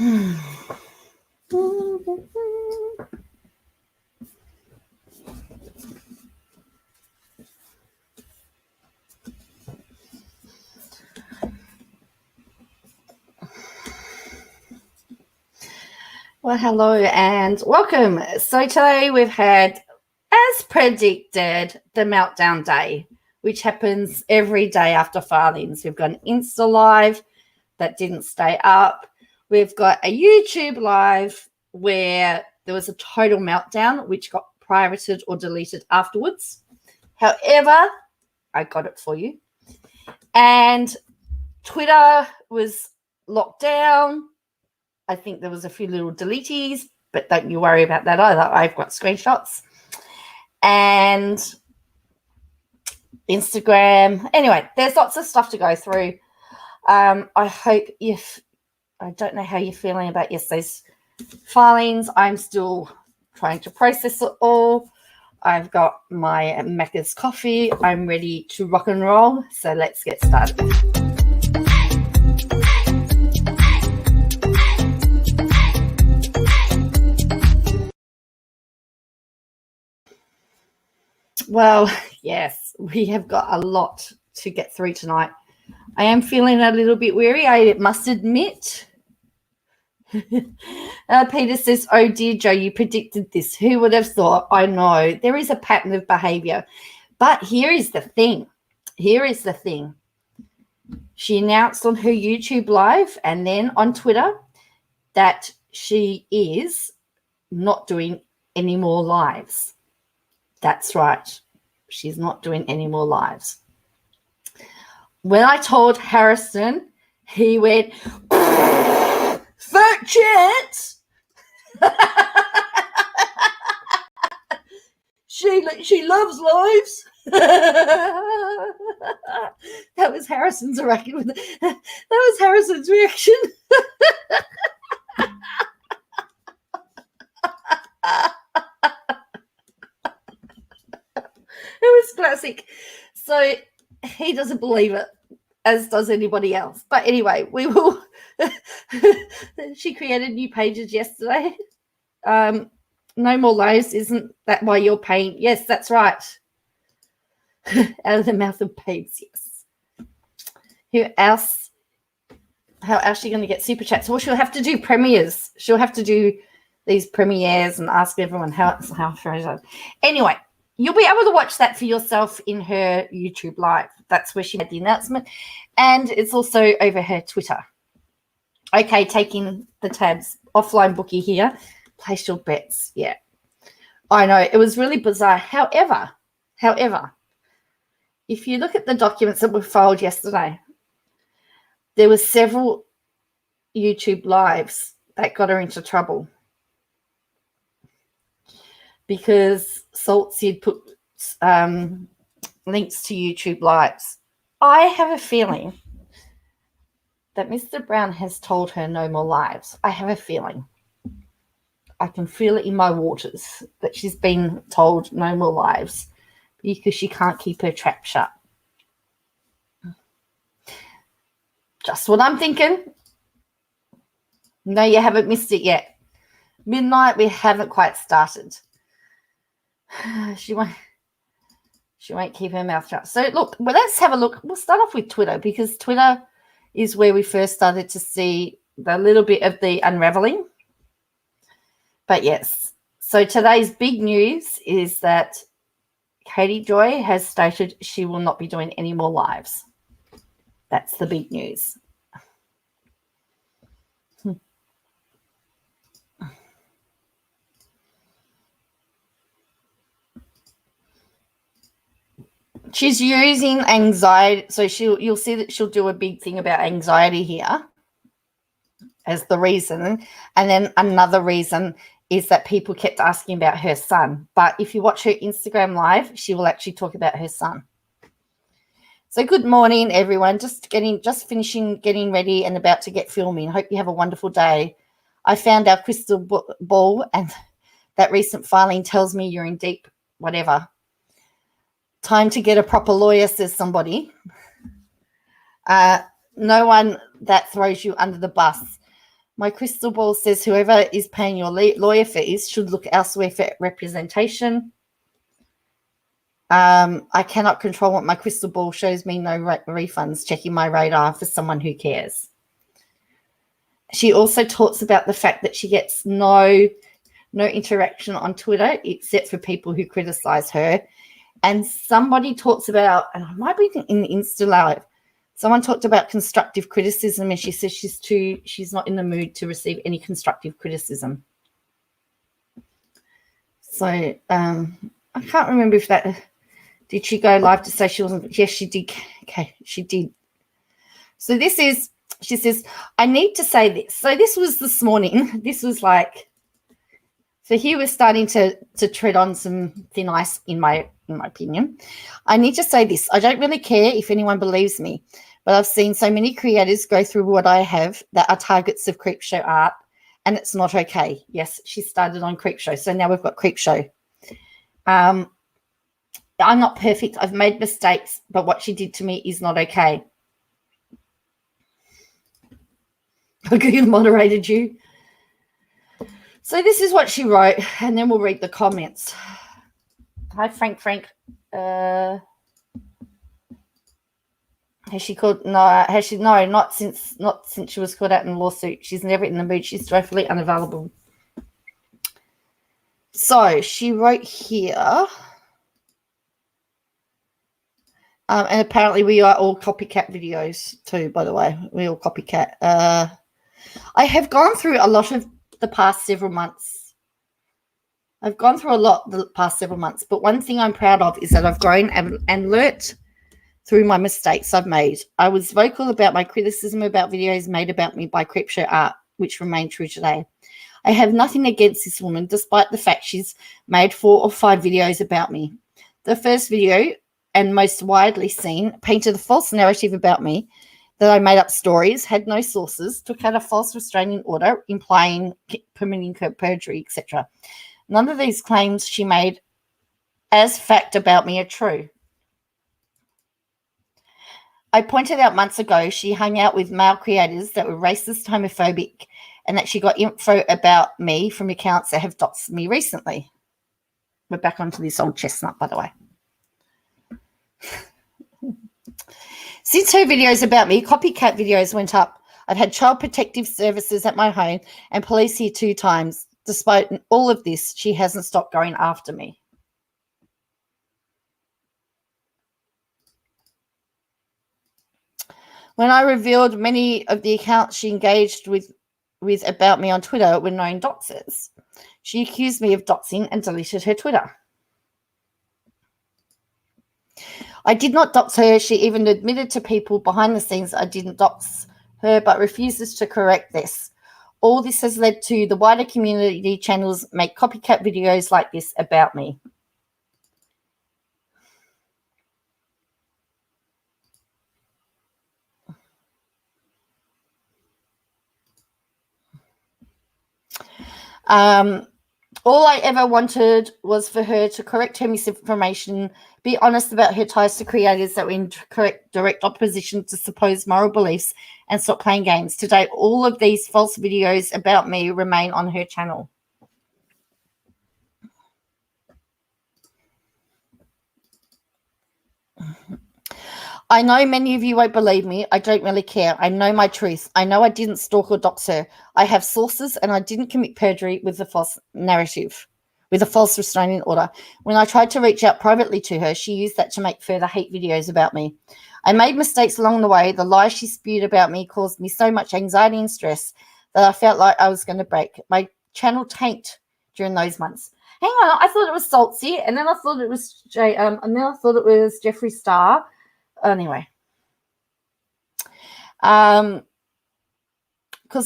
Well, hello and welcome. So today we've had, as predicted, the meltdown day, which happens every day after filings. We've got an Insta live that didn't stay up. We've got a YouTube live where there was a total meltdown, which got pirated or deleted afterwards. However, I got it for you. And Twitter was locked down. I think there was a few little deletes, but don't you worry about that either. I've got screenshots. And Instagram. Anyway, there's lots of stuff to go through. I hope I don't know how you're feeling about yesterday's filings. I'm still trying to process it all. I've got my Macca's coffee. I'm ready to rock and roll. So let's get started. Well, yes, we have got a lot to get through tonight. I am feeling a little bit weary, I must admit. Peter says, oh dear, Joe, you predicted this. Who would have thought? I know. There is a pattern of behavior. But here is the thing. She announced on her YouTube live and then on Twitter that she is not doing any more lives. That's right. She's not doing any more lives. When I told Harrison, he went, fat chance. She loves lives. That was Harrison's reaction. That was Harrison's reaction. It was classic. So he doesn't believe it, as does anybody else. But anyway, we will. She created new pages yesterday. No more lives. Isn't that why you're paying? Yes, that's right. Out of the mouth of babes, yes. Who else? How else is she going to get super chats? Well, she'll have to do premieres. She'll have to do these premieres and ask everyone how. Anyway. You'll be able to watch that for yourself in her YouTube live. That's where she made the announcement. And it's also over her Twitter. Okay, taking the tabs. Offline bookie here. Place your bets. Yeah. I know. It was really bizarre. However, if you look at the documents that were filed yesterday, there were several YouTube lives that got her into trouble. Because Saltseed put links to YouTube lives. I have a feeling that Mr. Brown has told her no more lives. I have a feeling. I can feel it in my waters that she's been told no more lives because she can't keep her trap shut. Just what I'm thinking. No, you haven't missed it yet. Midnight, we haven't quite started. She won't keep her mouth shut. So look, well, let's have a look. We'll start off with Twitter because Twitter is where we first started to see the little bit of the unraveling. But yes, so today's big news is that Katie Joy has stated she will not be doing any more lives. That's the big news. She's using anxiety. So you'll see that she'll do a big thing about anxiety here as the reason. And then another reason is that people kept asking about her son. But if you watch her Instagram live, she will actually talk about her son. So good morning, everyone. Just finishing getting ready and about to get filming. Hope you have a wonderful day. I found our crystal ball and that recent filing tells me you're in deep whatever. Time to get a proper lawyer, says somebody. No one that throws you under the bus. My crystal ball says whoever is paying your lawyer fees should look elsewhere for representation. I cannot control what my crystal ball shows me. No refunds. Checking my radar for someone who cares. She also talks about the fact that she gets no interaction on Twitter except for people who criticize her. And somebody talks about, and I might be in the Insta Live, someone talked about constructive criticism, and she says she's not in the mood to receive any constructive criticism. So I can't remember if that, did she go live to say she wasn't? Yes, she did. Okay, she did. So this is, she says, I need to say this. So this was this morning. This was like, so here we're starting to tread on some thin ice, in my opinion. I need to say this. I don't really care if anyone believes me, but I've seen so many creators go through what I have that are targets of Creepshow art, and it's not okay. Yes, she started on Creepshow, so now we've got Creepshow. I'm not perfect. I've made mistakes, but what she did to me is not okay. Okay, moderated you. So this is what she wrote, and then we'll read the comments. Hi, Frank. Has she called? No, has she? No, not since she was caught out in a lawsuit. She's never in the mood. She's joyfully unavailable. So she wrote here, and apparently we are all copycat videos too. By the way, we all copycat. I have gone through a lot of the past several months. I've gone through a lot the past several months, but one thing I'm proud of is that I've grown and learnt through my mistakes I've made. I was vocal about my criticism about videos made about me by Creepshow Art, which remain true today. I have nothing against this woman, despite the fact she's made 4 or 5 videos about me. The first video, and most widely seen, painted a false narrative about me, that I made up stories, had no sources, took out a false restraining order, implying permitting perjury, etc. None of these claims she made as fact about me are true. I pointed out months ago she hung out with male creators that were racist, homophobic, and that she got info about me from accounts that have doxed me recently. We're back onto this old chestnut, by the way. Since her videos about me, copycat videos went up. I've had child protective services at my home and police here 2 times. Despite all of this, she hasn't stopped going after me. When I revealed many of the accounts she engaged with about me on Twitter were known doxers, she accused me of doxing and deleted her Twitter. I did not dox her. She even admitted to people behind the scenes I didn't dox her, but refuses to correct this. All this has led to the wider community channels make copycat videos like this about me. All I ever wanted was for her to correct her misinformation, be honest about her ties to creators that were in direct opposition to supposed moral beliefs, and stop playing games. Today, all of these false videos about me remain on her channel. I know many of you won't believe me. I don't really care. I know my truth. I know I didn't stalk or dox her. I have sources, and I didn't commit perjury with a false narrative, with a false restraining order. When I tried to reach out privately to her, she used that to make further hate videos about me. I made mistakes along the way. The lies she spewed about me caused me so much anxiety and stress that I felt like I was going to break. My channel tanked during those months. Hang on, I thought it was Saltsy, and then I thought it was and then I thought it was Jeffree Star. Anyway, because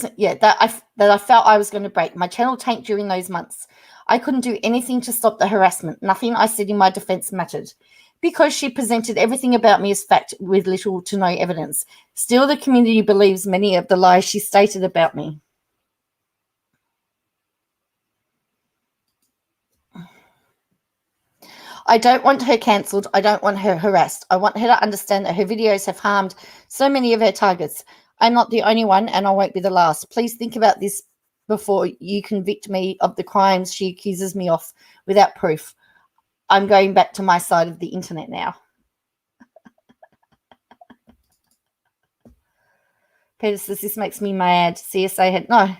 that I felt I was going to break. My channel tanked during those months. I couldn't do anything to stop the harassment. Nothing I said in my defense mattered, because she presented everything about me as fact with little to no evidence. Still, the community believes many of the lies she stated about me. I don't want her cancelled. I don't want her harassed. I want her to understand that her videos have harmed so many of her targets. I'm not the only one, and I won't be the last. Please think about this before you convict me of the crimes she accuses me of without proof. I'm going back to my side of the internet now. Peter says, this makes me mad. CSA had no.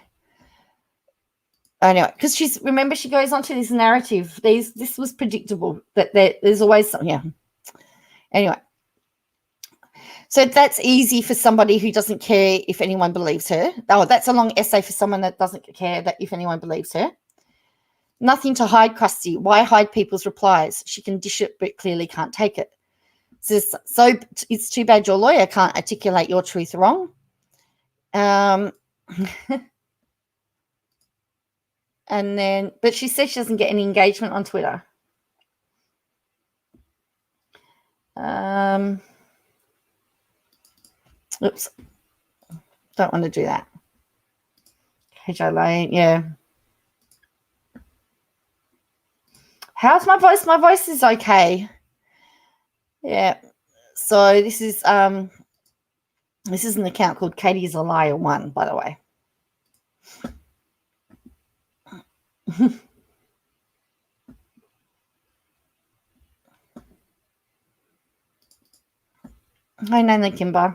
Anyway, because she goes on to this narrative. This was predictable that there's always something. Yeah. Anyway, so that's easy for somebody who doesn't care if anyone believes her. Oh, that's a long essay for someone that doesn't care that if anyone believes her. Nothing to hide, Krusty. Why hide people's replies? She can dish it, but clearly can't take it. So it's too bad your lawyer can't articulate your truth wrong. And then, but she says she doesn't get any engagement on Twitter. Oops. Don't want to do that. KJ Lane, yeah. How's my voice? My voice is okay. Yeah. So this is an account called Katie's a Liar 1, by the way. Hi, Nana Kimber.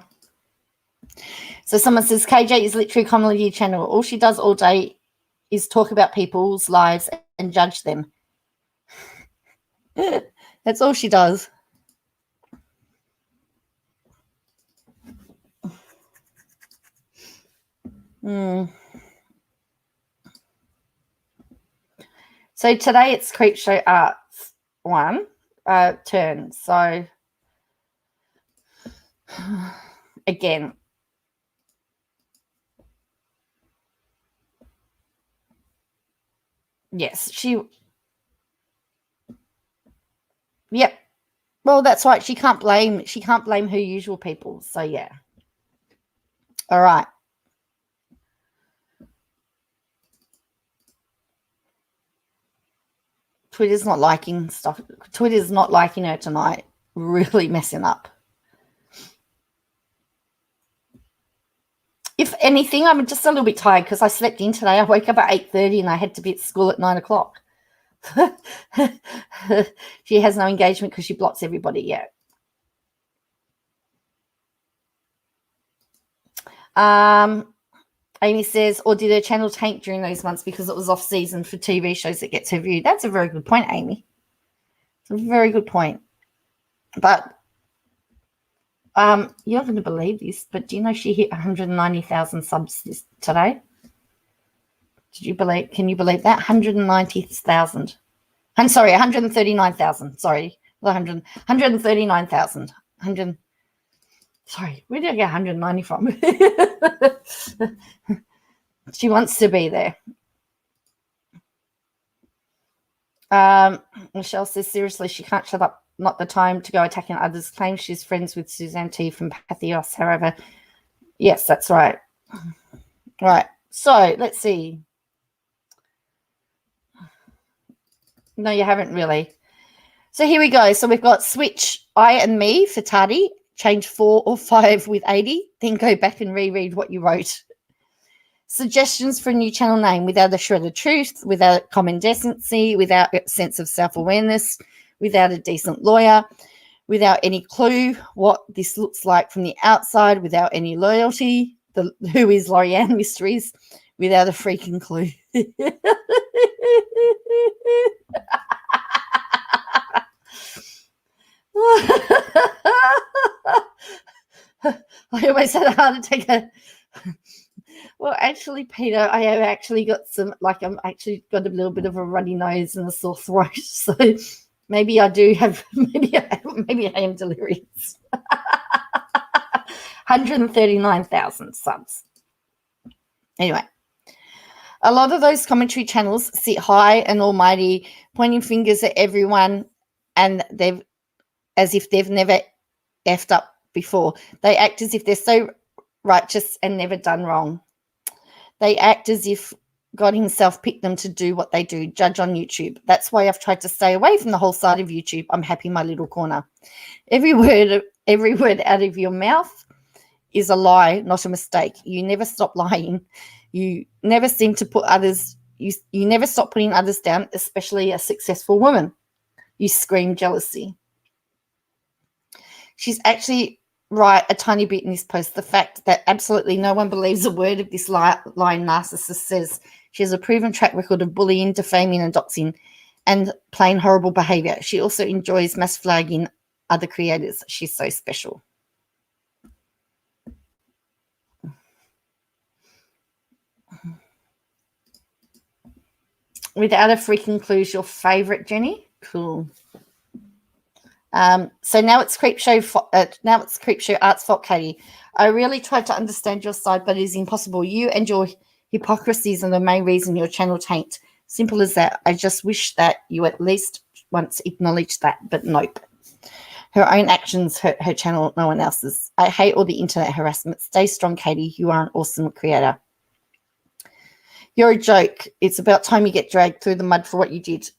So someone says, KJ is literally a comedy channel. All she does all day is talk about people's lives and judge them. That's all she does. So today it's Creepshow Arts 1 turn. So again, yes, yep. Well, that's right. She can't blame her usual people. So yeah. All right. Twitter's not liking stuff. Twitter's not liking her tonight. Really messing up. If anything, I'm just a little bit tired because I slept in today. I woke up at 8:30 and I had to be at school at 9 o'clock. She has no engagement because she blocks everybody yet. Amy says, or did her channel tank during those months because it was off season for TV shows that gets her viewed? That's a very good point, Amy. It's a very good point. But you're not going to believe this, but do you know she hit 190,000 subs today? Can you believe that? 190,000. I'm sorry, 139,000. Sorry, 139,000. Sorry, where did I get 190 from? She wants to be there. Michelle says, seriously, she can't shut up. Not the time to go attacking others. Claims she's friends with Suzanne T from Pathos. However, yes, that's right. Right. So let's see. No, you haven't really. So here we go. So we've got switch I and me for Tardy. Change 4 or 5 with 80. Then go back and reread what you wrote. Suggestions for a new channel name without a shred of truth, without common decency, without a sense of self-awareness, without a decent lawyer, without any clue what this looks like from the outside, without any loyalty, who is Lorianne Mysteries, without a freaking clue. I almost had a heart attack. Well, actually, Peter, I have actually got I'm actually got a little bit of a runny nose and a sore throat. So maybe I do have, maybe I am delirious. 139,000 subs. Anyway, a lot of those commentary channels sit high and almighty, pointing fingers at everyone, and as if they've never effed up before. They act as if they're so righteous and never done wrong. They act as if God himself picked them to do what they do, judge on YouTube. That's why I've tried to stay away from the whole side of YouTube. I'm happy in my little corner. Every word out of your mouth is a lie, not a mistake. You never stop lying. You never seem to put others, you never stop putting others down, especially a successful woman. You scream jealousy. She's actually right a tiny bit in this post. The fact that absolutely no one believes a word of this lying narcissist says. She has a proven track record of bullying, defaming, and doxing, and plain horrible behavior. She also enjoys mass flagging other creators. She's so special. Without a freaking clue, is your favorite, Jenny? Cool. So now it's Creepshow Arts fault, Katie. I really tried to understand your side, but it is impossible. You and your hypocrisies are the main reason your channel tanked. Simple as that. I just wish that you at least once acknowledged that, but nope. Her own actions hurt her channel, no one else's. I hate all the internet harassment. Stay strong, Katie. You are an awesome creator. You're a joke. It's about time you get dragged through the mud for what you did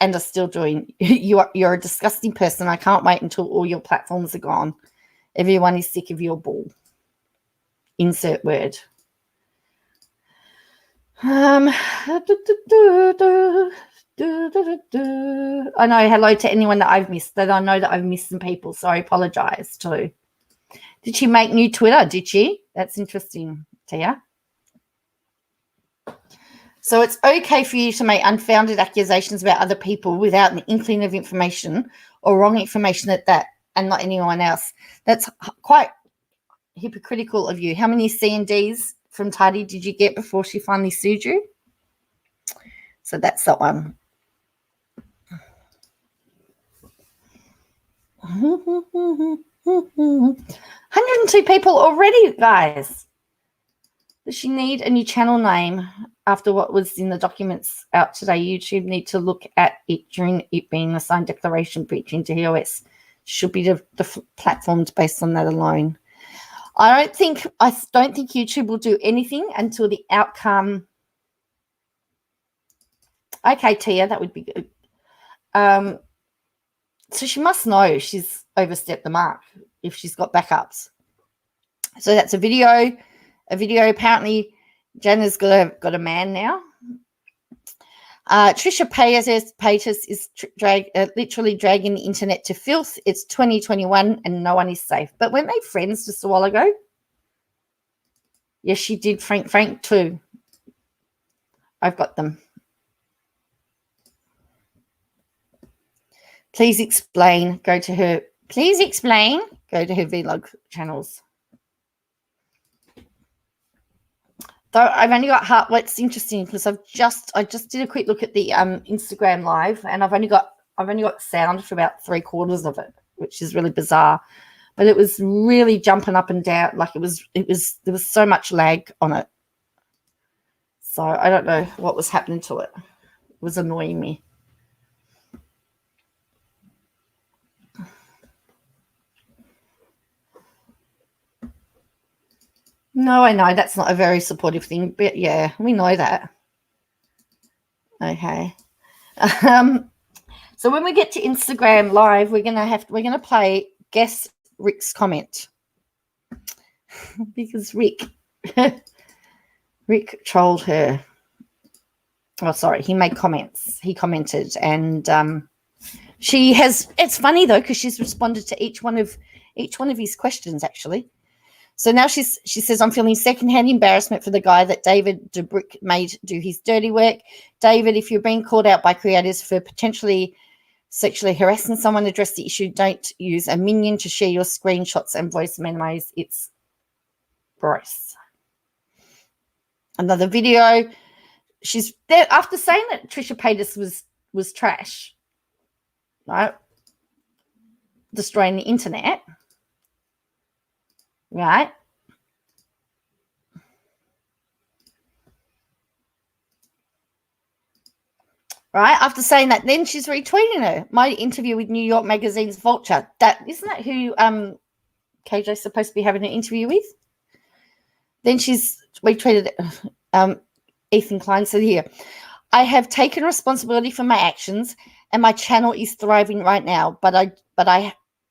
and are still doing. You're a disgusting person. I can't wait until all your platforms are gone. Everyone is sick of your bull. Insert word. I know, hello to anyone that I've missed, that I know that I've missed some people, so I apologize too. Did she make new Twitter? Did she? That's interesting, Tia. So it's okay for you to make unfounded accusations about other people without an inkling of information or wrong information at that, and not anyone else. That's quite hypocritical of you. How many C&Ds from Tati did you get before she finally sued you? So that's that one. 102 people already, guys. Does she need a new channel name after what was in the documents out today? YouTube need to look at it during it being a signed declaration breach into TOS. Should be the platforms based on that alone. I don't think YouTube will do anything until the outcome. Okay, Tia, that would be good. So she must know she's overstepped the mark if she's got backups. So that's a video. Apparently, Jana's got a man now. Trisha Paytas is literally dragging the internet to filth. It's 2021 and no one is safe. But weren't they friends just a while ago? Yes, she did. Frank too. I've got them. Please explain. Go to her vlog channels. Though I've only got what's interesting because I just did a quick look at the Instagram live, and I've only got sound for about 3/4 of it, which is really bizarre. But it was really jumping up and down, like there was so much lag on it. So I don't know what was happening to it. It was annoying me. No, I know that's not a very supportive thing, but yeah, we know that. Okay. So when we get to Instagram live, we're gonna play guess Rick's comment because Rick trolled her. Oh, sorry, he made comments. He commented, and she has. It's funny though because she's responded to each one of his questions actually. So now she says, I'm feeling secondhand embarrassment for the guy that David Dobrik made do his dirty work. David, if you're being called out by creators for potentially sexually harassing someone, address the issue. Don't use a minion to share your screenshots and voice memos. It's gross. Another video. She's there after saying that Trisha Paytas was trash, right? Destroying the internet. Right. After saying that, then she's retweeting her. My interview with New York Magazine's Vulture. Isn't that who KJ's supposed to be having an interview with? Then she's retweeted Ethan Klein said here, I have taken responsibility for my actions and my channel is thriving right now, but I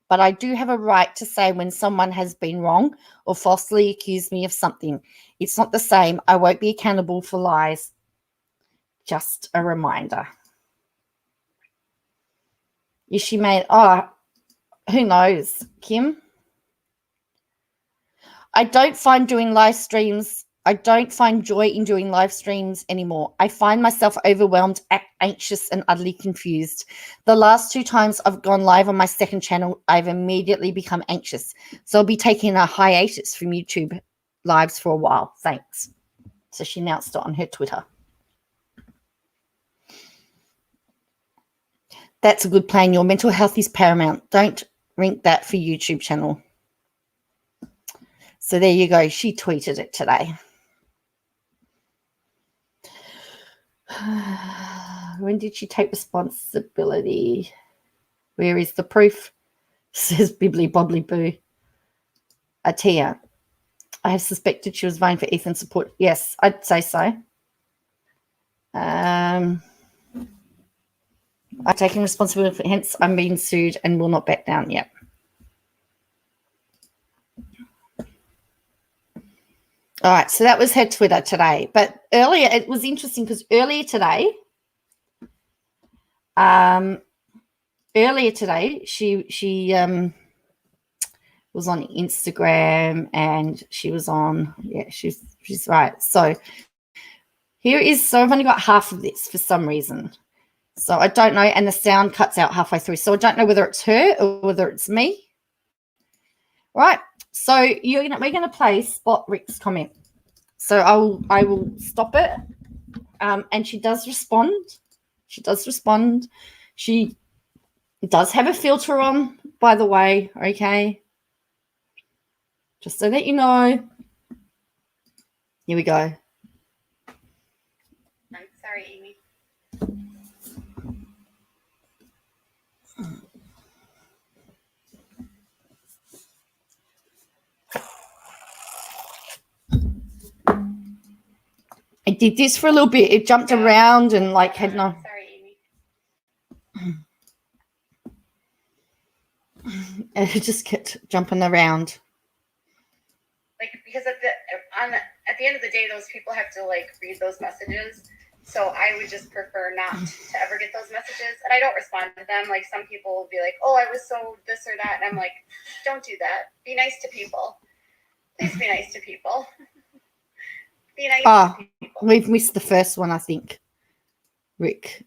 but I do have a right to say when someone has been wrong or falsely accused me of something. It's not the same. I won't be accountable for lies. Just a reminder. Is she made? Oh, who knows, Kim? I don't find doing live streams. I don't find joy in doing live streams anymore. I find myself overwhelmed, anxious, and utterly confused. The last 2 times I've gone live on my second channel, I've immediately become anxious. So I'll be taking a hiatus from YouTube lives for a while. Thanks. So she announced it on her Twitter. That's a good plan. Your mental health is paramount. Don't rink that for YouTube channel. So there you go. She tweeted it today. When did she take responsibility? Where is the proof? Says Bibbly Bobbly Boo. Atia. I have suspected she was vying for Ethan's support. Yes, I'd say so. I've taken responsibility for, hence I'm being sued and will not back down yet. All right, so that was her Twitter today. But earlier, it was interesting because earlier today, she was on Instagram and she was on, she's right. So I've only got half of this for some reason. So I don't know, and the sound cuts out halfway through. So I don't know whether it's her or whether it's me. Right. So we're going to play Spot Rick's comment. So I will stop it. And she does respond. She does respond. She does have a filter on, by the way. Okay. Just so that you know. Here we go. I'm sorry, Amy. I did this for a little bit. It jumped around and like had no. Sorry, Amy. It just kept jumping around. Like, because at the end of the day, those people have to like read those messages. So I would just prefer not to ever get those messages, and I don't respond to them. Like, some people will be like, "Oh, I was so this or that," and I'm like, "Don't do that. Be nice to people. Please be nice to people." Be nice to people. We've missed the first one, I think. Rick,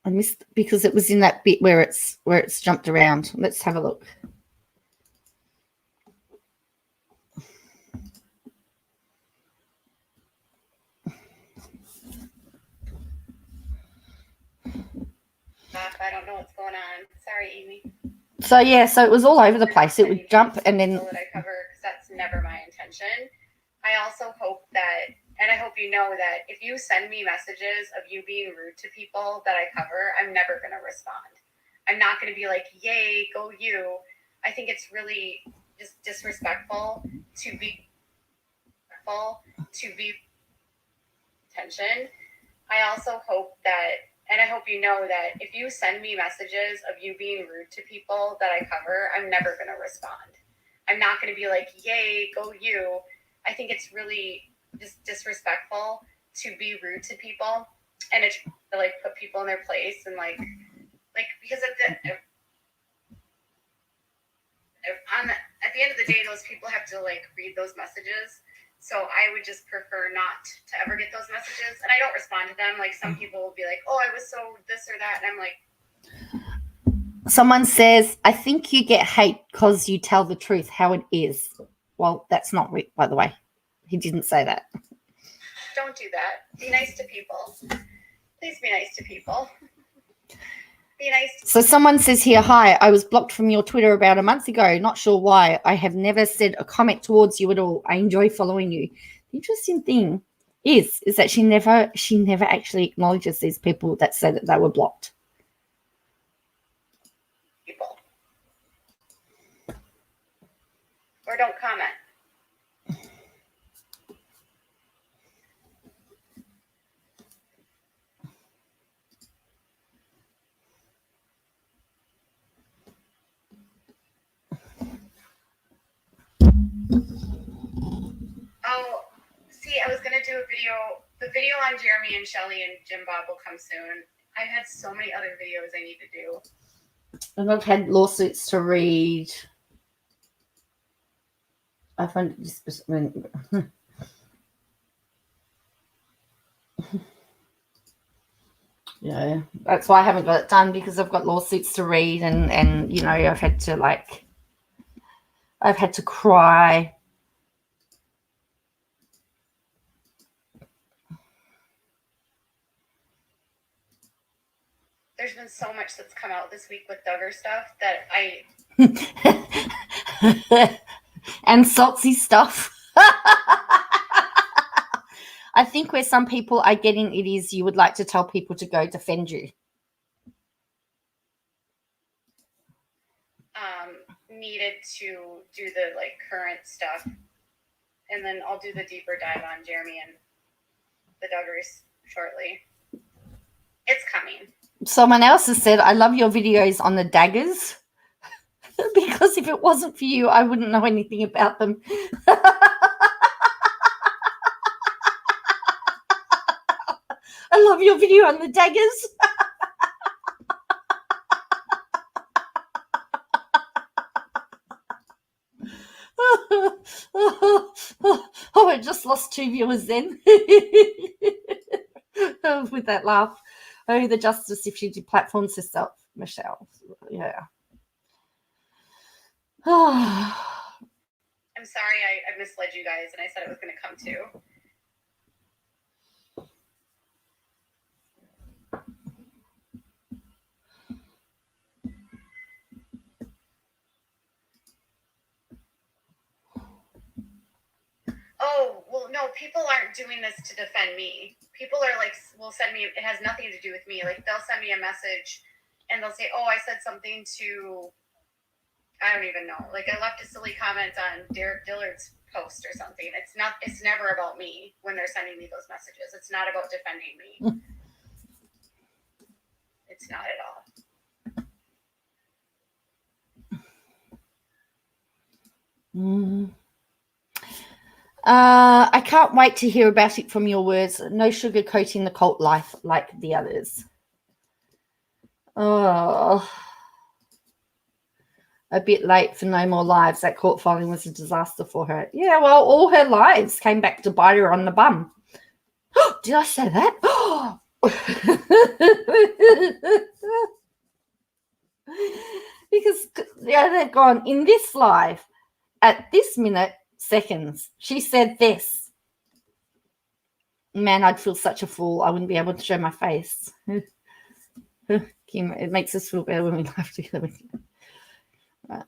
I missed because it was in that bit where it's jumped around. Let's have a look. I don't know what's going on. Sorry, Amy. So it was all over the place. It would jump and then. That I cover, because that's never my intention. I also hope that, and I hope you know that if you send me messages of you being rude to people that I cover, I'm never going to respond. I'm not going to be like, "Yay, go you." I think it's really just disrespectful to be attention. I also hope that, and I hope you know that if you send me messages of you being rude to people that I cover, I'm never going to respond. I'm not going to be like, "Yay, go you." I think it's really just disrespectful to be rude to people and to like put people in their place and like because at the end of the day, those people have to like read those messages. So I would just prefer not to ever get those messages, and I don't respond to them. Like, some people will be like, "Oh, I was so this or that," and I'm like. Someone says, "I think you get hate because you tell the truth how it is." Well, that's not Rick, by the way. He didn't say that. Don't do that. Be nice to people. Please be nice to people. Be nice. So someone says here, "Hi, I was blocked from your Twitter about a month ago. Not sure why. I have never said a comment towards you at all. I enjoy following you." The interesting thing is that she never actually acknowledges these people that say that they were blocked. People. Or don't comment. do a video. The video on Jeremy and Shelly and Jim Bob will come soon. I've had so many other videos I need to do. And I've had lawsuits to read. I find this. Yeah, that's why I haven't got it done, because I've got lawsuits to read, and you know, I've had to cry. There's been so much that's come out this week with Duggar stuff that and salty stuff. I think where some people are getting it is you would like to tell people to go defend you. Needed to do the like current stuff, and then I'll do the deeper dive on Jeremy and the Duggars shortly. It's coming. Someone else has said, I love your videos on the daggers, because if it wasn't for you, I wouldn't know anything about them. I love your video on the daggers. Oh, I just lost 2 viewers then. With that laugh. Oh, the justice if she deplatforms herself, Michelle. Yeah. I'm sorry I misled you guys and I said it was going to come too. Oh, well, no, people aren't doing this to defend me. People are like, will send me, it has nothing to do with me. Like, they'll send me a message and they'll say, oh, I said something to, I don't even know. Like, I left a silly comment on Derek Dillard's post or something. It's never about me when they're sending me those messages. It's not about defending me. It's not at all. I can't wait to hear about it from your words. No sugarcoating the cult life like the others. Oh, a bit late for No More Lives. That court filing was a disaster for her. Yeah, well, all her lives came back to bite her on the bum. Did I say that? Because yeah, they've gone in this live at this minute, seconds. She said this. Man, I'd feel such a fool. I wouldn't be able to show my face. Kim, it makes us feel better when we laugh together. Right.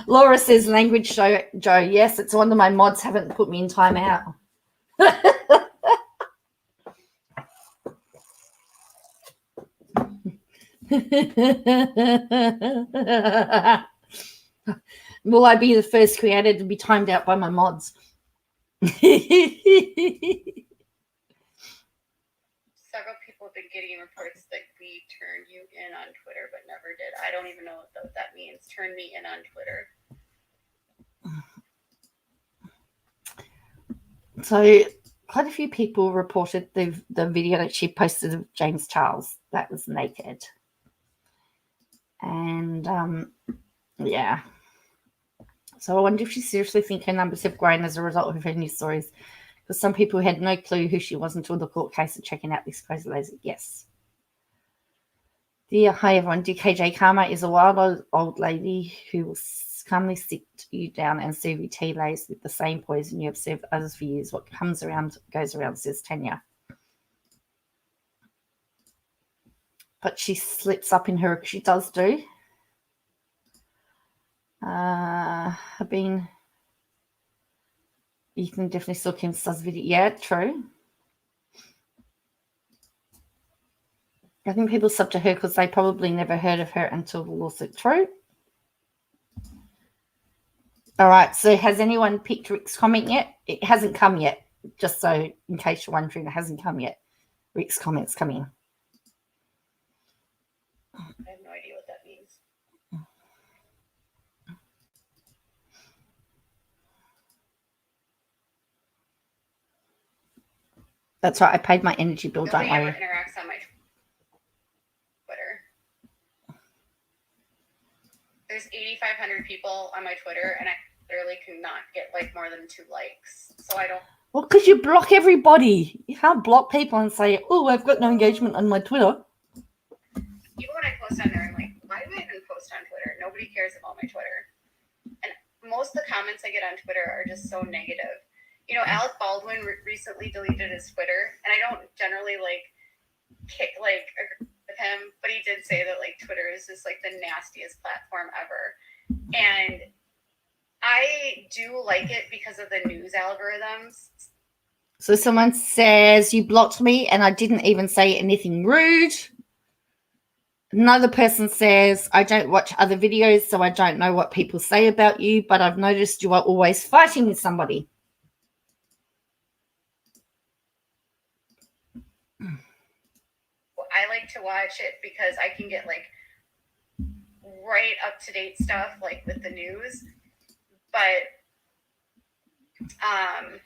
Laura says language show, Joe. Yes, it's one of my mods haven't put me in timeout. Will I be the first creator to be timed out by my mods? Several people have been getting reports that we turned you in on Twitter, but never did. I don't even know what that means. Turn me in on Twitter. So quite a few people reported the video that she posted of James Charles that was naked. And yeah. So I wonder if she seriously thinks her numbers have grown as a result of her news stories. Because some people had no clue who she was until the court case and checking out this crazy lady. Yes. Dear, hi everyone. DKJ Karma is a wild old lady who will calmly sit you down and serve you tea lays with the same poison you have served others for years. What comes around goes around, says Tanya. But she slips up in her. She does do. I've been. Ethan definitely saw Kim Star's video. Yeah, true. I think people sub to her because they probably never heard of her until the lawsuit. True. All right. So has anyone picked Rick's comment yet? It hasn't come yet. Just so in case you're wondering, it hasn't come yet. Rick's comment's coming. I have no idea what that means. That's right. I paid my energy bill. Nobody Don't ever worry. interacts on my Twitter. There's 8,500 people on my Twitter, and I literally cannot get like more than 2 likes. So I don't. Well, because you block everybody. You can't block people and say, "Oh, I've got no engagement on my Twitter." Even when I post on there, I'm like, why do I even post on Twitter? Nobody cares about my Twitter. And most of the comments I get on Twitter are just so negative. You know, Alec Baldwin recently deleted his Twitter, and I don't generally agree with him, but he did say that like Twitter is just like the nastiest platform ever. And I do like it because of the news algorithms. So someone says you blocked me and I didn't even say anything rude. Another person says, I don't watch other videos, so I don't know what people say about you, but I've noticed you are always fighting with somebody. I like to watch it because I can get like right up to date stuff like with the news. But I'm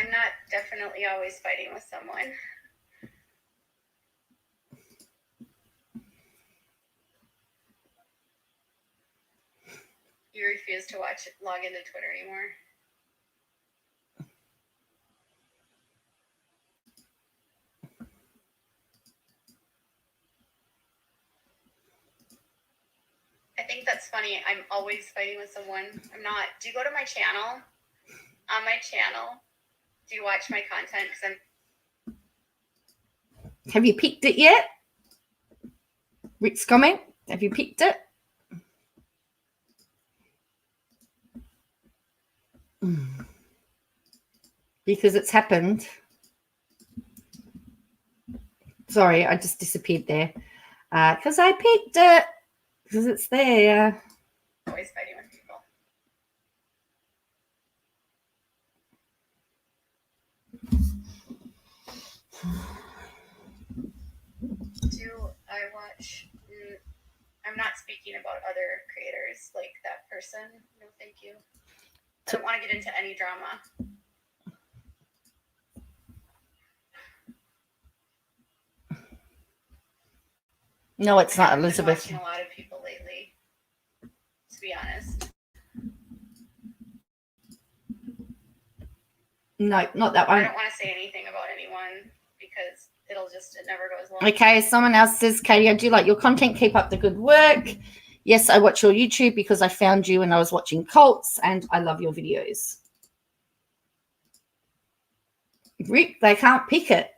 not definitely always fighting with someone. You refuse to log into Twitter anymore. I think that's funny. I'm always fighting with someone. I'm not. Do you go to my channel? On my channel, do you watch my content? Because Have you picked it yet? Rick's comment. Have you picked it? Because it's happened. Sorry, I just disappeared there. Because I picked it. Because it's there. Always fighting with people. Do I watch? I'm not speaking about other creators like that person. No, thank you. I don't want to get into any drama. No, it's not, I've been Elizabeth. watching a lot of people lately, to be honest. No, not that one. I don't want to say anything about anyone because it never goes long. Okay, someone else says, Katie, I do like your content. Keep up the good work. Yes, I watch your YouTube because I found you when I was watching cults, and I love your videos. Rick, they can't pick it.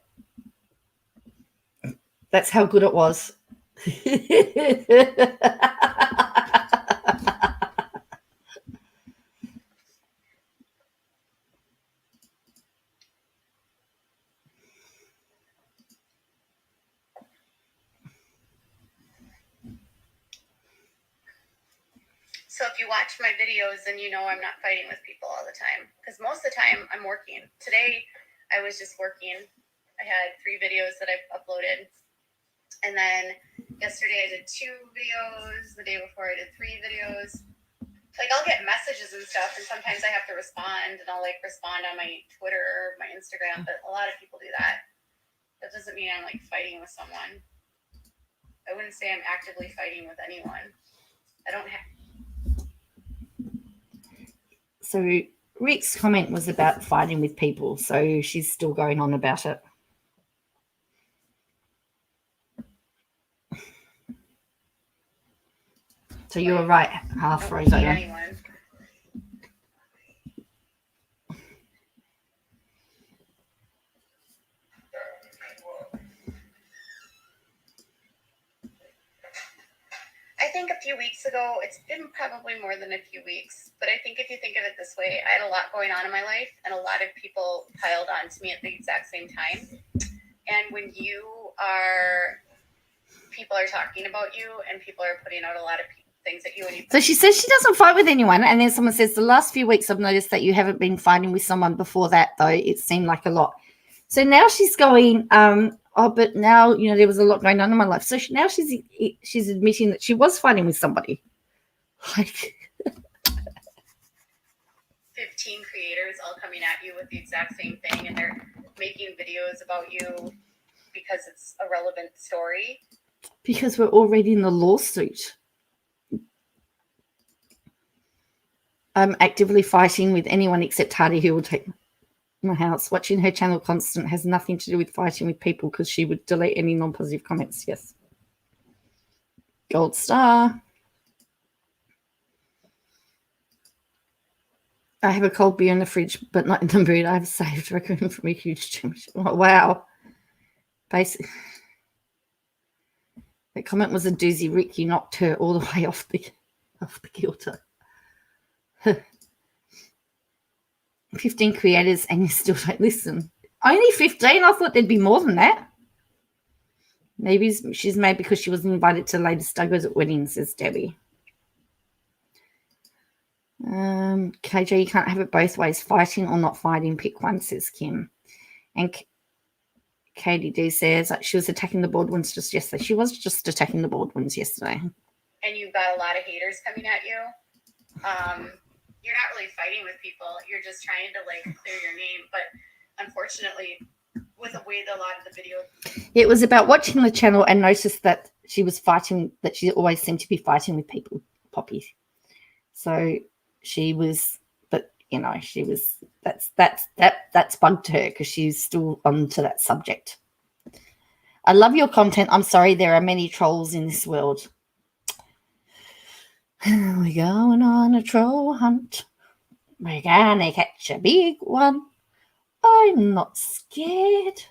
That's how good it was. So if you watch my videos, then you know I'm not fighting with people all the time. Because most of the time, I'm working. Today, I was just working. I had 3 videos that I've uploaded. And then yesterday, I did 2 videos. The day before, I did 3 videos. Like, I'll get messages and stuff, and sometimes I have to respond. And I'll, like, respond on my Twitter or my Instagram. But a lot of people do that. That doesn't mean I'm, like, fighting with someone. I wouldn't say I'm actively fighting with anyone. I don't have... So Rick's comment was about fighting with people, so she's still going on about it. So you were right, half Rosa. Anyone. I think a few weeks ago, it's been probably more than a few weeks, but I think if you think of it this way, I had a lot going on in my life, and a lot of people piled on to me at the exact same time. And when people are talking about you, and people are putting out a lot of things at you. So she says she doesn't fight with anyone, and then someone says, the last few weeks I've noticed that you haven't been fighting with someone. Before that, though, it seemed like a lot. So now she's going, oh, but now, you know, there was a lot going on in my life. So now she's admitting that she was fighting with somebody. Like, 15 creators all coming at you with the exact same thing, and they're making videos about you because it's a relevant story. Because we're already in the lawsuit. I'm actively fighting with anyone except Hardy who will take my house. Watching her channel constant has nothing to do with fighting with people because she would delete any non-positive comments. Yes. Gold star. I have a cold beer in the fridge, but not in the mood. I've saved raccoon from a huge championship. Oh, wow. Basically, that comment was a doozy. Ricky knocked her all the way off the kilter. 15 creators and you still don't listen. Only 15? I thought there'd be more than that. Maybe she's mad because she wasn't invited to latest Douglas at weddings, says Debbie. KJ, you can't have it both ways. Fighting or not fighting, pick one, says Kim. And Katie D says she was attacking the Baldwins just yesterday. She was just attacking the Baldwins yesterday. And you've got a lot of haters coming at you. You're not really fighting with people. You're just trying to like clear your name. But unfortunately, with the way that a lot of the videos. It was about watching the channel and noticed that she was fighting, that she always seemed to be fighting with people, Poppy. So she was, but you know, she was, that's bugged her because she's still on to that subject. I love your content. I'm sorry, there are many trolls in this world. We're going on a troll hunt. We're gonna catch a big one. I'm not scared.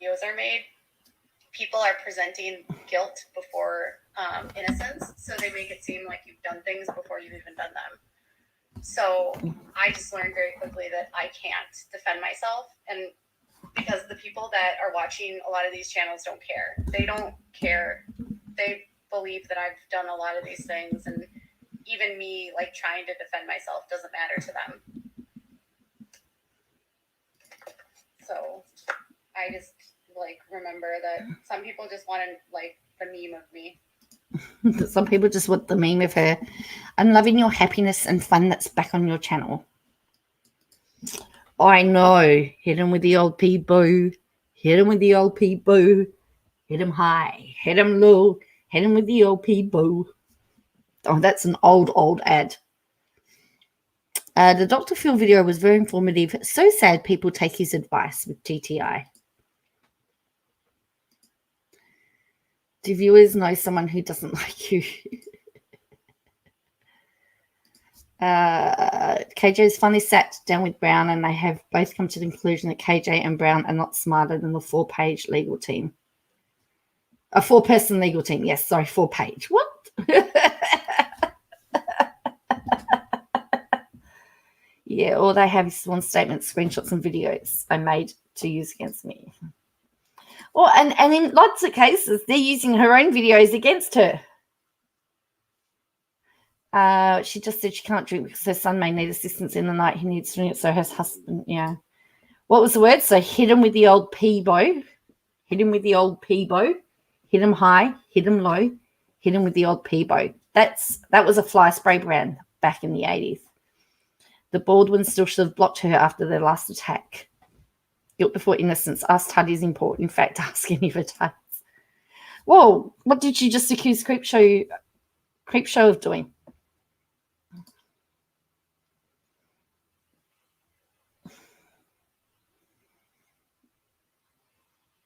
Videos are made. People are presenting guilt before innocence, so they make it seem like you've done things before you've even done them. So I just learned very quickly that I can't defend myself, and because the people that are watching a lot of these channels don't care. They don't care. They believe that I've done a lot of these things, and even me like trying to defend myself doesn't matter to them. So I just like remember that some people just want to like the meme of me. Some people just want the meme of her. I'm loving your happiness and fun that's back on your channel. I know. Hit him with the old P-boo. Hit him with the old P-boo. Hit him high. Hit him low. Hit him with the old P-boo. Oh, that's an old ad. The Dr. Phil video was very informative. So sad people take his advice with TTI. Do viewers know someone who doesn't like you? KJ's finally sat down with Brown and they have both come to the conclusion that KJ and Brown are not smarter than the 4-page legal team. A 4-person legal team. Yes, sorry, 4-page. What? Yeah, all they have is sworn statements, screenshots, and videos I made to use against me. Well, and in lots of cases, they're using her own videos against her. She just said she can't drink because her son may need assistance in the night. He needs to drink it, so her husband, yeah. What was the word? So hit him with the old P-bow. Hit him with the old P-bow. Hit him high. Hit him low. Hit him with the old P-bow. That was a fly spray brand back in the 80s. The Baldwins still should have blocked her after their last attack. Guilt before innocence. Ask Tuddy is important. In fact, ask any of her tuds. Whoa, what did she just accuse Creepshow of doing?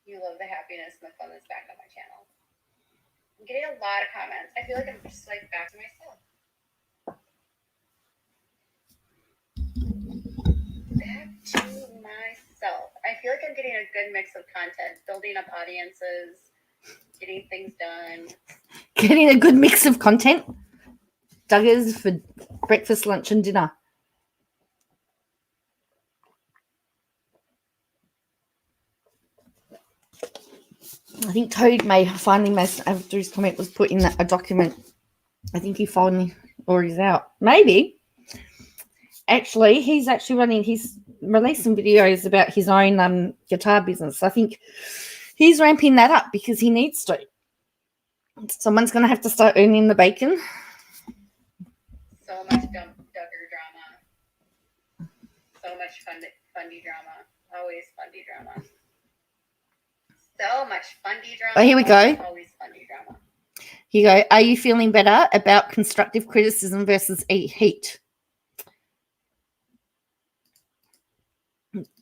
You love the happiness and the fun that's back on my channel. I'm getting a lot of comments. I feel like I'm just like back to myself. Back to myself. I feel like I'm getting a good mix of content, building up audiences, getting things done. Getting a good mix of content. Duggars for breakfast, lunch, and dinner. I think Toad may finally, after his comment was put in a document, I think he finally, or he's out. Maybe. Actually, he's released some videos about his own guitar business. I think he's ramping that up because he needs to. Someone's going to have to start earning the bacon much Duggar drama. So much fundy drama. Always fundy drama. So much fundy drama. Oh, here we go. Always fundy drama. Here you go. Are you feeling better about constructive criticism versus heat?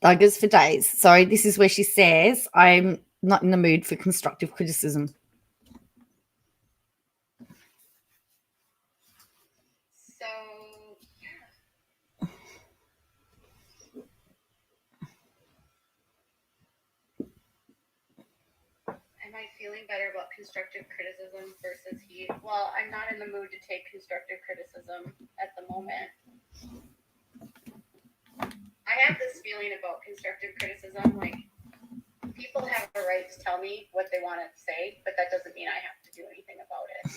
Duggars for days. So this is where she says, I'm not in the mood for constructive criticism. So, yeah. Am I feeling better about constructive criticism versus heat? Well, I'm not in the mood to take constructive criticism at the moment. I have this feeling about constructive criticism, like people have a right to tell me what they want to say, but that doesn't mean I have to do anything about it.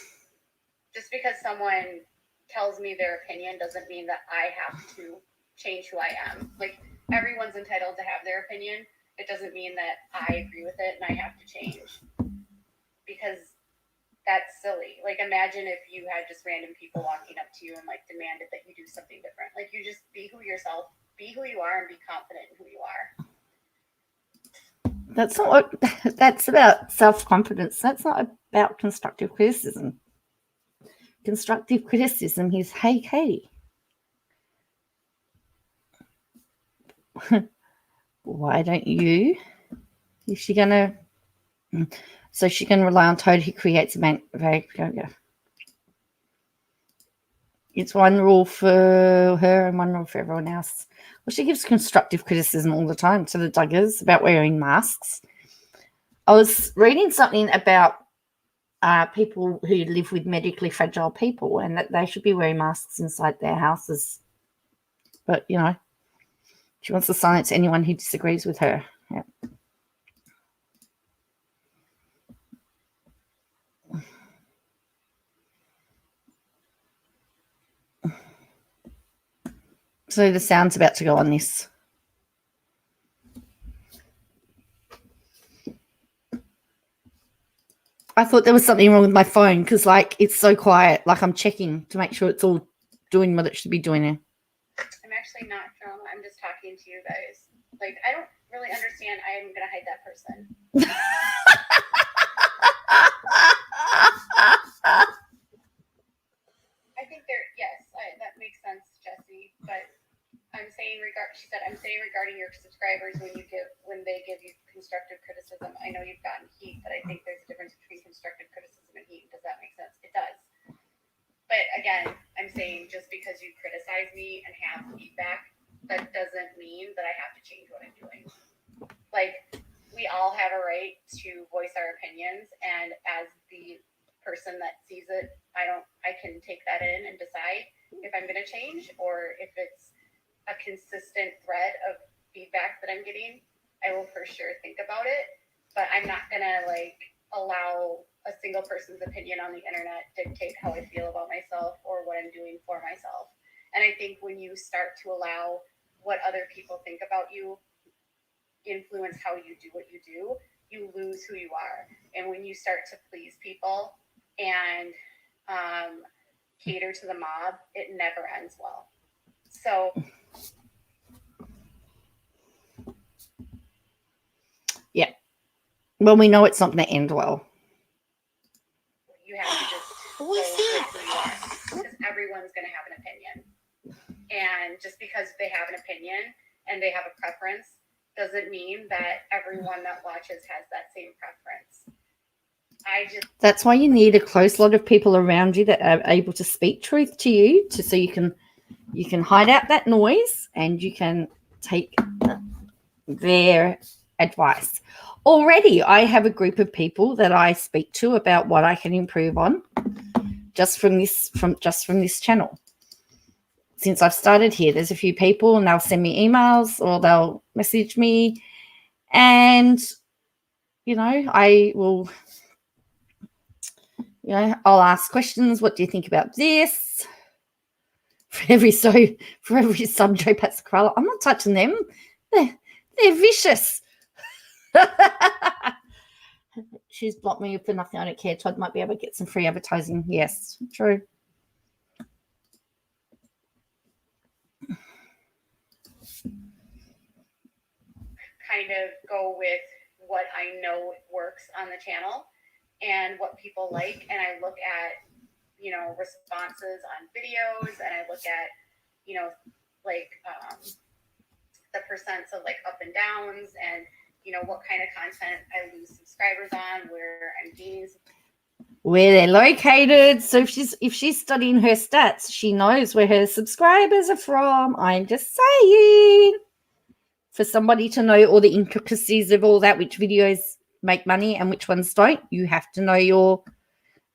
Just because someone tells me their opinion doesn't mean that I have to change who I am. Like, everyone's entitled to have their opinion. It doesn't mean that I agree with it and I have to change. Because that's silly. Like, imagine if you had just random people walking up to you and like demanded that you do something different. Like, you just be who yourself, be who you are, and be confident in who you are. That's not what that's about. Self-confidence. That's not about constructive criticism. Constructive criticism is, hey, Katie, why don't you? Is she gonna? So she can rely on Toad, who creates a man. It's one rule for her and one rule for everyone else. Well, she gives constructive criticism all the time to the Duggars about wearing masks. I was reading something about people who live with medically fragile people and that they should be wearing masks inside their houses. But, you know, she wants to silence anyone who disagrees with her. Yeah. So the sound's about to go on this. I thought there was something wrong with my phone because, like, it's so quiet. Like, I'm checking to make sure it's all doing what it should be doing there. I'm actually not drama. I'm just talking to you guys. Like, I don't really understand. I'm going to hide that person. I think that makes sense, Jesse. But I'm saying regarding your subscribers when they give you constructive criticism. I know you've gotten heat, but I think there's a difference between constructive criticism and heat. Does that make sense? It does. But again, I'm saying just because you criticize me and have feedback, that doesn't mean that I have to change what I'm doing. Like, we all have a right to voice our opinions, and as the person that sees it, I can take that in and decide if I'm going to change, or if it's a consistent thread of feedback that I'm getting, I will for sure think about it. But I'm not going to like allow a single person's opinion on the internet dictate how I feel about myself or what I'm doing for myself. And I think when you start to allow what other people think about you influence how you do what you do, you lose who you are. And when you start to please people and cater to the mob, it never ends well. So yeah. Well, we know it's not going to end well. You have to just go with who you are, because everyone's going to have an opinion. And just because they have an opinion and they have a preference doesn't mean that everyone that watches has that same preference. That's why you need a close lot of people around you that are able to speak truth to you, so you can hide out that noise and you can take their advice. Already, I have a group of people that I speak to about what I can improve on just from this channel. Since I've started here, there's a few people and they'll send me emails or they'll message me, and I will, I'll ask questions. What do you think about this? For every sub Joe Pasquale, I'm not touching them. They're vicious. She's blocked me for nothing. I don't care. Todd might be able to get some free advertising. Yes, true. kind of go with what I know works on the channel and what people like. And I look at, you know, responses on videos, and I look at, you know, like the percents of like up and downs, and, you know, what kind of content I lose subscribers on, where I'm gaining. Where they're located. So if she's studying her stats, she knows where her subscribers are from. I'm just saying. For somebody to know all the intricacies of all that, which videos make money and which ones don't, you have to know your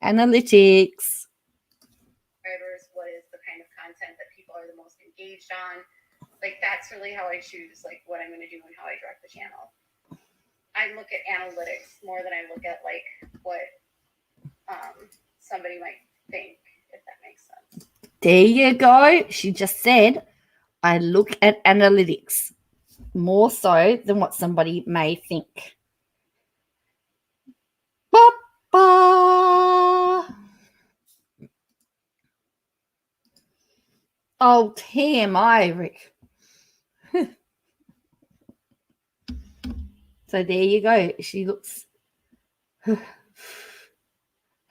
analytics. What is the kind of content that people are the most engaged on? Like, that's really how I choose like what I'm going to do and how I direct the channel. I look at analytics more than I look at like what somebody might think, if that makes sense. There you go. She just said, I look at analytics more so than what somebody may think. Ba-ba. Oh, TMI, Rick. So there you go. She looks.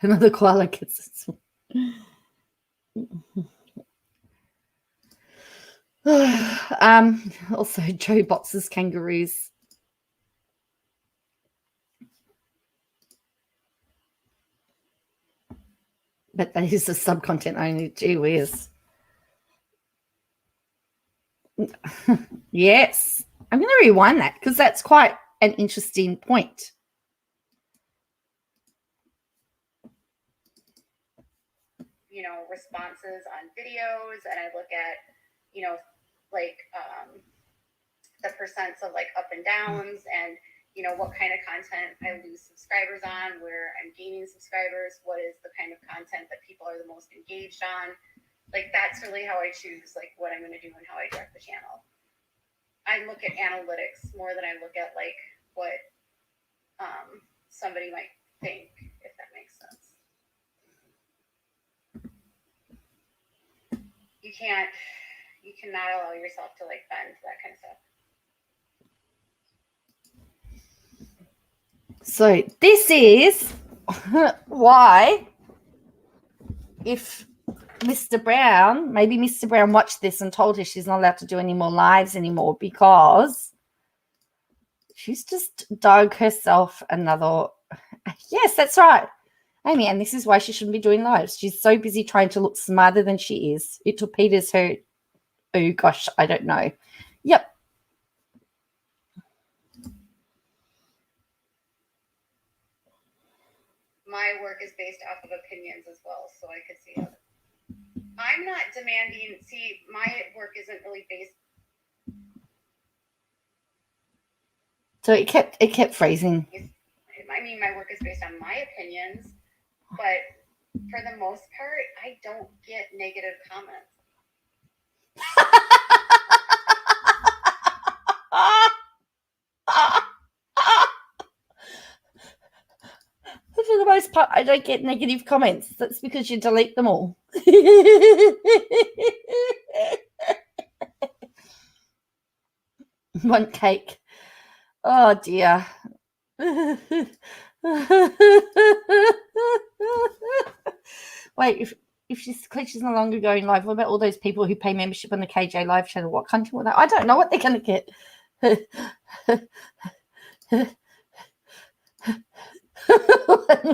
Another koala gets also Joe boxes kangaroos. But that is the sub-content only. Gee whiz. Yes. I'm going to rewind that because that's quite an interesting point. You know, responses on videos, and I look at, you know, like the percents of like up and downs, and, you know, what kind of content I lose subscribers on, where I'm gaining subscribers, what is the kind of content that people are the most engaged on. Like, that's really how I choose like what I'm going to do and how I direct the channel. I look at analytics more than I look at like what somebody might think, if that makes sense. You cannot allow yourself to like bend that kind of stuff. So this is why, if Mr. Brown, maybe Mr. Brown watched this and told her she's not allowed to do any more lives anymore, because she's just dug herself another. Yes, that's right, Amy. And this is why she shouldn't be doing lives. She's so busy trying to look smarter than she is. It torpedoes her. Oh, gosh, I don't know. Yep. My work is based off of opinions as well, so I could see how. I'm not demanding. See, my work isn't really based. So it kept phrasing. I mean, my work is based on my opinions, but for the most part, I don't get negative comments. For the most part, I don't get negative comments. That's because you delete them all. One cake. Oh dear. Wait, if she's no longer going live, what about all those people who pay membership on the KJ live channel? What country will they? I don't know what they're going to get.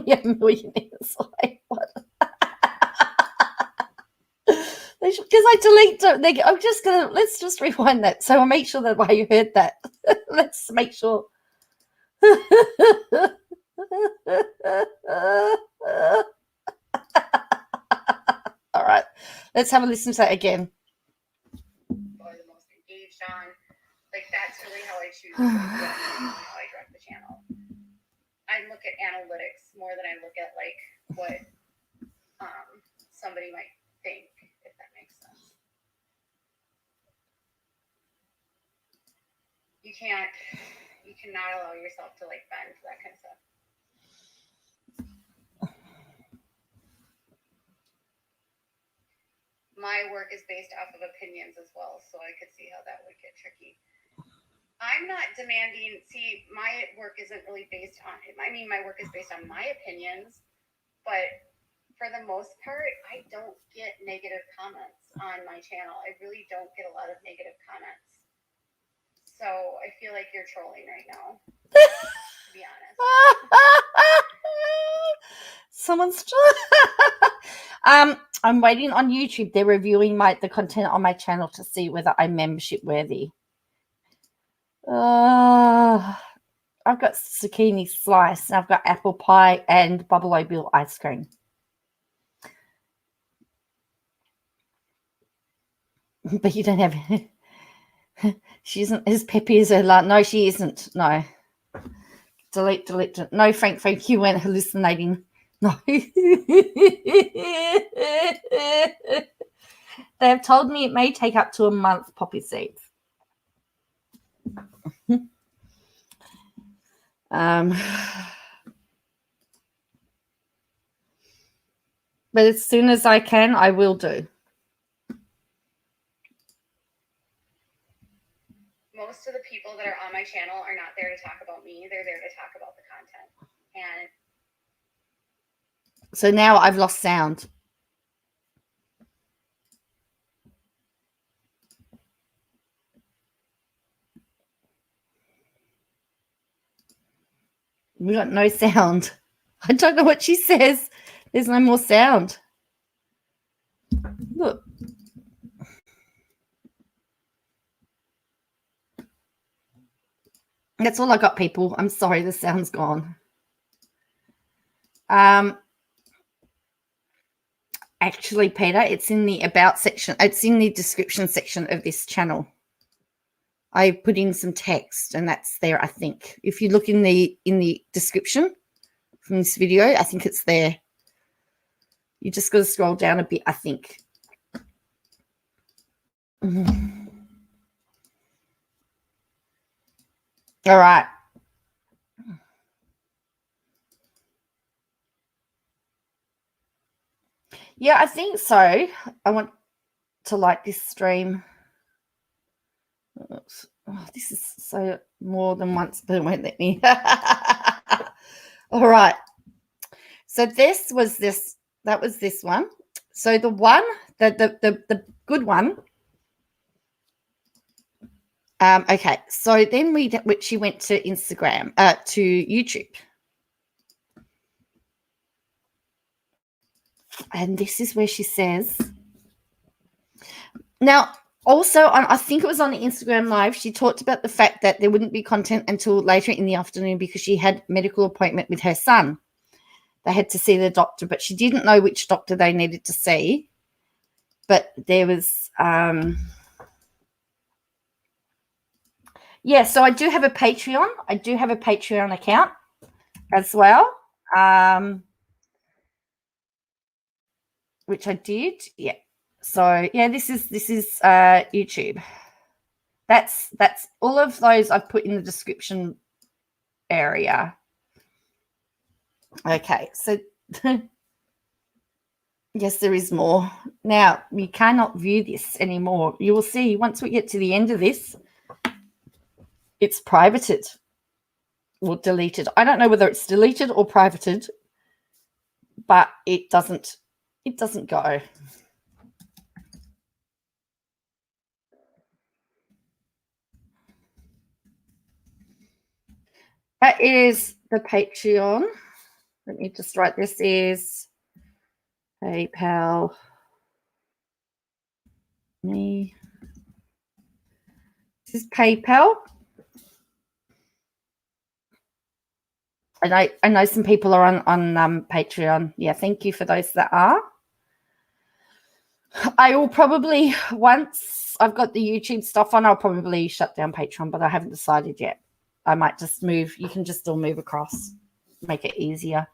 Yeah, millionaires. Like, what? Because I delete them. I'm just gonna let's just rewind that. So I'll make sure that why you heard that. Let's make sure. All right, let's have a listen to that again. Or the most engaged on, like, that's really how I choose how I direct the channel. I look at analytics more than I look at like what somebody might think, if that makes sense. You cannot allow yourself to like bend that kind of stuff. My work is based off of opinions as well, so I could see how that would get tricky. I'm not demanding. See, my work isn't really based on. I mean, my work is based on my opinions, but for the most part, I don't get negative comments on my channel. I really don't get a lot of negative comments. So I feel like you're trolling right now, to be honest. Someone's I'm waiting on YouTube. They're reviewing the content on my channel to see whether I'm membership worthy. I've got zucchini slice and I've got apple pie and Bubble O Bill ice cream. But you don't have she isn't as peppy as her last. No, she isn't. No. Delete. No, Frank, you weren't hallucinating. No. They have told me it may take up to a month, poppy seeds. But as soon as I can, I will do. Most of the people that are on my channel are not there to talk about me. They're there to talk about the content. And so now I've lost sound. We got no sound. I don't know what she says. There's no more sound. Look. That's all I got, people. I'm sorry, the sound's gone. Actually, Peter, it's in the about section. It's in the description section of this channel. I put in some text and that's there, I think. If you look in the description from this video, I think it's there. You just got to scroll down a bit, I think. All right. Yeah, I think so. I want to like this stream. Oh, this is so more than once, but it won't let me. All right. So this was this. That was this one. So the one, the good one. Okay. So then she went to Instagram, to YouTube. And this is where she says, now, also, I think it was on the Instagram Live, she talked about the fact that there wouldn't be content until later in the afternoon because she had a medical appointment with her son. They had to see the doctor, but she didn't know which doctor they needed to see. But there was, yeah, so I do have a Patreon. I do have a Patreon account as well, which I did. Yeah. So yeah, this is YouTube. That's all of those I've put in the description area. Okay, so yes, there is more. Now you cannot view this anymore. You will see once we get to the end of this, it's privated or deleted. I don't know whether it's deleted or privated, but it doesn't go. That is the Patreon. Let me just write, this is PayPal me. This is PayPal. I know some people are on Patreon. Yeah, thank you for those that are. I will probably, once I've got the YouTube stuff on, I'll probably shut down Patreon, but I haven't decided yet. I might just move. You can just all move across, make it easier.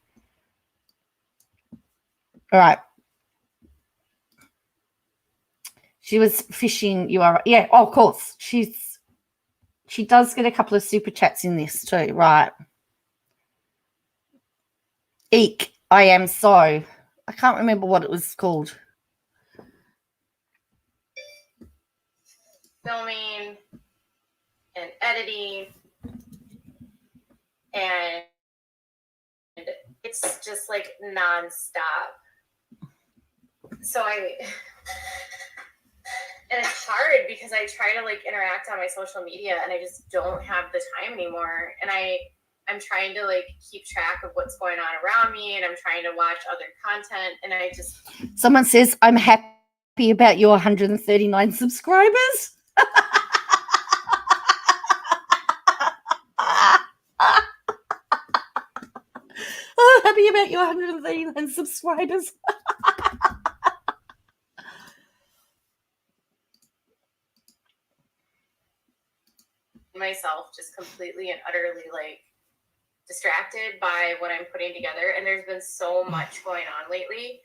All right. She was fishing. You are, yeah. Oh, of course. She does get a couple of super chats in this too, right? Eek, I am so. I can't remember what it was called. Filming and editing, and it's just like nonstop. So and it's hard because I try to like interact on my social media and I just don't have the time anymore. And I'm trying to like keep track of what's going on around me, and I'm trying to watch other content, and I just... Someone says, I'm happy about your 139 subscribers. Oh, happy about your 139 subscribers. myself just completely and utterly like distracted by what I'm putting together. And there's been so much going on lately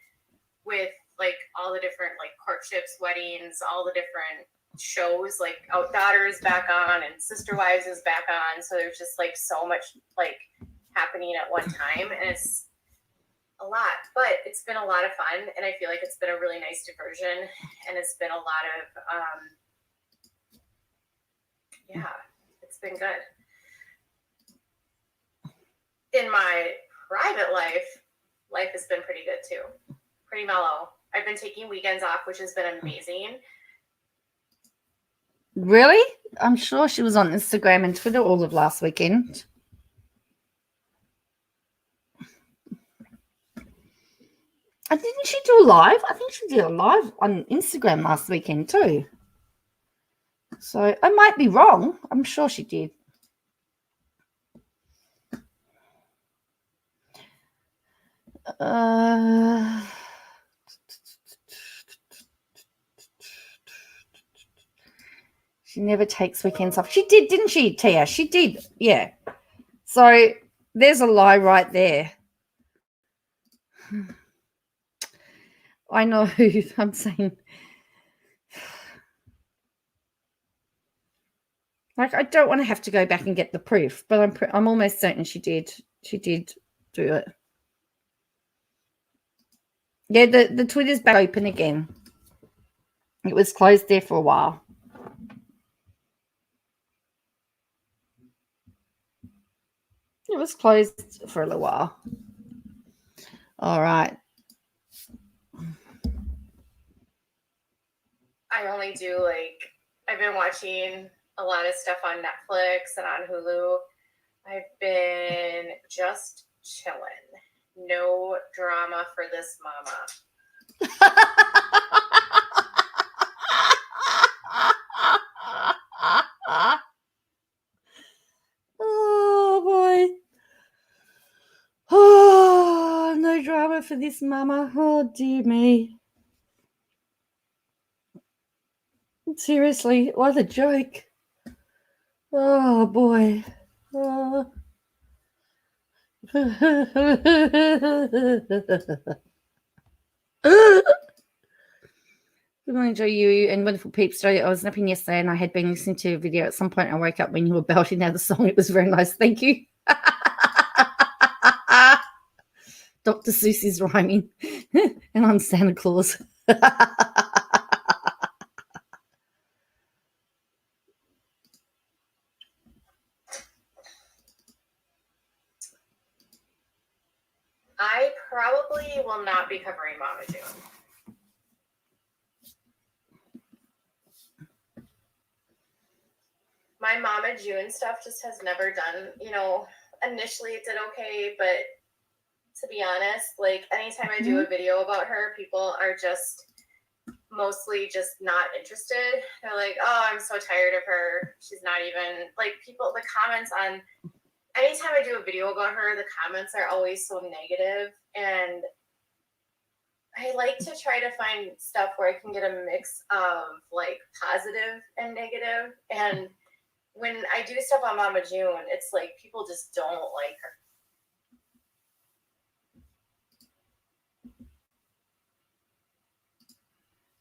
with like all the different like courtships, weddings, all the different shows, like Outdaughter is back on and Sister Wives is back on. So there's just like so much like happening at one time, and it's a lot, but it's been a lot of fun, and I feel like it's been a really nice diversion, and it's been a lot of yeah, it's been good. In my private life has been pretty good too. Pretty mellow. I've been taking weekends off, which has been amazing. Really? I'm sure she was on Instagram and Twitter all of last weekend. And didn't she do a live? I think she did a live on Instagram last weekend too. So I might be wrong. I'm sure she did. She never takes weekends off. She did, didn't she, Tia? She did, yeah. So there's a lie right there. I know who I'm saying. Like, I don't want to have to go back and get the proof, but I'm almost certain she did. She did do it. Yeah, the Twitter's back open again. It was closed there for a while. It was closed for a little while. All right. I only do like, I've been watching a lot of stuff on Netflix and on Hulu. I've been just chilling. No drama for this mama. Oh boy. Oh, no drama for this mama. Oh dear me. Seriously, what a joke. Oh boy. Oh. Good morning, Joe, you and wonderful peeps. Joe, I was napping yesterday and I had been listening to a video. At some point, I woke up when you were belting out the song. It was very nice. Thank you. Dr. Seuss is rhyming, and I'm Santa Claus. I probably will not be covering Mama June. My Mama June stuff just has never done, you know, initially it did okay, but to be honest, like anytime I do a video about her, people are just mostly just not interested. They're like, oh, I'm so tired of her. She's not even, like, people, the comments on, anytime I do a video about her, the comments are always so negative, and I like to try to find stuff where I can get a mix of like positive and negative. And when I do stuff on Mama June, it's like people just don't like her.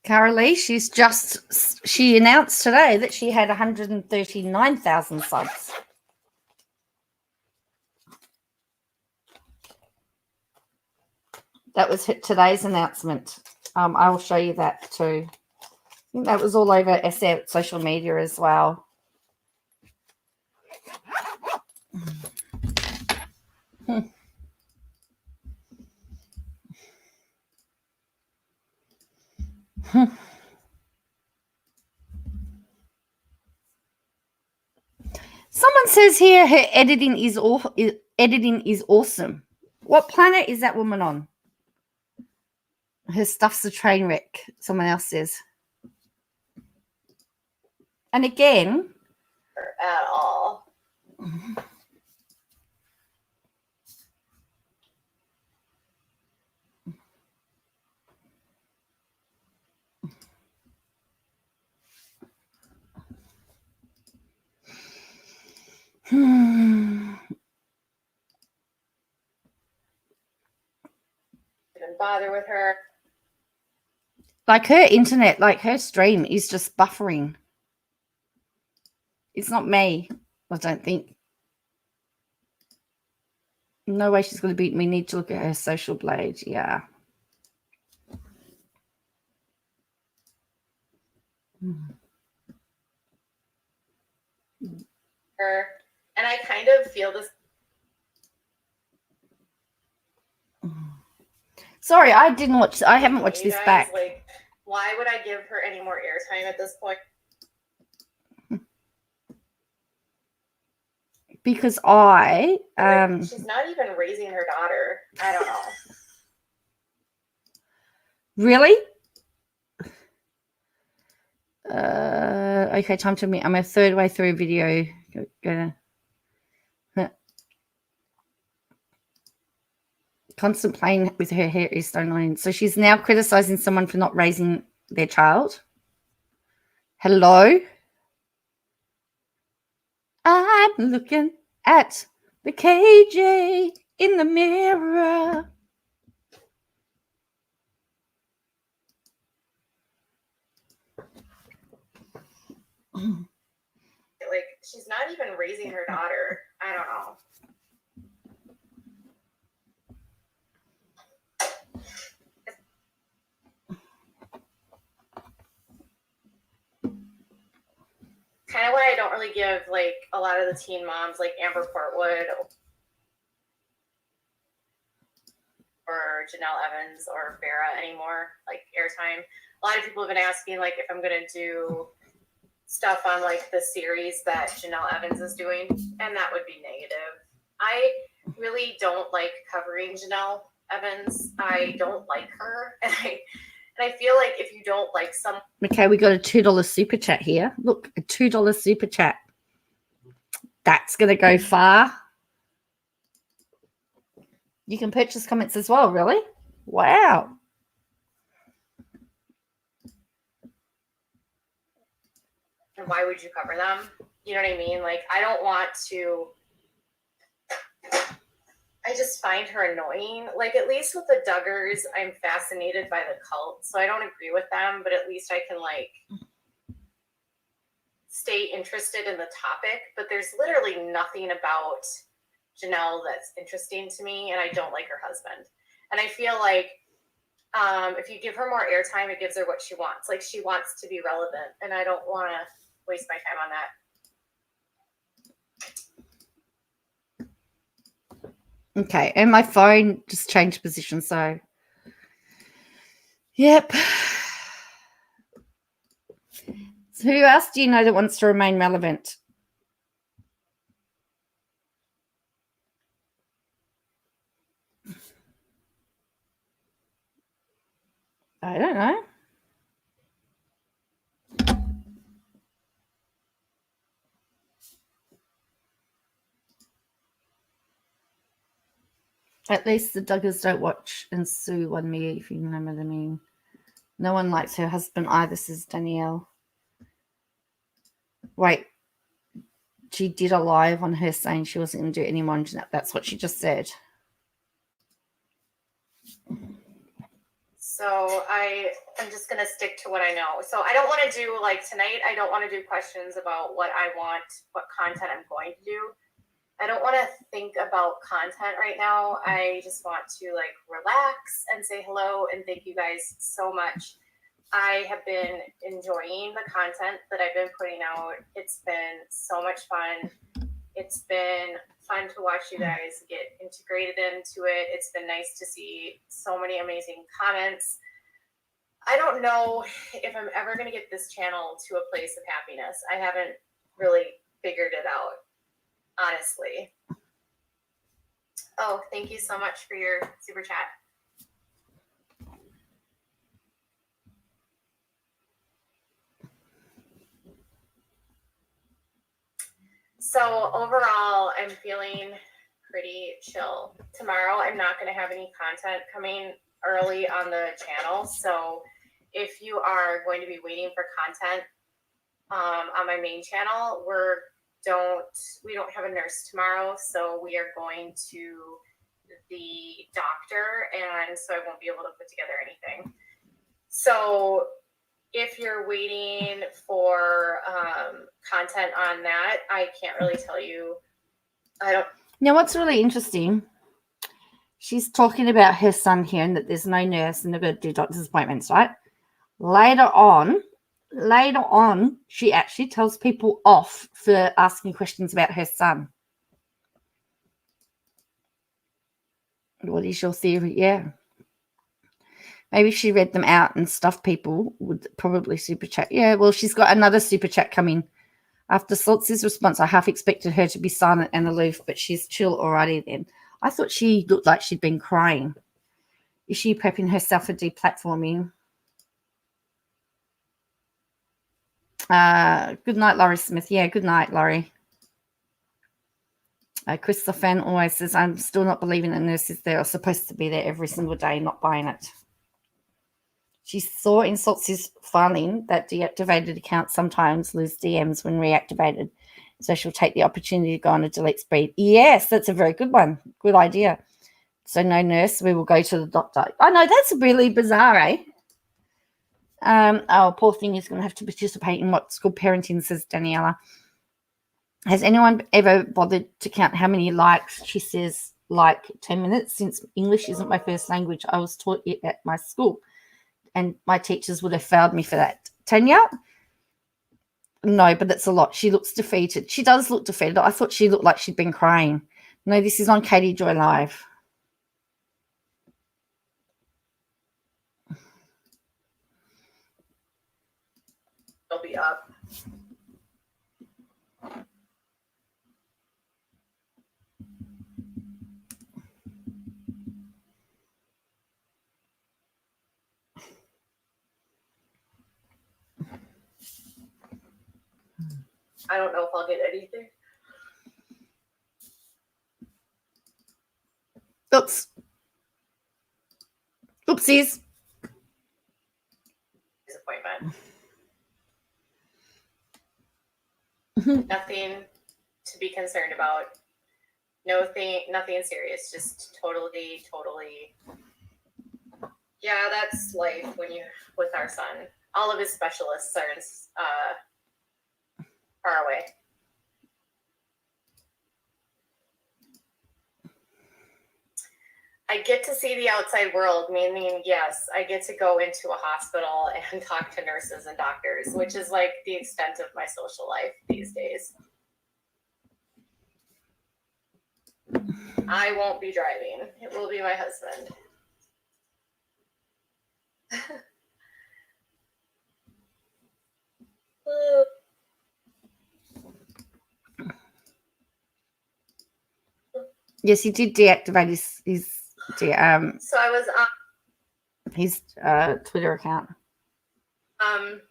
Carolee, she announced today that she had 139,000 subs. That was today's announcement. I will show you that too. I think that was all over SF social media as well. Someone says here her editing is awesome. What planet is that woman on? Her stuff's a train wreck, someone else says. And again, At all. Even bother with her. like her internet, like her stream is just buffering. It's not me, I don't think. No way she's going to beat me. Need to look at her social blade. Yeah. Her. And I kind of feel this. Sorry, I didn't watch. I haven't watched You this guys, back. Like, why would I give her any more airtime at this point? Because I She's not even raising her daughter. I don't know. really. Okay, time to meet. I'm a third way through a video. Gonna constant playing with her hair is so annoying. So she's now criticizing someone for not raising their child. Hello. I'm looking at the KJ in the mirror. Like, she's not even raising her daughter. I don't know. Kind of why I don't really give like a lot of the teen moms like Amber Portwood or Janelle Evans or Farrah anymore like airtime. A lot of people have been asking like if I'm gonna do stuff on like the series that Janelle Evans is doing, and that would be negative. I really don't like covering Janelle Evans. I don't like her, and I feel like if you don't like some. Okay, we got a $2 super chat here. Look, a $2 super chat. That's going to go far. You can purchase comments as well, really? Wow. And why would you cover them? You know what I mean? Like, I don't want to. I just find her annoying. Like, at least with the Duggars, I'm fascinated by the cult. So I don't agree with them, but at least I can, like, stay interested in the topic. But there's literally nothing about Janelle that's interesting to me, and I don't like her husband. And I feel like if you give her more airtime, it gives her what she wants. Like, she wants to be relevant, and I don't want to waste my time on that. Okay, and my phone just changed position, so yep. So who else do you know that wants to remain relevant? I don't know. At least the Duggars don't watch and sue on me, if you know what I mean. No one likes her husband either, says Danielle. Wait. She did a live on her saying she wasn't going to do it anymore. That's what she just said. So I am just going to stick to what I know. So I don't want to do, like, tonight, I don't want to do questions about what I want, what content I'm going to do. I don't want to think about content right now. I just want to, like, relax and say hello and thank you guys so much. I have been enjoying the content that I've been putting out. It's been so much fun. It's been fun to watch you guys get integrated into it. It's been nice to see so many amazing comments. I don't know if I'm ever going to get this channel to a place of happiness. I haven't really figured it out, honestly. Oh, thank you so much for your super chat. So overall, I'm feeling pretty chill. Tomorrow, I'm not going to have any content coming early on the channel. So if you are going to be waiting for content on my main channel, we don't have a nurse tomorrow. So we are going to the doctor, and so I won't be able to put together anything. So if you're waiting for content on that, I can't really tell you. Now, what's really interesting, she's talking about her son here and that there's no nurse and they've got to do doctor's appointments, right? Later on, she actually tells people off for asking questions about her son. What is your theory? Yeah. Maybe she read them out and stuff. People would probably super chat. Yeah, well, she's got another super chat coming. After Saltsy's response, I half expected her to be silent and aloof, but she's chill already then. I thought she looked like she'd been crying. Is she prepping herself for deplatforming? Good night, Laurie Smith. Yeah, good night, Laurie. Christopher Fan always says, I'm still not believing that nurses there are supposed to be there every single day, not buying it. She saw in Saltsy's filing that deactivated accounts sometimes lose DMs when reactivated. So she'll take the opportunity to go on a delete spree. Yes, that's a very good one. Good idea. So no nurse, we will go to the doctor. I know, that's really bizarre, eh? Oh, poor thing is going to have to participate in what's called parenting, says Daniela. Has anyone ever bothered to count how many likes? She says, like 10 minutes, since English isn't my first language. I was taught it at my school, and my teachers would have failed me for that. Tanya? No, but that's a lot. She looks defeated. She does look defeated. I thought she looked like she'd been crying. No, this is on Katie Joy Live. It'll be up. I don't know if I'll get anything. Oops. Oopsies. Disappointment. Nothing to be concerned about. Nothing serious. Just totally. Yeah, that's life when you with our son. All of his specialists are far away. I get to see the outside world, meaning, yes, I get to go into a hospital and talk to nurses and doctors, which is like the extent of my social life these days. I won't be driving. It will be my husband. Yes, he did deactivate his So I was on his Twitter account. um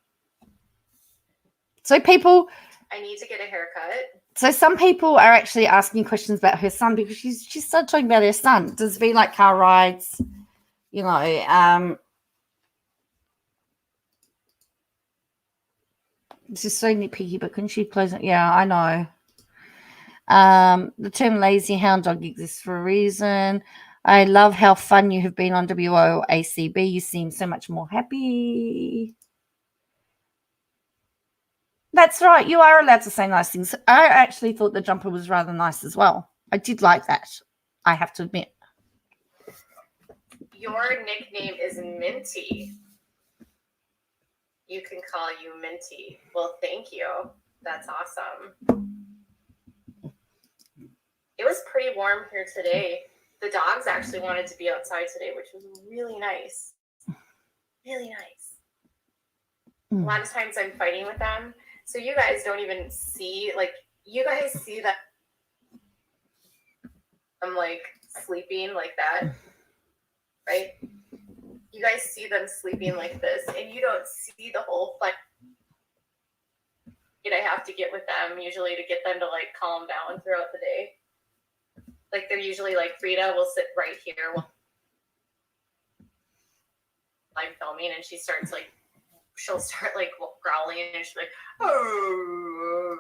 So people, I need to get a haircut. so some people are actually asking questions about her son because she started talking about her son. Does it be like car rides? You know, this is so nitpicky, but couldn't she close it? Yeah, I know. The term lazy hound dog exists for a reason. I love how fun you have been on WOACB. You seem so much more happy. That's right. You are allowed to say nice things. I actually thought the jumper was rather nice as well. I did like that, I have to admit. Your nickname is Minty. You can call you Minty. Well, thank you. That's awesome. It was pretty warm here today. The dogs actually wanted to be outside today, which was really nice. Really nice. A lot of times I'm fighting with them. So you guys don't even see, like, you guys see that I'm like sleeping like that, right? You guys see them sleeping like this, and you don't see the whole fight I have to get with them usually to get them to like calm down throughout the day. Like they're usually like, Frida will sit right here while I'm filming, and she'll start like growling, and she's like, oh.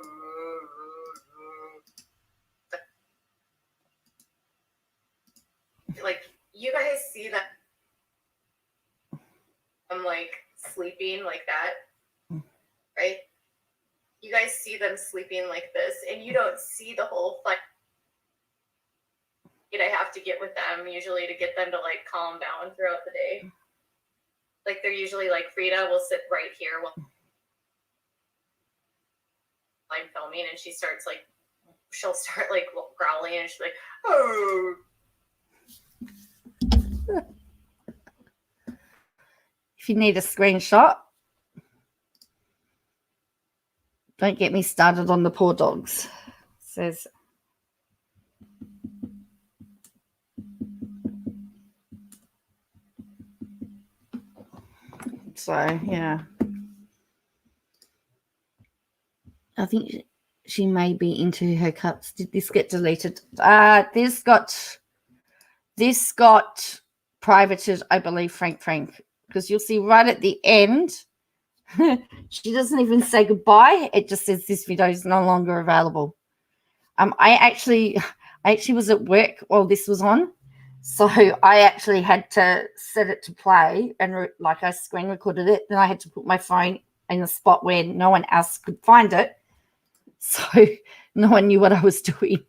Like you guys see that I'm like sleeping like that, right? You guys see them sleeping like this, and you don't see the whole fight I have to get with them usually to get them to like calm down throughout the day. Like they're usually like, Frida will sit right here while I'm filming, and she'll start like growling, and she's like, oh. If you need a screenshot, don't get me started on the poor dogs. Says so, yeah. I think she may be into her cups. Did this get deleted? This got privated, I believe, Frank, because you'll see right at the end, she doesn't even say goodbye. It just says this video is no longer available. I actually was at work while this was on, so I actually had to set it to play, and like I screen recorded it. Then I had to put my phone in a spot where no one else could find it, so no one knew what I was doing.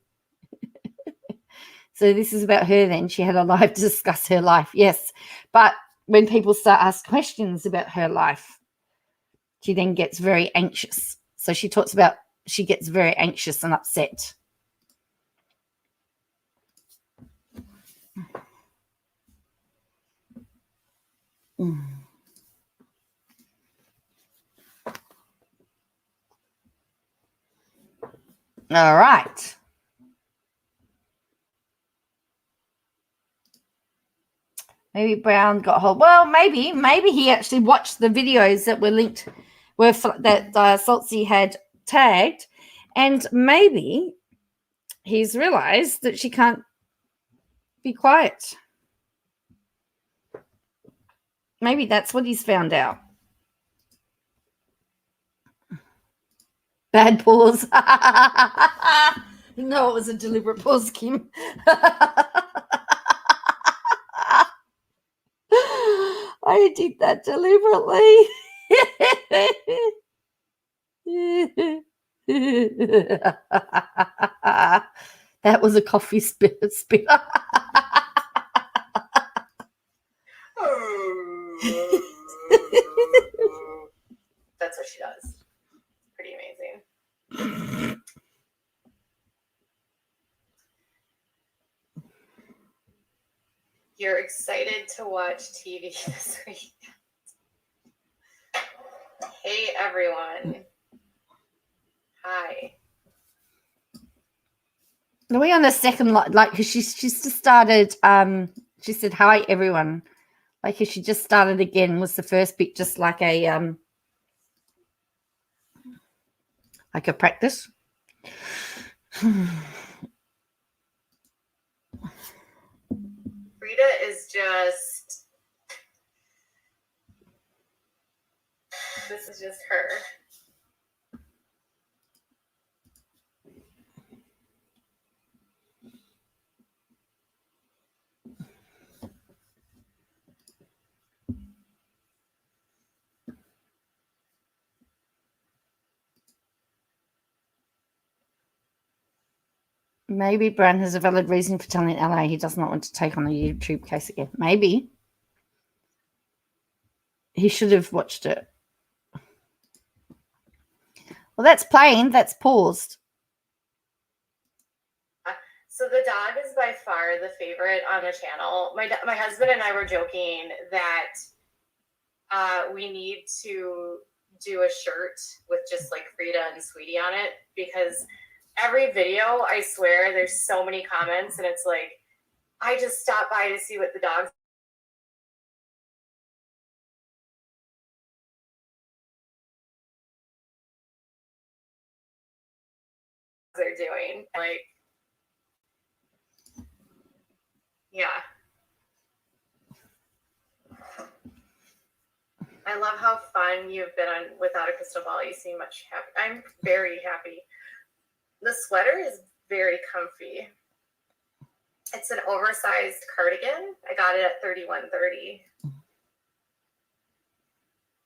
So this is about her then. She had a live to discuss her life. Yes. But when people start asking questions about her life, she then gets very anxious. So she talks about she gets very anxious and upset. All right. Maybe Brown got hold. Well, maybe he actually watched the videos that were linked, that Saltsy had tagged, and maybe he's realized that she can't be quiet. Maybe that's what he's found out. Bad pause. No, it was a deliberate pause, Kim. I did that deliberately. That was a coffee spitter. That's what she does. Pretty amazing. You're excited to watch TV this week. Hey, everyone. Hi. Are we on the second line? Like, cause she's just started. She said, "Hi, everyone." Like, cause she just started again. Was the first bit just like a practice? Frida is just. This is just her. Maybe Brown has a valid reason for telling LA he does not want to take on a YouTube case again. Maybe. He should have watched it. Well, that's playing. That's paused. So the dog is by far the favorite on the channel. My husband and I were joking that we need to do a shirt with just like Frida and Sweetie on it, because every video, I swear, there's so many comments, and it's like, I just stopped by to see what the dogs are doing. Like, yeah. I love how fun you've been on Without a Crystal Ball. You seem much happy. I'm very happy. The sweater is very comfy. It's an oversized cardigan. I got it at $31.30.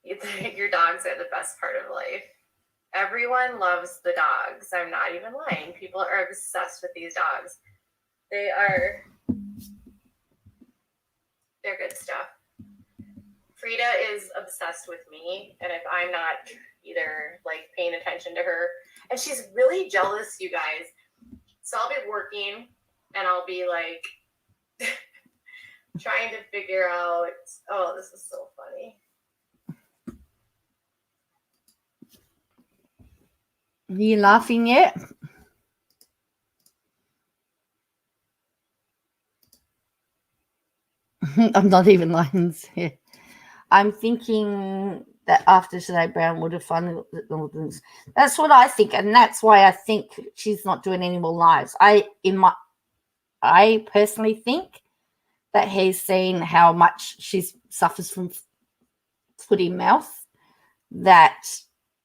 You think your dogs are the best part of life. Everyone loves the dogs. I'm not even lying. People are obsessed with these dogs. They're good stuff. Frida is obsessed with me, and if I'm not either like paying attention to her, and she's really jealous, you guys. So I'll be working and I'll be like trying to figure out, oh, this is so funny. Are you laughing yet? I'm not even lying here. I'm thinking that after today, Brown would have finally looked at the. That's what I think, and that's why I think she's not doing any more lives. I personally think that he's seen how much she suffers from footy mouth, that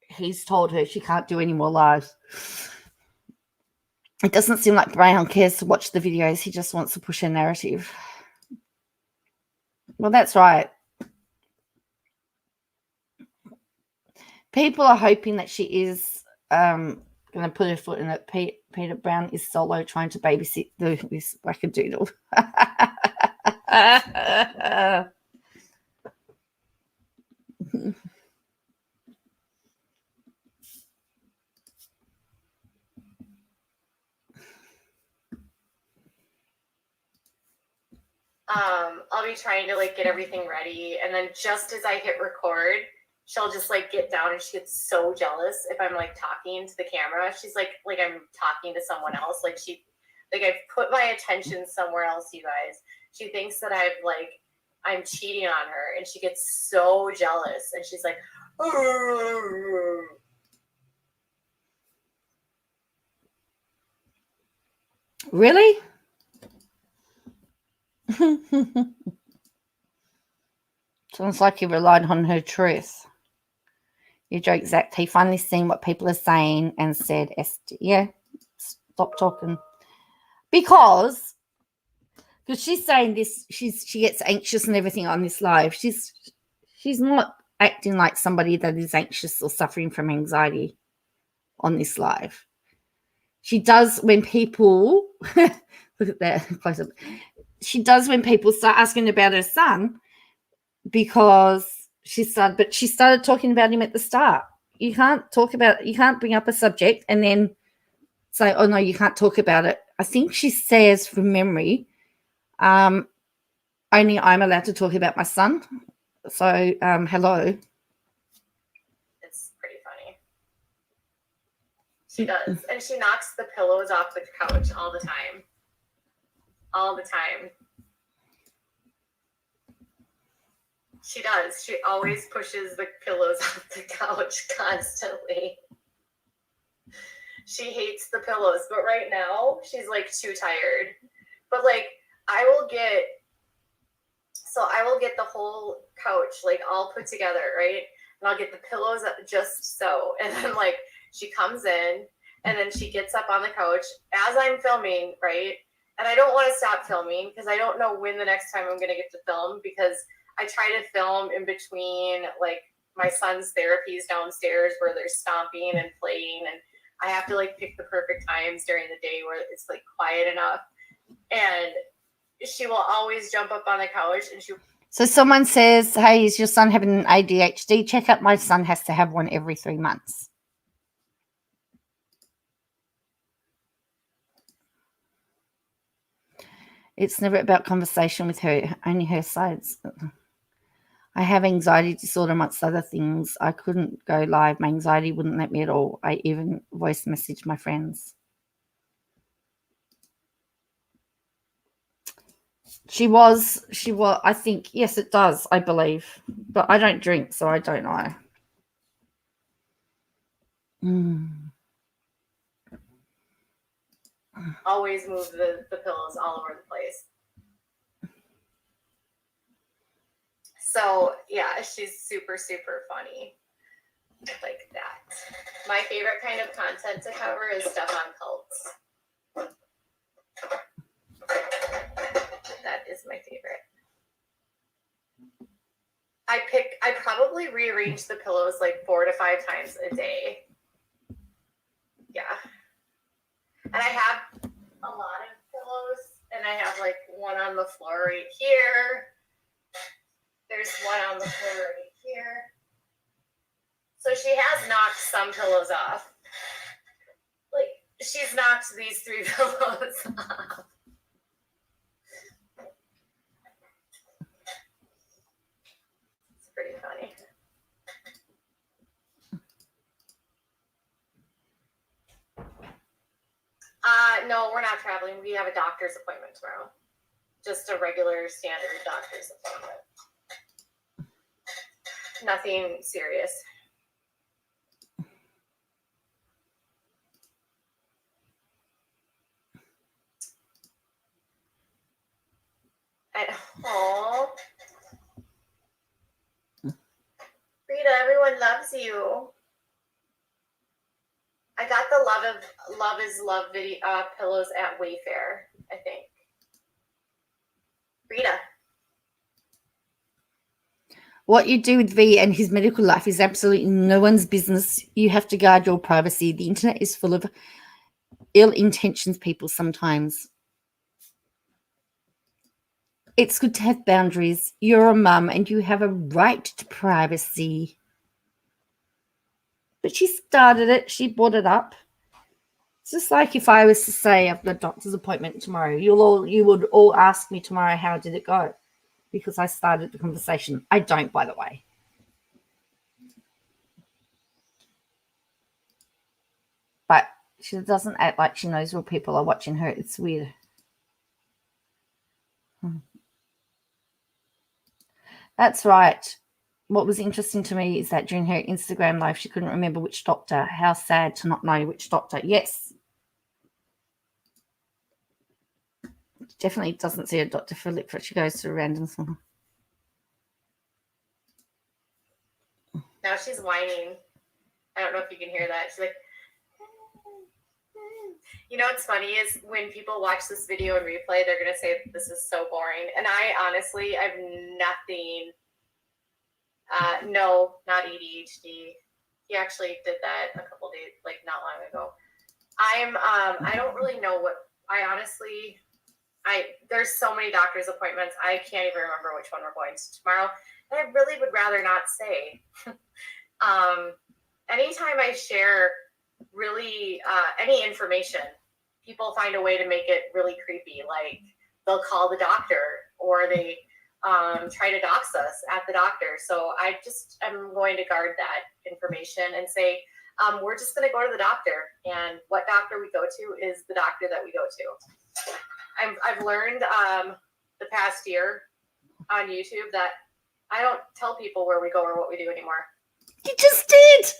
he's told her she can't do any more lives. It doesn't seem like Brown cares to watch the videos. He just wants to push a narrative. Well, that's right. People are hoping that she is going to put her foot in it. Peter Brown is solo trying to babysit this wackadoodle. I'll be trying to like get everything ready, and then just as I hit record, she'll just like get down, and she gets so jealous if I'm like talking to the camera. She's like I'm talking to someone else. Like I've put my attention somewhere else, you guys. She thinks that I'm cheating on her, and she gets so jealous, and she's like, Really? Sounds like he relied on her truth. You joke, Zach. He finally seen what people are saying and said, yeah, stop talking. Because she's saying this, she gets anxious and everything on this live. She's not acting like somebody that is anxious or suffering from anxiety on this live. She does when people look at that close up. She does when people start asking about her son, because she started talking about him at the start. You can't bring up a subject and then say, oh no, you can't talk about it. I think she says from memory, only I'm allowed to talk about my son. So hello. It's pretty funny. She does. And she knocks the pillows off the couch all the time. All the time. She does. She always pushes the pillows off the couch constantly. She hates the pillows, but right now she's like too tired. But like I will get the whole couch like all put together, right? And I'll get the pillows up just so. And then like she comes in and then she gets up on the couch as I'm filming, right? And I don't want to stop filming because I don't know when the next time I'm going to get to film, because I try to film in between like my son's therapies downstairs where they're stomping and playing, and I have to like pick the perfect times during the day where it's like quiet enough. And she will always jump up on the couch and So someone says, hey, is your son having an ADHD checkup? My son has to have one every 3 months. It's never about conversation with her, only her sides. I have anxiety disorder amongst other things. I couldn't go live. My anxiety wouldn't let me at all. I even voice messaged my friends. She was, I think, yes, it does, I believe. But I don't drink, so I don't know. Always move the pillows all over the place. So yeah, she's super, super funny. Like that. My favorite kind of content to cover is stuff on cults. That is my favorite. I probably rearrange the pillows like 4 to 5 times a day. Yeah. And I have a lot of pillows, and I have like one on the floor right here. There's one on the floor right here. So she has knocked some pillows off. Like, she's knocked these 3 pillows off. It's pretty funny. No, we're not traveling. We have a doctor's appointment tomorrow. Just a regular standard doctor's appointment. Nothing serious. Oh, Rita, everyone loves you. I got the Love is Love video pillows at Wayfair, I think. Rita. What you do with V and his medical life is absolutely no one's business. You have to guard your privacy. The internet is full of ill intentions people sometimes. It's good to have boundaries. You're a mum and you have a right to privacy. But she started it. She brought it up. It's just like if I was to say I've got a doctor's appointment tomorrow. You would all ask me tomorrow, how did it go? Because I started the conversation. I don't, by the way. But she doesn't act like she knows what people are watching her. It's weird. That's right. What was interesting to me is that during her Instagram live, she couldn't remember which doctor. How sad to not know which doctor. Yes. Definitely doesn't see a Dr. Philip, but she goes to a random someone. Now she's whining. I don't know if you can hear that. She's like, you know what's funny is when people watch this video and replay, they're going to say this is so boring. And I honestly, I have nothing. No, not ADHD. He actually did that a couple days, like not long ago. I don't really know what, there's so many doctor's appointments. I can't even remember which one we're going to tomorrow. And I really would rather not say. Anytime I share really any information, people find a way to make it really creepy. Like they'll call the doctor or they try to dox us at the doctor. So I'm going to guard that information and say, we're just going to go to the doctor, and what doctor we go to is the doctor that we go to. I've learned the past year on YouTube that I don't tell people where we go or what we do anymore. You just did.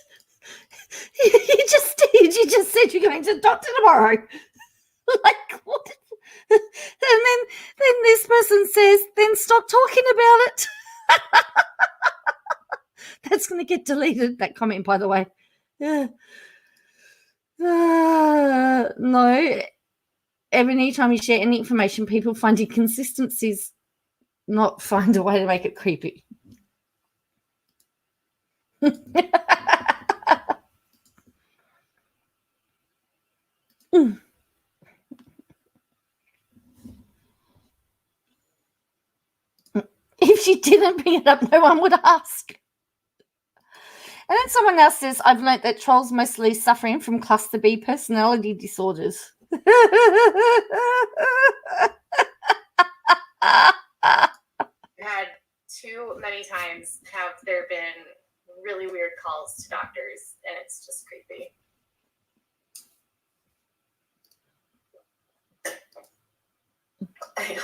You just did. You just said you're going to the doctor tomorrow. Like what? And then this person says, then stop talking about it. That's going to get deleted, that comment, by the way. No. Every time you share any information, people find inconsistencies, not find a way to make it creepy. If she didn't bring it up, no one would ask. And then someone else says, I've learnt that trolls mostly suffering from cluster B personality disorders. I know.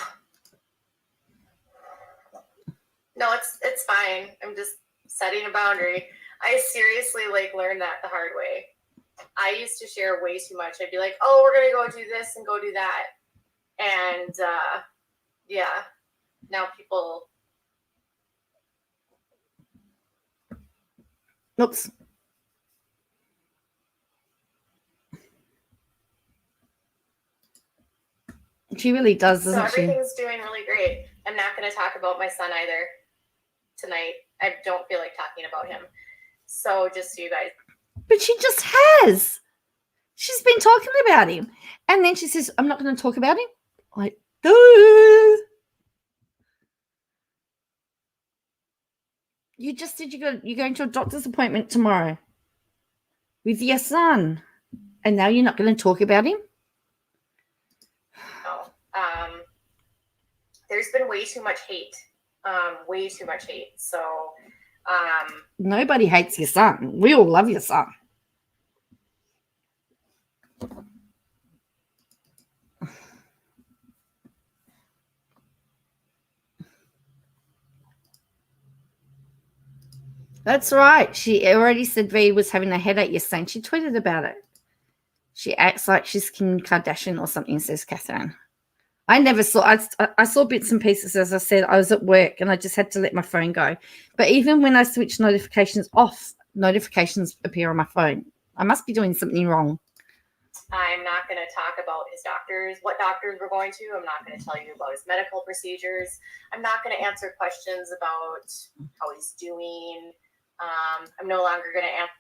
No, it's fine. I'm just setting a boundary. I seriously learned that the hard way. I used to share way too much. I'd be like, "Oh, we're gonna go do this and go do that," and yeah. Now people. Oops. She really does, So doesn't she? everything's doing really great. I'm not going to talk about my son either tonight. I don't feel like talking about him. So just so you guys. But she just has. She's been talking about him. And then she says, I'm not going to talk about him. Like, duh. You just said you're going to a doctor's appointment tomorrow with your son. And now you're not going to talk about him? No. There's been way too much hate. Way too much hate. So nobody hates your son. We all love your son. That's right. She already said V was having a headache yesterday, and she tweeted about it. She acts like she's Kim Kardashian or something, says Catherine. I never saw. I saw bits and pieces. As I said, I was at work and I just had to let my phone go. But even when I switch notifications off, notifications appear on my phone. I must be doing something wrong. I'm not going to talk about his doctors, what doctors we're going to. I'm not going to tell you about his medical procedures. I'm not going to answer questions about how he's doing. I'm no longer going to answer.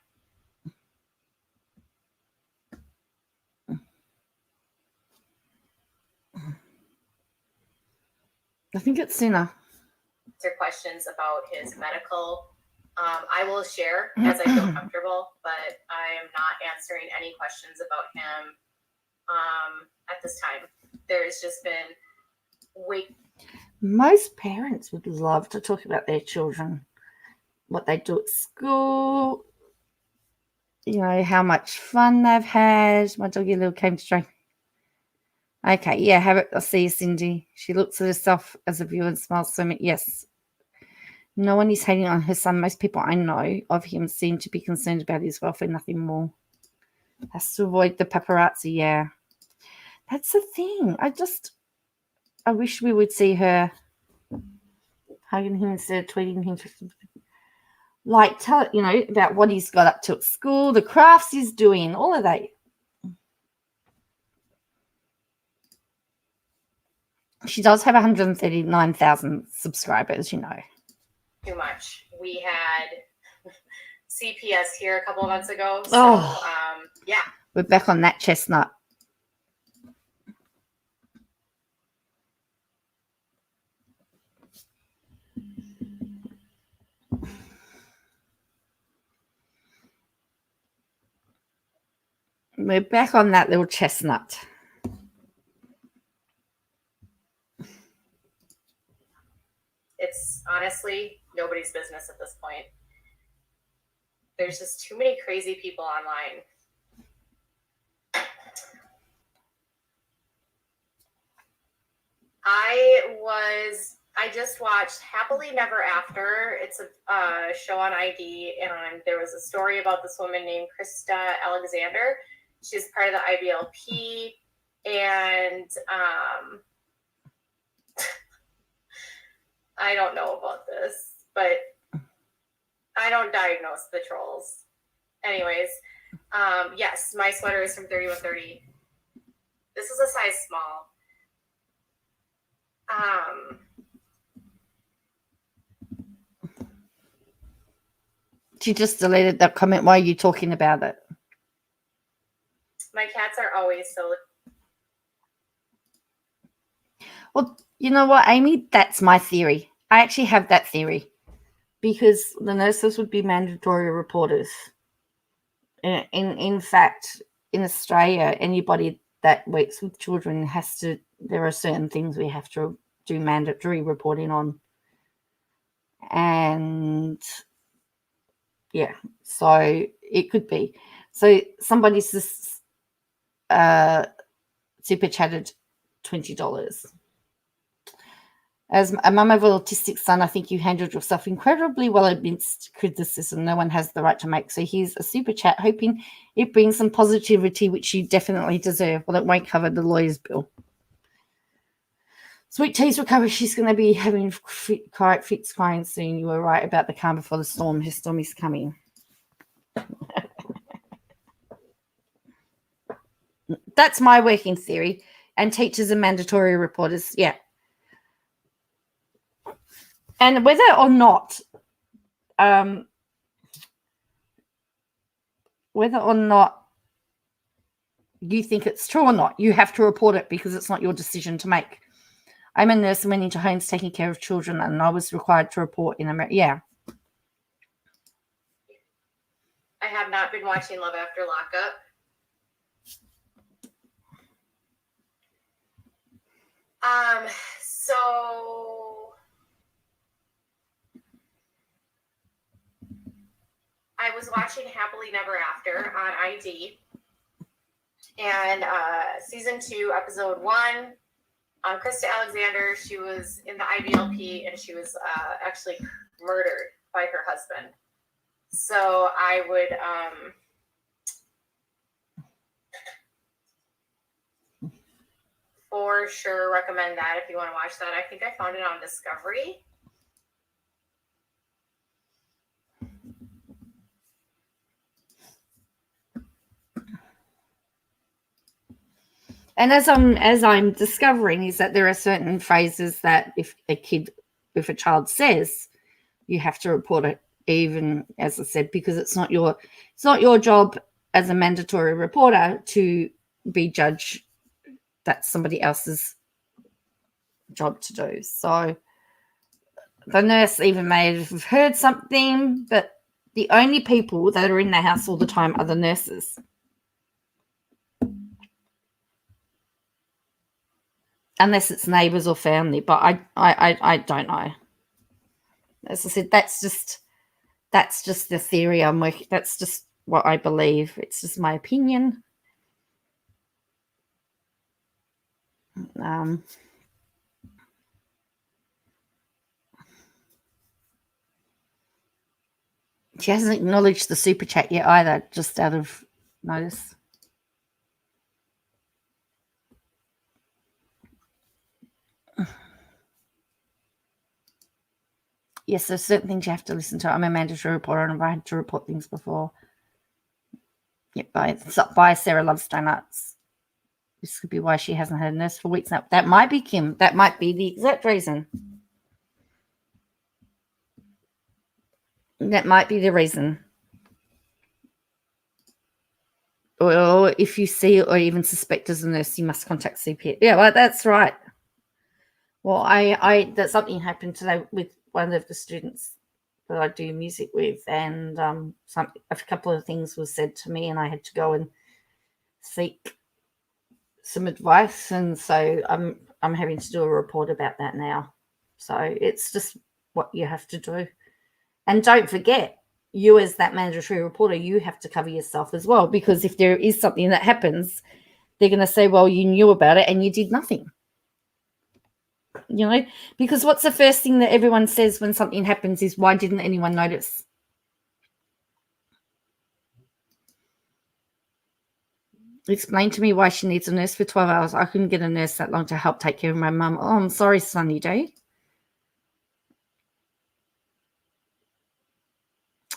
I think it's Sina. Questions about his medical. I will share as I feel comfortable, but I am not answering any questions about him at this time. There's just been Most parents would love to talk about their children, what they do at school, how much fun they've had. My doggy little came to drink. Okay, yeah, have it. I'll see you, Cindy. She looks at herself as a viewer and smiles so much. Yes. No one is hating on her son. Most people I know of him seem to be concerned about his welfare, nothing more. Has to avoid the paparazzi, yeah. That's the thing. I wish we would see her hugging him instead of tweeting him. Like, tell it, about what he's got up to at school, the crafts he's doing, all of that. She does have 139,000 subscribers, Too much. We had CPS here a couple of months ago. So, yeah. We're back on that chestnut. We're back on that little chestnut. It's honestly nobody's business at this point. There's just too many crazy people online. I just watched Happily Never After. It's a show on ID, and there was a story about this woman named Krista Alexander. She's part of the IBLP, and I don't know about this, but I don't diagnose the trolls. Anyways, yes, my sweater is from 3130. This is a size small. She just deleted that comment. Why are you talking about it? My cats are always so. Well, you know what, Amy? That's my theory. I actually have that theory because the nurses would be mandatory reporters. In fact, in Australia, anybody that works with children there are certain things we have to do mandatory reporting on. And yeah, so it could be. So somebody's just super chatted $20. As a mum of an autistic son, I think you handled yourself incredibly well amidst criticism no one has the right to make. So here's a super chat, hoping it brings some positivity, which you definitely deserve. Well, it won't cover the lawyer's bill. Sweet Tea's recovery. She's going to be having fits crying soon. You were right about the calm before the storm. Her storm is coming. That's my working theory. And teachers and mandatory reporters, yeah. And whether or not you think it's true or not, you have to report it because it's not your decision to make. I'm a nurse and went into homes taking care of children, and I was required to report in America. Yeah. I have not been watching Love After Lockup. So I was watching Happily Never After on ID, and season 2, episode 1. Krista Alexander, she was in the IBLP, and she was actually murdered by her husband. So I would for sure recommend that if you want to watch that. I think I found it on Discovery. And as I'm discovering is that there are certain phrases that if a child says, you have to report it, even as I said, because it's not your job as a mandatory reporter to be judge. That's somebody else's job to do. So the nurse even may have heard something, but the only people that are in the house all the time are the nurses. Unless it's neighbours or family, but I don't know. As I said, that's just the theory I'm working. That's just what I believe. It's just my opinion. She hasn't acknowledged the super chat yet either, just out of notice. Yes, there's certain things you have to listen to. I'm a mandatory reporter and I've had to report things before. Yep, by Sarah Loves Donuts. This could be why she hasn't had a nurse for weeks now. That might be Kim. That might be the exact reason. That might be the reason. Or if you see or even suspect as a nurse, you must contact CPS. Yeah, well, that's right. Well, that something happened today with one of the students that I do music with, and a couple of things were said to me, and I had to go and seek some advice, and so I'm having to do a report about that now. So it's just what you have to do, and don't forget, you as that mandatory reporter, you have to cover yourself as well, because if there is something that happens, they're going to say, well, you knew about it and you did nothing. You know, because what's the first thing that everyone says when something happens is, why didn't anyone notice? Explain to me why she needs a nurse for 12 hours. I couldn't get a nurse that long to help take care of my mum. Oh, I'm sorry, Sunny Day.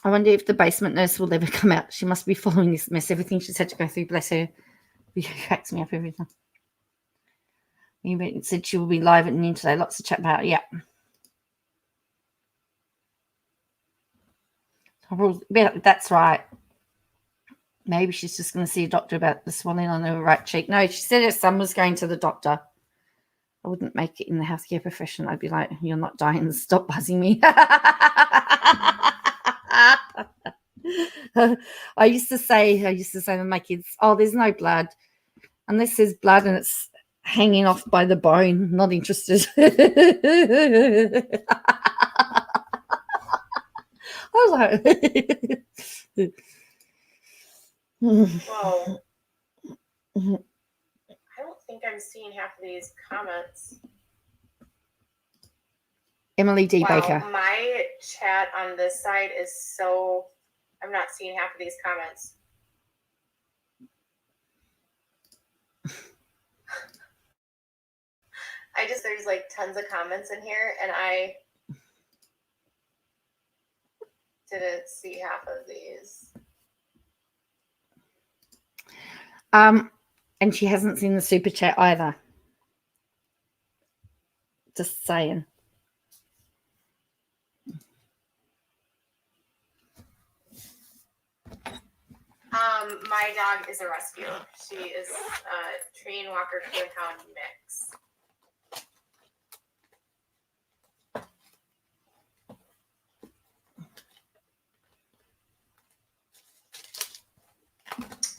I wonder if the basement nurse will ever come out. She must be following this mess. Everything she's had to go through, bless her. It cracks me up every time. It said she will be live at noon today. Lots to chat about. Yeah. That's right. Maybe she's just going to see a doctor about the swelling on her right cheek. No, she said her son was going to the doctor. I wouldn't make it in the healthcare profession. I'd be like, you're not dying. Stop buzzing me. I used to say to my kids, oh, there's no blood. Unless there's blood and it's hanging off by the bone. Not interested. I was like... Whoa. I don't think I'm seeing half of these comments. Emily D. Wow, Baker. my chat on this side is so... I'm not seeing half of these comments. There's like tons of comments in here, and I didn't see half of these. And she hasn't seen the super chat either. Just saying. My dog is a rescue. She is a Treeing Walker Coonhound mix.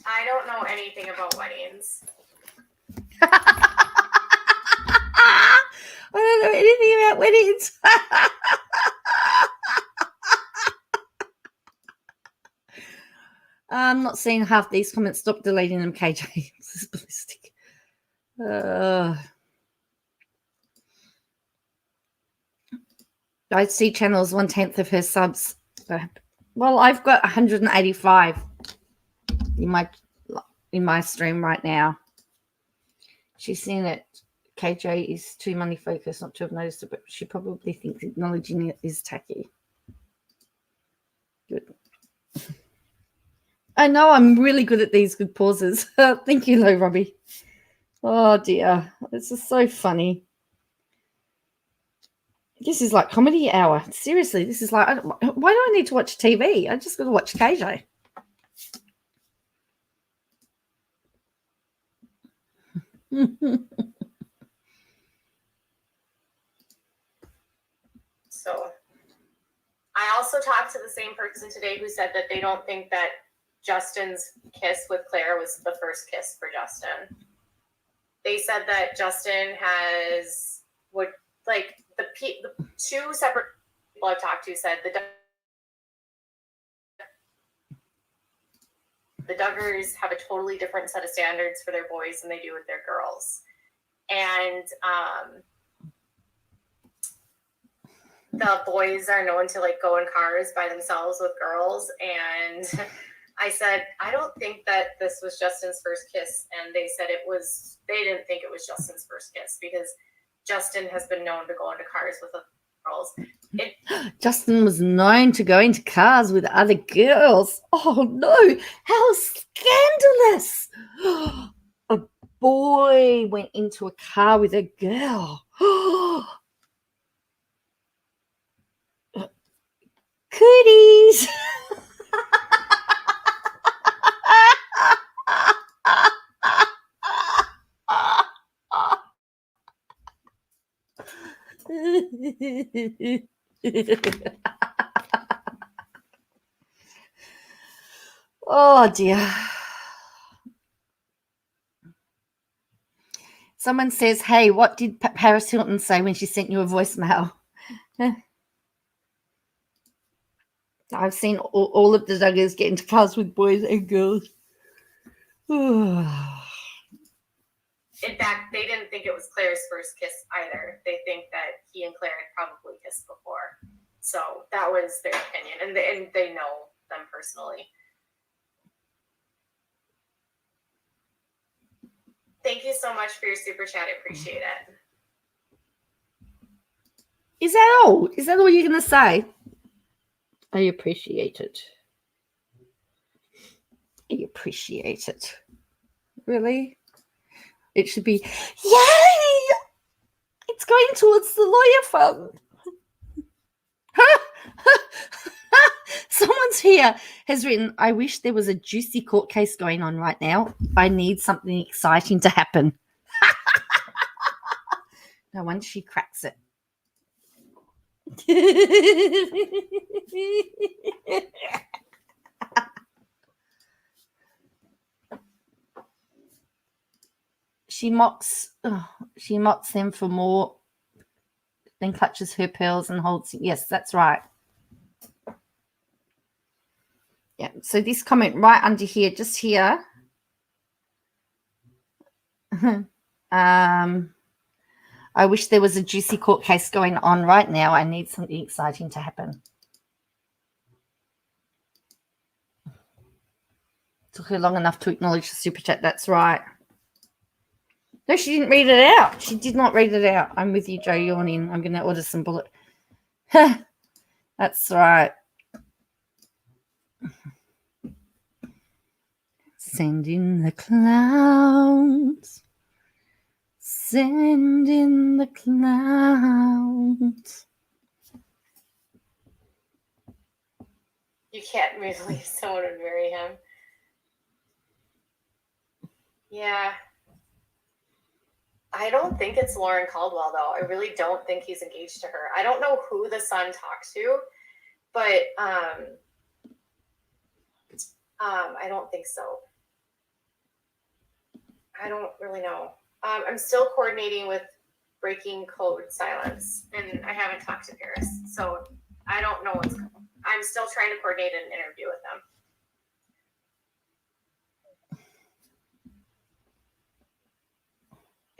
I don't know anything about weddings. I don't know anything about weddings. I'm not seeing half these comments. Stop deleting them, KJ. This is ballistic. I see channels 1/10 of her subs. Well, I've got 185 in my stream right now. She's seen it. KJ is too money focused not to have noticed it, but she probably thinks acknowledging it is tacky. Good. I know I'm really good at these good pauses. Thank you, Low Robbie. Oh dear, this is so funny. This is like comedy hour. Seriously, this is like, why do I need to watch TV? I just got to watch KJ. So I also talked to the same person today who said that they don't think that Justin's kiss with Claire was the first kiss for Justin. They said that Justin the two separate people I've talked to said the Duggars have a totally different set of standards for their boys than they do with their girls. And the boys are known to like go in cars by themselves with girls. And I said, I don't think that this was Justin's first kiss. And they said they didn't think it was Justin's first kiss because Justin has been known to go into cars with other girls. Justin was known to go into cars with other girls. Oh no, how scandalous. A boy went into a car with a girl. Cooties. Oh dear. Someone says, hey, what did Paris Hilton say when she sent you a voicemail? I've seen all of the Duggars get into cars with boys and girls. In fact, they didn't think it was Claire's first kiss either. They think that he and Claire had probably kissed before. So that was their opinion. And they know them personally. Thank you so much for your super chat. I appreciate it. Is that all? Is that all you're going to say? I appreciate it. I appreciate it. Really? It should be, yay! It's going towards the lawyer fund. Someone's here has written, I wish there was a juicy court case going on right now. I need something exciting to happen. No wonder she cracks it. She mocks them for more, then clutches her pearls and holds. Yes, that's right. Yeah. So this comment right under here, just here. I wish there was a juicy court case going on right now. I need something exciting to happen. Took her long enough to acknowledge the super chat. That's right. No, she didn't read it out. She did not read it out. I'm with you, Joe. Yawning. I'm going to order some bullet. That's right. Send in the clouds. Send in the clouds. You can't believe someone would marry him. Yeah. I don't think it's Lauren Caldwell, though. I really don't think he's engaged to her. I don't know who the son talked to, but I don't think so. I don't really know. I'm still coordinating with Breaking Code Silence, and I haven't talked to Paris, so I don't know what's going on. I'm still trying to coordinate an interview with them.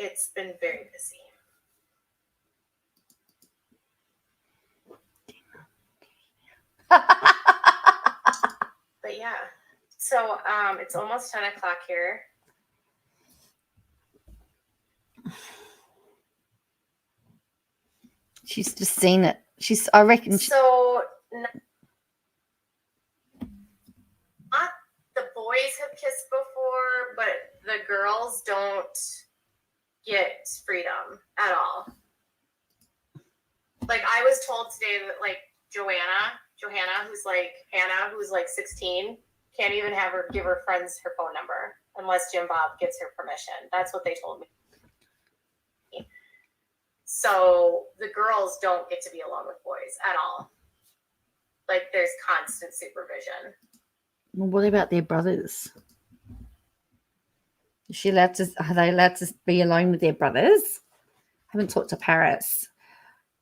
It's been very busy. But yeah, so it's almost 10 o'clock here. She's just seen it. I reckon. So not the boys have kissed before, but the girls don't get freedom at all. Like I was told today that like Johanna, who's like Hannah, who's like 16, can't even give her friends her phone number unless Jim Bob gives her permission. That's what they told me. So the girls don't get to be alone with boys at all. Like there's constant supervision. Well, what about their brothers? Are they allowed to be alone with their brothers? I haven't talked to Paris.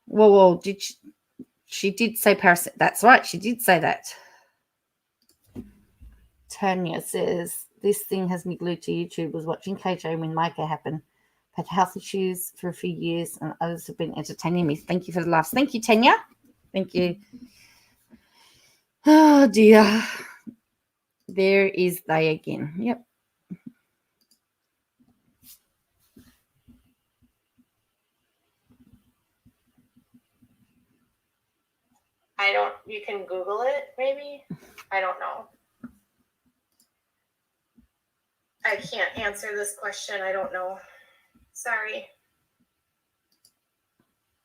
Well, she did say Paris. That's right. She did say that. Tanya says, this thing has me glued to YouTube. Was watching KJ when Micah happened. Had health issues for a few years and others have been entertaining me. Thank you for the laughs. Thank you, Tanya. Thank you. Oh, dear. There is they again. Yep. You can Google it, maybe? I don't know. I can't answer this question. I don't know. Sorry.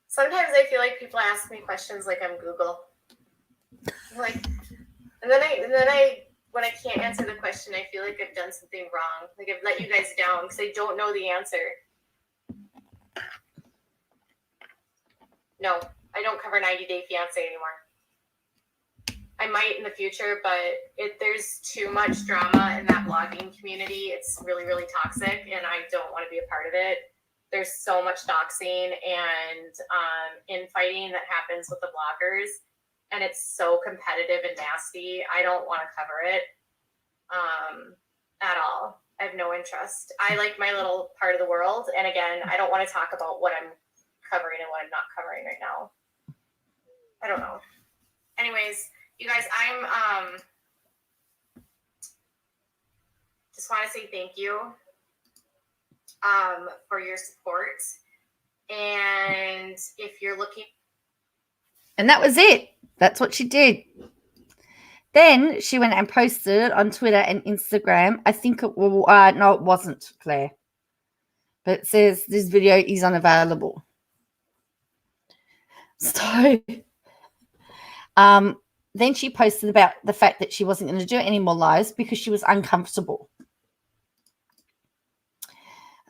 Sometimes I feel like people ask me questions like I'm Google. Like, and then I when I can't answer the question, I feel like I've done something wrong. Like I've let you guys down because I don't know the answer. No, I don't cover 90 Day Fiancé anymore. I might in the future, but there's too much drama in that blogging community. It's really, really toxic, and I don't want to be a part of it. There's so much doxing and infighting that happens with the bloggers, and it's so competitive and nasty. I don't want to cover it at all. I have no interest. I like my little part of the world, and again, I don't want to talk about what I'm covering and what I'm not covering right now. I don't know. Anyways, you guys, I'm just want to say thank you for your support. And if you're looking, and that was it. That's what she did. Then she went and posted on Twitter and Instagram. I think it will. No, it wasn't, Claire. But it says this video is unavailable. So, then she posted about the fact that she wasn't going to do any more lives because she was uncomfortable.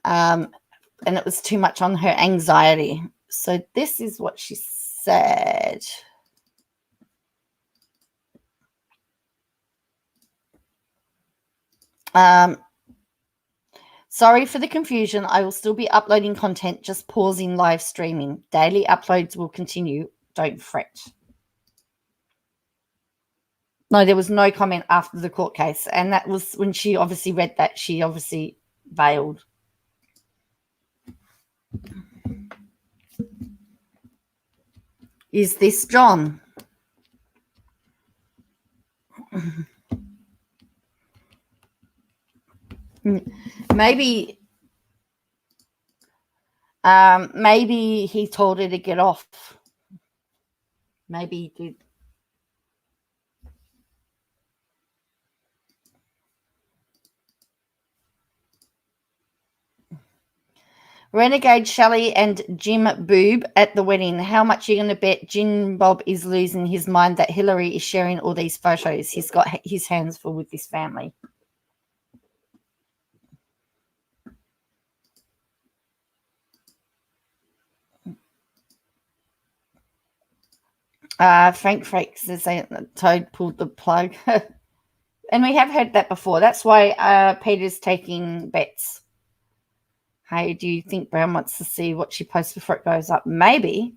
And it was too much on her anxiety. So this is what she said. Sorry for the confusion. I will still be uploading content, just pausing live streaming. Daily uploads will continue. Don't fret. No, there was no comment after the court case. And that was when she obviously read that, she obviously bailed. Is this John? Maybe maybe he told her to get off. Maybe he did. Renegade Shelley and Jim Boob at the wedding. How much are you going to bet Jim Bob is losing his mind that Hillary is sharing all these photos? He's got his hands full with this family. Frank says Toad pulled the plug. And we have heard that before. That's why Peter's taking bets. Hey, do you think Brown wants to see what she posts before it goes up? Maybe.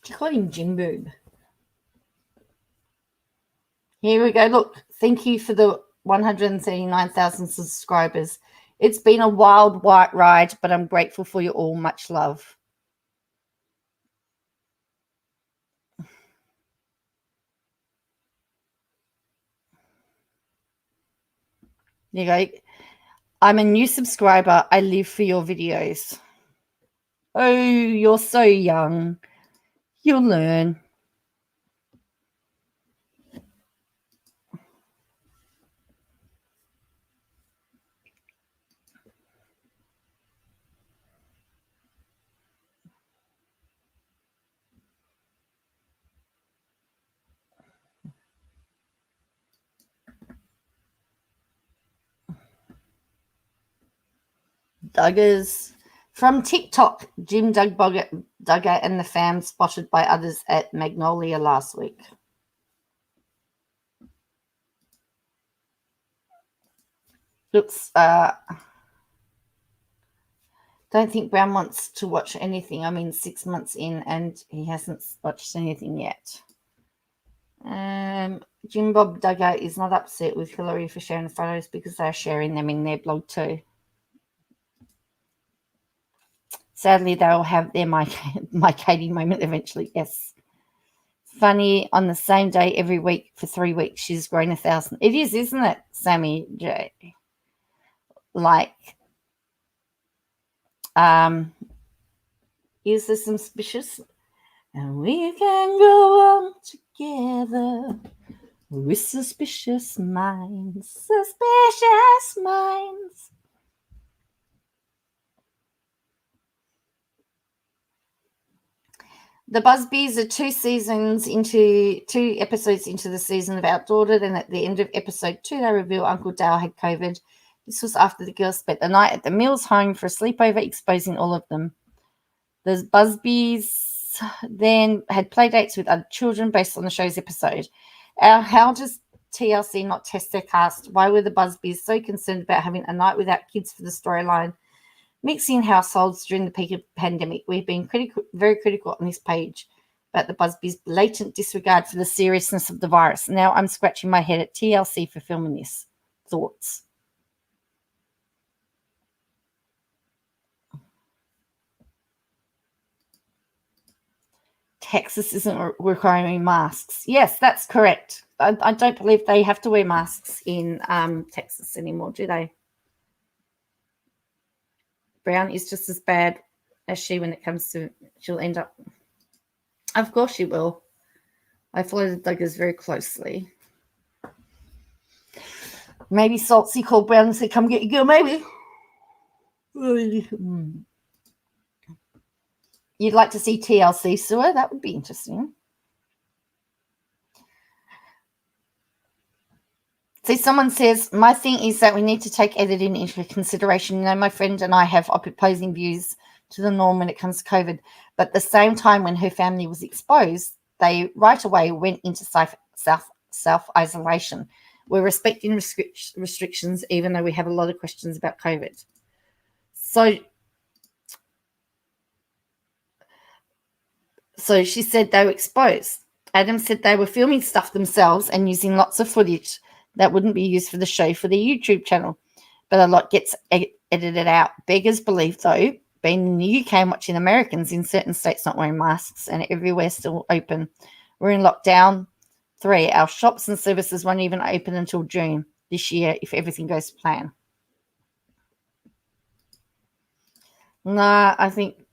She called him Jim Boob. Here we go. Look, thank you for the 139,000 subscribers. It's been a wild white ride, but I'm grateful for you all. Much love. There you go. I'm a new subscriber. I live for your videos. Oh, you're so young. You'll learn. Duggars. From TikTok, Jim Duggar and the fam spotted by others at Magnolia last week. Looks, don't think Brown wants to watch anything. I mean, 6 months in and he hasn't watched anything yet. Jim Bob Duggar is not upset with Hillary for sharing the photos because they're sharing them in their blog too. Sadly, they'll have their my Katie moment eventually. Yes. Funny, on the same day every week for 3 weeks, she's grown 1,000. It is, isn't it, Sammy J? Like, is this suspicious? And we can go on together with suspicious minds. Suspicious minds. The Busbys are 2 episodes into the season of Outdaughtered, and at the end of episode 2, they reveal Uncle Dale had COVID. This was after the girls spent the night at the Mills home for a sleepover, exposing all of them. The Busbys then had play dates with other children based on the show's episode. How does TLC not test their cast? Why were the Busbys so concerned about having a night without kids for the storyline? Mixing households during the peak of the pandemic. We've been very critical on this page about the Busbys' blatant disregard for the seriousness of the virus. Now I'm scratching my head at TLC for filming this. Thoughts? Texas isn't requiring masks. Yes, that's correct. I don't believe they have to wear masks in Texas anymore, do they? Brown is just as bad as she when it comes to, she'll end up. Of course she will. I follow the Duggars very closely. Maybe Saltsy called Brown and said, come get your girl, maybe. You'd like to see TLC sue her? That would be interesting. See, someone says, my thing is that we need to take editing into consideration. You know, my friend and I have opposing views to the norm when it comes to COVID. But at the same time, when her family was exposed, they right away went into self-isolation. We're respecting restrictions, even though we have a lot of questions about COVID. So she said they were exposed. Adam said they were filming stuff themselves and using lots of footage that wouldn't be used for the show for their YouTube channel, but a lot gets edited out. Beggars believe, though, being in the UK and watching Americans in certain states not wearing masks and everywhere still open. We're in lockdown 3. Our shops and services won't even open until June this year if everything goes to plan. Nah, I think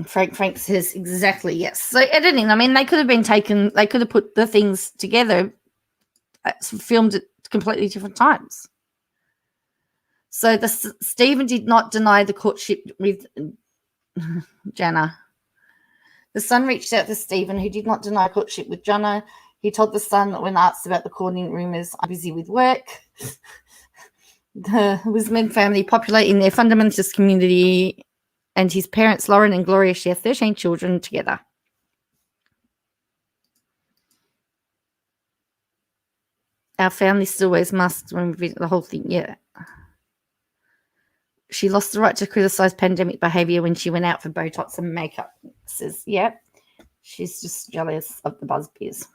Frank says exactly yes. So editing, I mean, they could have put the things together, filmed at completely different times. So Stephen did not deny the courtship with Jana. The Sun reached out to Stephen, who did not deny courtship with Jana. He told the Sun that when asked about the courting rumors, I'm busy with work. The Wisman family populate in their fundamentalist community, and his parents, Lauren and Gloria, share 13 children together. Our family still wears masks when we visit the whole thing. Yeah. She lost the right to criticize pandemic behavior when she went out for Botox and makeup. Says, yeah, she's just jealous of the Busbees.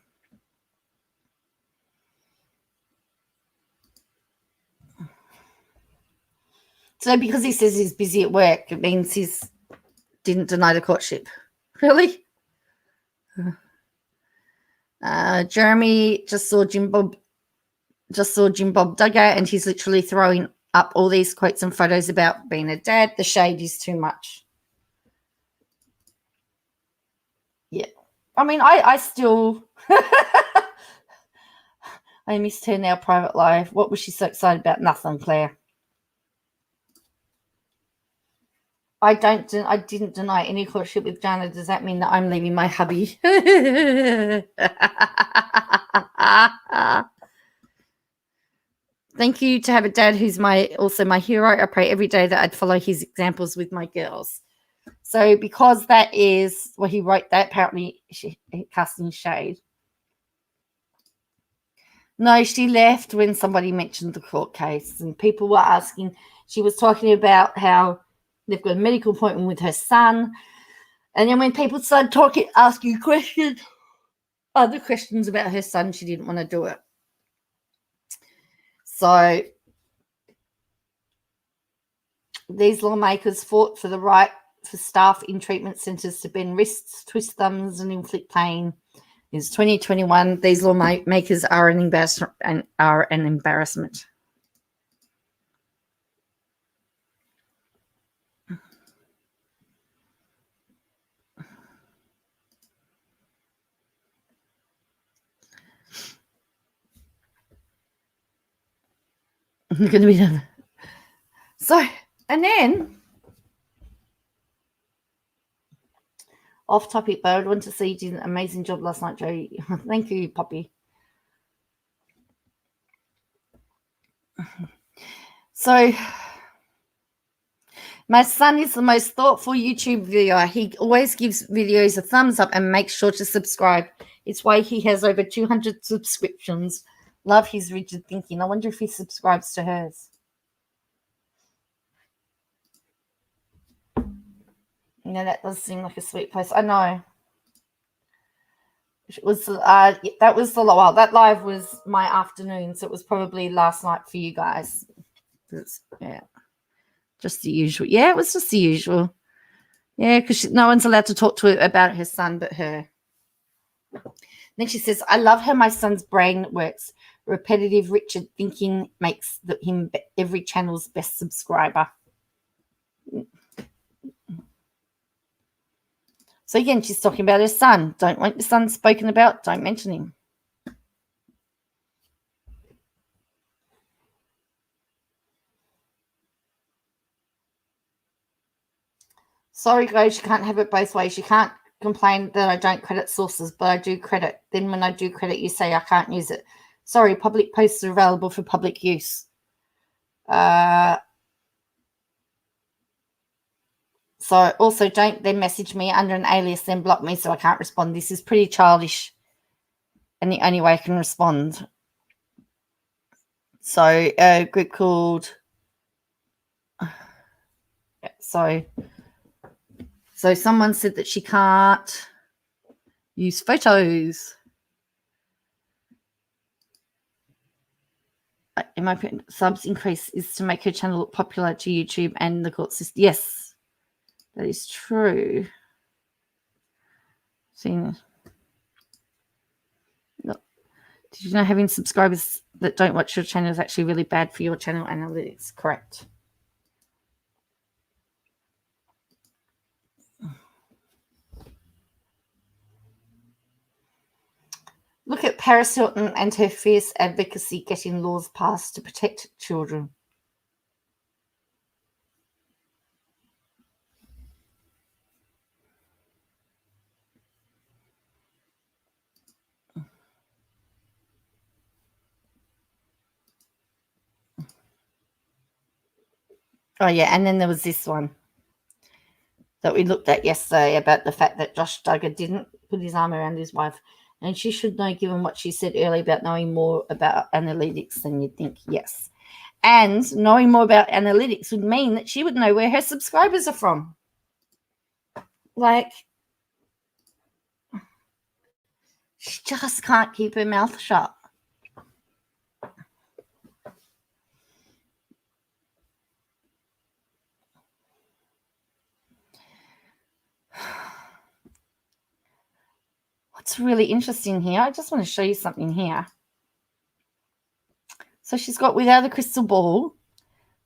So because he says he's busy at work, it means he's didn't deny the courtship. Really? Jeremy just saw Jim Bob Duggar, and he's literally throwing up all these quotes and photos about being a dad. The shade is too much. Yeah. I mean, I still I missed her now private life. What was she so excited about? Nothing, Claire. I didn't deny any courtship with Jana. Does that mean that I'm leaving my hubby? Thank you to have a dad who's also my hero. I pray every day that I'd follow his examples with my girls. So because that is he wrote that, apparently she casting shade. No, she left when somebody mentioned the court case, and people were asking. She was talking about how they've got a medical appointment with her son. And then when people started asking questions, other questions about her son, she didn't want to do it. So these lawmakers fought for the right for staff in treatment centres to bend wrists, twist thumbs, and inflict pain. It's 2021. These lawmakers are an embarrassment. Going to be done. So, and then off topic, but I want to say you did an amazing job last night, Joey. Thank you, Poppy. So, my son is the most thoughtful YouTube viewer. He always gives videos a thumbs up and makes sure to subscribe. It's why he has over 200 subscriptions. Love his rigid thinking. I wonder if he subscribes to hers. That does seem like a sweet place. I know. It was that was that live was my afternoon, so it was probably last night for you guys. Yeah, just the usual. Yeah, it was just the usual. Yeah, because no one's allowed to talk to her about her son but her. Then she says, I love how my son's brain works. Repetitive, rigid thinking makes him every channel's best subscriber. So again, she's talking about her son. Don't want your son spoken about. Don't mention him. Sorry, guys, you can't have it both ways. You can't complain that I don't credit sources, but I do credit. Then when I do credit, you say I can't use it. Sorry, public posts are available for public use. So also don't then message me under an alias, then block me so I can't respond. This is pretty childish. And the only way I can respond. So a group called... So So someone said that she can't use photos. In my opinion, subs increase is to make her channel look popular to YouTube and the court system. Yes, that is true. Seeing, no. Did you know having subscribers that don't watch your channel is actually really bad for your channel analytics? Correct. Look at Paris Hilton and her fierce advocacy getting laws passed to protect children. Oh, yeah, and then there was this one that we looked at yesterday about the fact that Josh Duggar didn't put his arm around his wife. And she should know, given what she said earlier about knowing more about analytics than you'd think. Yes. And knowing more about analytics would mean that she would know where her subscribers are from. Like, she just can't keep her mouth shut. What's really interesting here, I just want to show you something here. So she's got Without a Crystal Ball,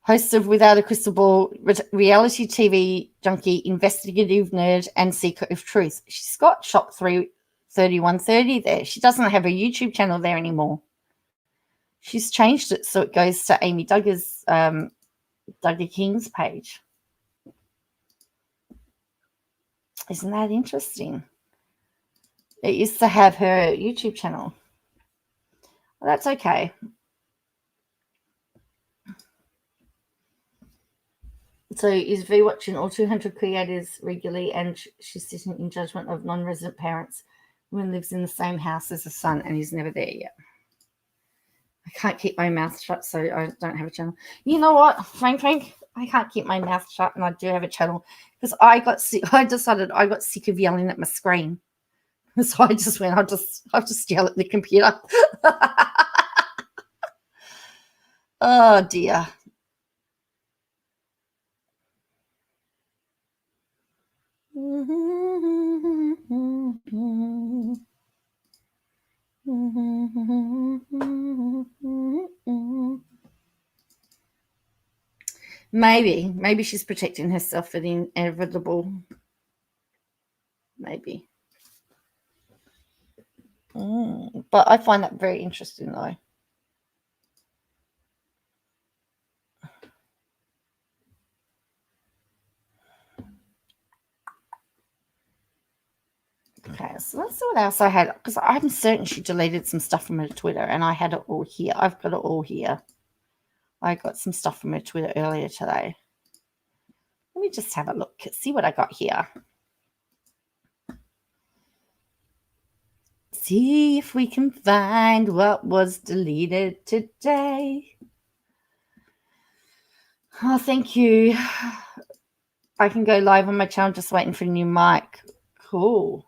host of Without a Crystal Ball, reality TV junkie, investigative nerd, and seeker of truth. She's got Shop 3130 there. She doesn't have a YouTube channel there anymore. She's changed it so it goes to Amy Duggar's, Duggar King's page. Isn't that interesting? It used to have her YouTube channel. Well, that's okay. So is V watching all 200 creators regularly, and she's sitting in judgment of non-resident parents when lives in the same house as a son and is never there yet. I can't keep my mouth shut, so I don't have a channel. You know what, Frank, I can't keep my mouth shut, and I do have a channel because I decided I got sick of yelling at my screen. So I just went, I'll just yell at the computer. Oh, dear. Maybe she's protecting herself for the inevitable. Maybe. But I find that very interesting, though. Okay, so let's see what else I had, because I'm certain she deleted some stuff from her Twitter, and I had it all here. I've got it all here. I got some stuff from her Twitter earlier today. Let me just have a look, see what I got here. See if we can find what was deleted today. Oh, thank you. I can go live on my channel, just waiting for a new mic. Cool.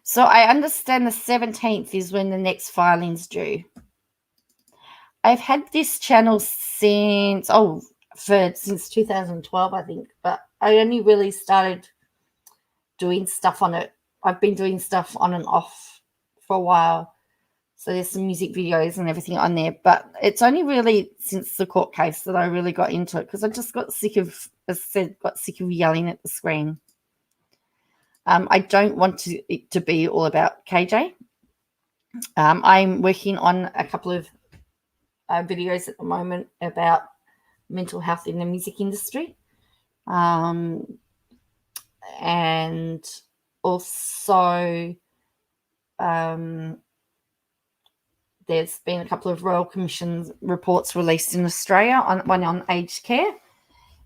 So I understand the 17th is when the next filing's due. I've had this channel since 2012, I think, but I only really started doing stuff on it. I've been doing stuff on and off for a while. So there's some music videos and everything on there, but it's only really since the court case that I really got into it, because I just got sick of, as I said, yelling at the screen. I don't want it to be all about KJ. I'm working on a couple of videos at the moment about mental health in the music industry. And also there's been a couple of Royal Commission reports released in Australia, one on aged care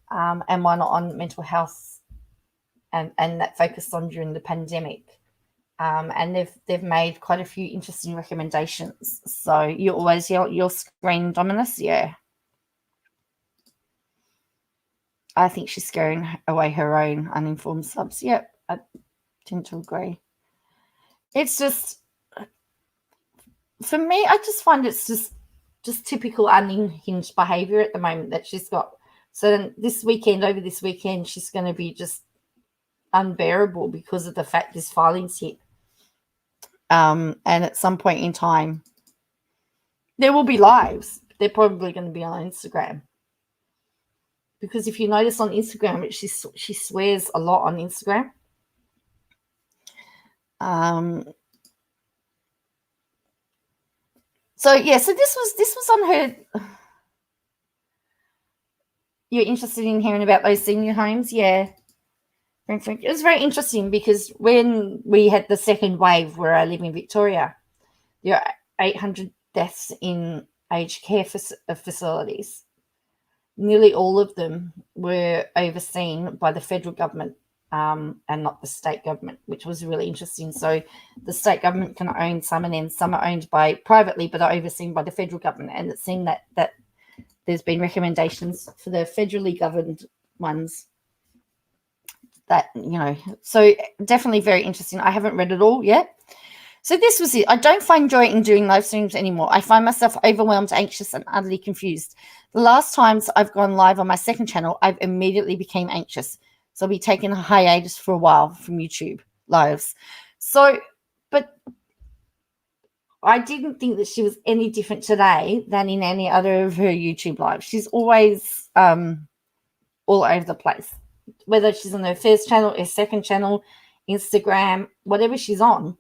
and one on mental health, and that focused on during the pandemic. And they've made quite a few interesting recommendations. So you always yell at your screen, Dominus? Yeah. I think she's scaring away her own uninformed subs. Yep, I tend to agree. It's just, for me, I just find it's just typical unhinged behavior at the moment that she's got. So then over this weekend, she's going to be just unbearable because of the fact this filing's hit. And at some point in time, there will be lives. They're probably going to be on Instagram. Because if you notice on Instagram, she swears a lot on Instagram. So this was on her. You're interested in hearing about those senior homes? Yeah. It was very interesting because when we had the second wave where I live in Victoria, there are 800 deaths in aged care facilities. Nearly all of them were overseen by the federal government and not the state government, which was really interesting. So the state government can own some, and then some are owned by privately but are overseen by the federal government. And it seemed that there's been recommendations for the federally governed ones that, so definitely very interesting. I haven't read it all yet. So this was it. I don't find joy in doing live streams anymore. I find myself overwhelmed, anxious, and utterly confused. The last times I've gone live on my second channel, I've immediately became anxious. So I'll be taking a hiatus for a while from YouTube lives. So, but I didn't think that she was any different today than in any other of her YouTube lives. She's always all over the place, whether she's on her first channel, her second channel, Instagram, whatever she's on.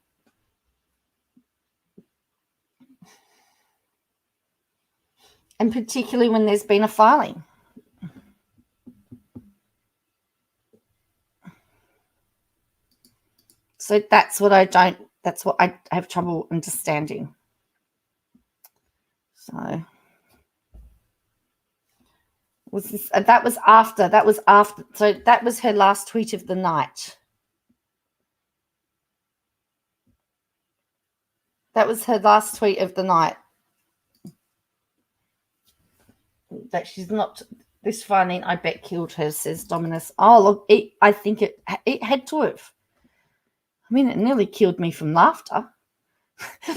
And particularly when there's been a filing. So that's what I have trouble understanding. So that was after. So that was her last tweet of the night. That was her last tweet of the night. That she's not, this filing, I bet, killed her, says Dominus. Oh, look, I think it had to have. I mean, it nearly killed me from laughter. There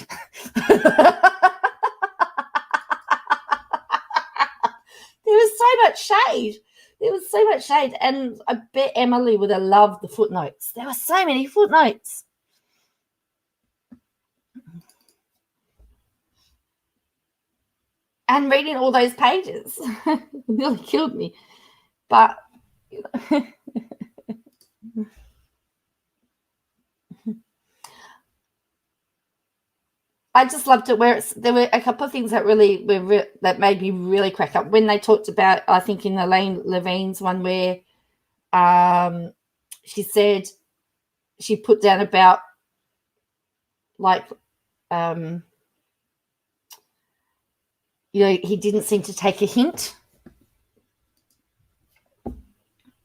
was so much shade. And I bet Emily would have loved the footnotes. There were so many footnotes. And reading all those pages nearly killed me. But I just loved it. There were a couple of things that really that made me really crack up when they talked about, I think in Elaine Levine's one, where she said she put down about he didn't seem to take a hint.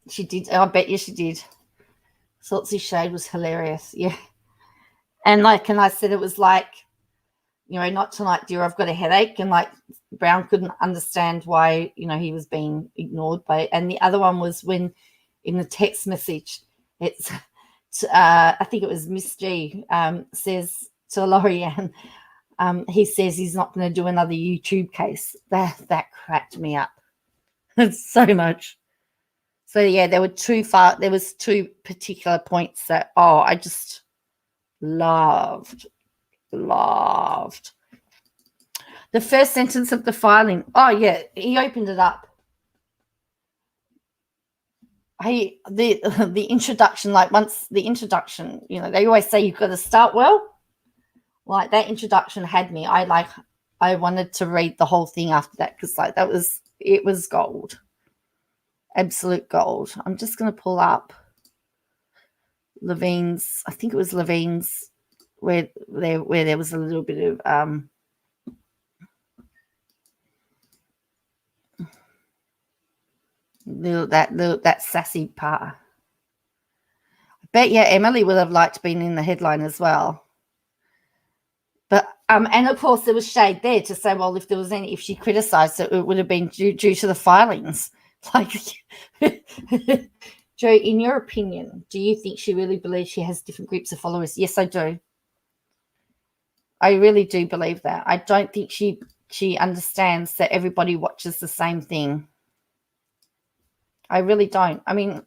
She did. I bet you she did. Salty shade was hilarious. Yeah. And I said it was like, not tonight, dear, I've got a headache. And Brown couldn't understand why, he was being ignored by. And the other one was when in the text message, it's, I think it was Miss G, says to Lorianne, he says he's not going to do another YouTube case. That cracked me up. So much. So yeah, there was two particular points that I just loved. The first sentence of the filing. Oh yeah, he opened it up. The introduction, once the introduction, they always say you've got to start well. Like that introduction had me. I wanted to read the whole thing after that because it was gold. Absolute gold. I'm just going to pull up Levine's. I think it was Levine's where there was a little bit of that sassy part. I bet Emily would have liked being in the headline as well. But and of course there was shade there to say, well, if she criticised it, it would have been due to the filings. Joe, in your opinion, do you think she really believes she has different groups of followers? Yes, I do. I really do believe that. I don't think she understands that everybody watches the same thing. I really don't. I mean,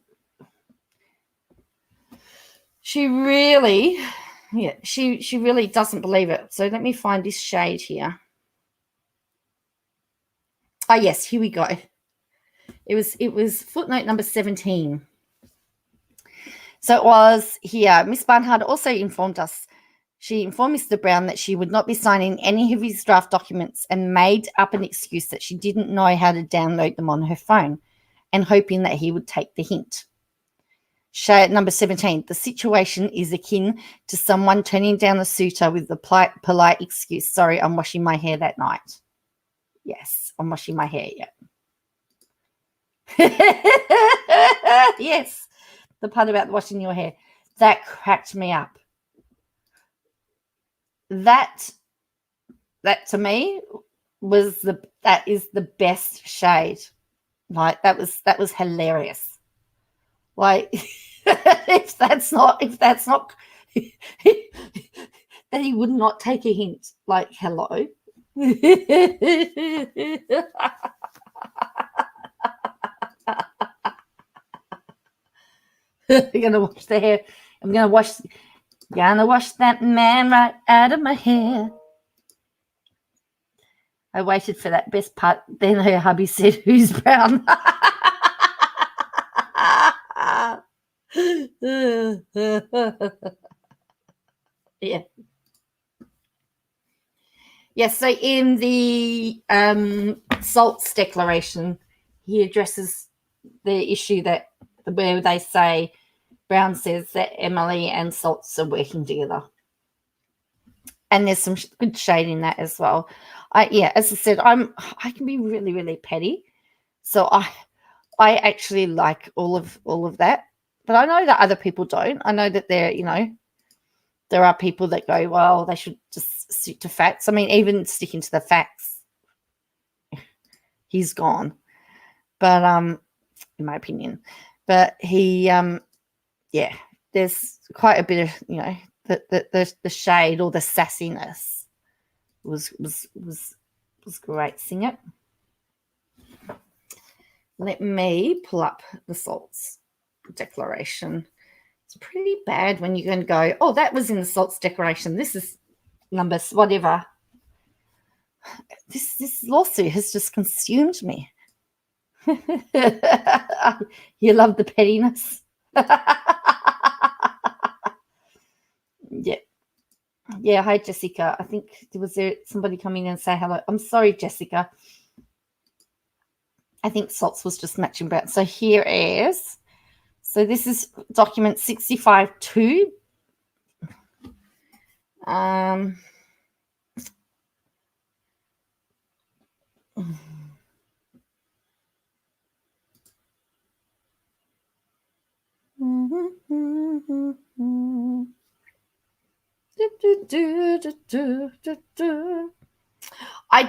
she really doesn't believe it. So let me find this shade here. Oh, yes, here we go. It was footnote number 17. So it was here. Miss Barnhart also informed us. She informed Mr. Brown that she would not be signing any of his draft documents and made up an excuse that she didn't know how to download them on her phone and hoping that he would take the hint. Shade number 17. The situation is akin to someone turning down a suitor with the polite excuse, sorry, I'm washing my hair that night. Yes, I'm washing my hair, yeah. Yes, the part about washing your hair. That cracked me up. That to me that is the best shade. Like that was hilarious. Like if that's not then he would not take a hint. Like hello. I'm gonna wash the hair. I'm gonna wash that man right out of my hair. I waited for that best part. Then her hubby said, "Who's Brown?" Yeah. Yes, so in the Salts Declaration, he addresses the issue that where they say Brown says that Emily and Salts are working together. And there's some good shade in that as well. As I said, I can be really, really petty. So I actually like all of that. But I know that other people don't. I know that there are people that go, well, they should just stick to facts. I mean, even sticking to the facts, he's gone. But in my opinion. But he there's quite a bit of, the shade or the sassiness was great. Sing it. Let me pull up the Salts Declaration. It's pretty bad when you're going to go, oh, that was in the Salts Declaration. This is numbers, whatever. This lawsuit has just consumed me. You love the pettiness. Yeah. Hi, Jessica. I think was there somebody coming in and say hello. I'm sorry, Jessica. I think Salts was just matching Brown. So here is. So this is document 65-2. I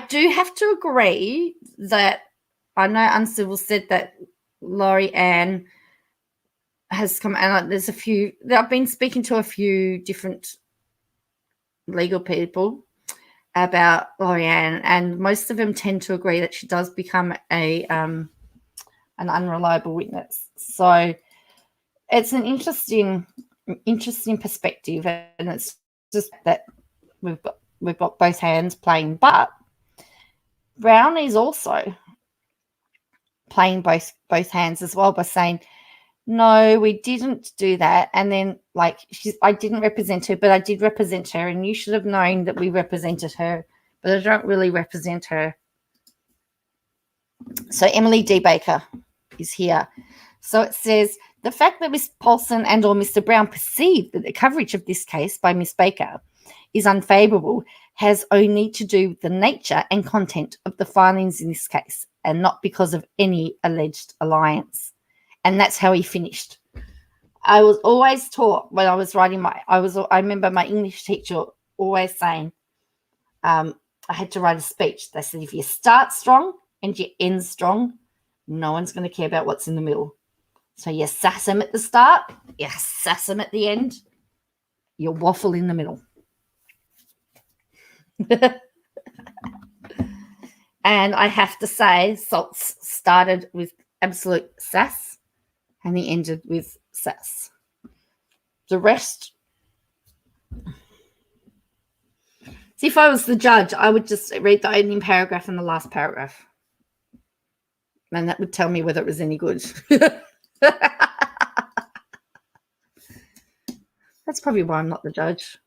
do have to agree that I know Uncivil said that Laurie Ann has come, and there's a few. I've been speaking to a few different legal people about Laurie Ann, and most of them tend to agree that she does become an unreliable witness. So it's an interesting perspective, and it's just that we've got both hands playing, but Brown is also playing both hands as well by saying, no, we didn't do that. And then I didn't represent her, but I did represent her. And you should have known that we represented her, but I don't really represent her. So Emily D. Baker is here. So it says, the fact that Miss Paulson and or Mr. Brown perceived that the coverage of this case by Miss Baker is unfavorable has only to do with the nature and content of the filings in this case and not because of any alleged alliance. And that's how he finished. I was always taught when I was writing I remember my English teacher always saying, I had to write a speech. They said, if you start strong and you end strong, no one's going to care about what's in the middle. So you sass him at the start, you sass him at the end, you waffle in the middle. And I have to say, Salts started with absolute sass and he ended with sass. The rest, see, if I was the judge, I would just read the opening paragraph and the last paragraph. And that would tell me whether it was any good. That's probably why I'm not the judge.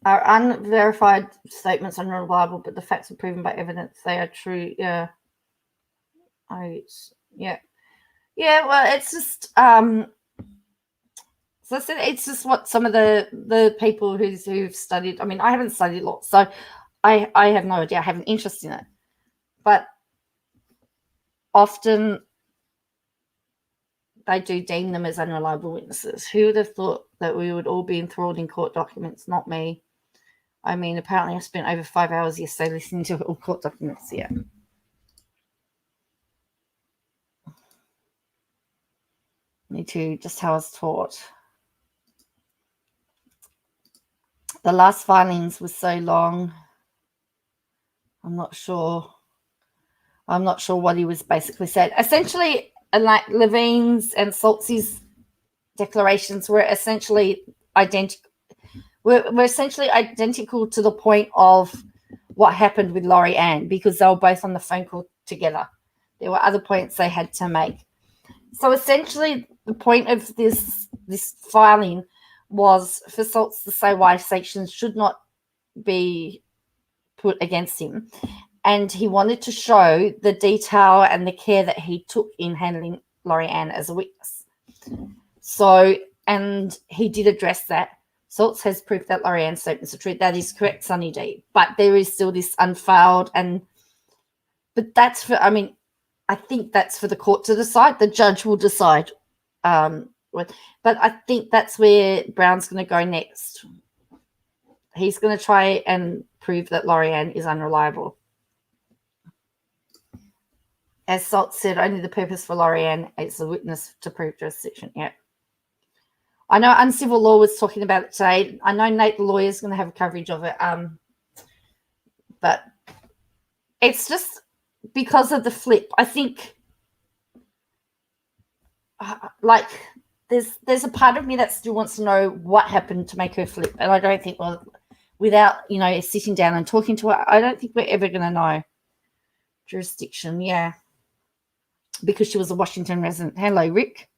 Our unverified statements are unreliable, but the facts are proven by evidence. They are true. Yeah. Yeah. Well, it's just so I said it's just what some of the people who've studied. I mean, I haven't studied law, so I have no idea. I have an interest in it, but often they do deem them as unreliable witnesses. Who would have thought that we would all be enthralled in court documents? Not me. I mean, apparently I spent over 5 hours yesterday listening to all court documents. Yeah. Me too, just how I was taught. The last filings was so long. I'm not sure what he was basically said. Essentially, like Levine's and Saltsy's declarations were essentially identical. We're essentially identical to the point of what happened with Laurie Ann, because they were both on the phone call together. There were other points they had to make. So essentially, the point of this filing was for Salts to say why sanctions should not be put against him. And he wanted to show the detail and the care that he took in handling Laurie Ann as a witness. So, and he did address that. Salts has proof that Laurie Ann's statements are true. That is correct, Sunny D. But there is still this unfiled, but that's for, I mean, I think that's for the court to decide. The judge will decide. But I think that's where Brown's going to go next. He's going to try and prove that Laurie Ann is unreliable. As Salts said, only the purpose for Laurie Ann is a witness to prove jurisdiction. Yeah. I know Uncivil Law was talking about it today. I know Nate the lawyer is going to have a coverage of it. But it's just because of the flip. I think like there's a part of me that still wants to know what happened to make her flip. And I don't think, well, without, sitting down and talking to her, I don't think we're ever going to know. Jurisdiction, yeah. Because she was a Washington resident. Hello, Rick.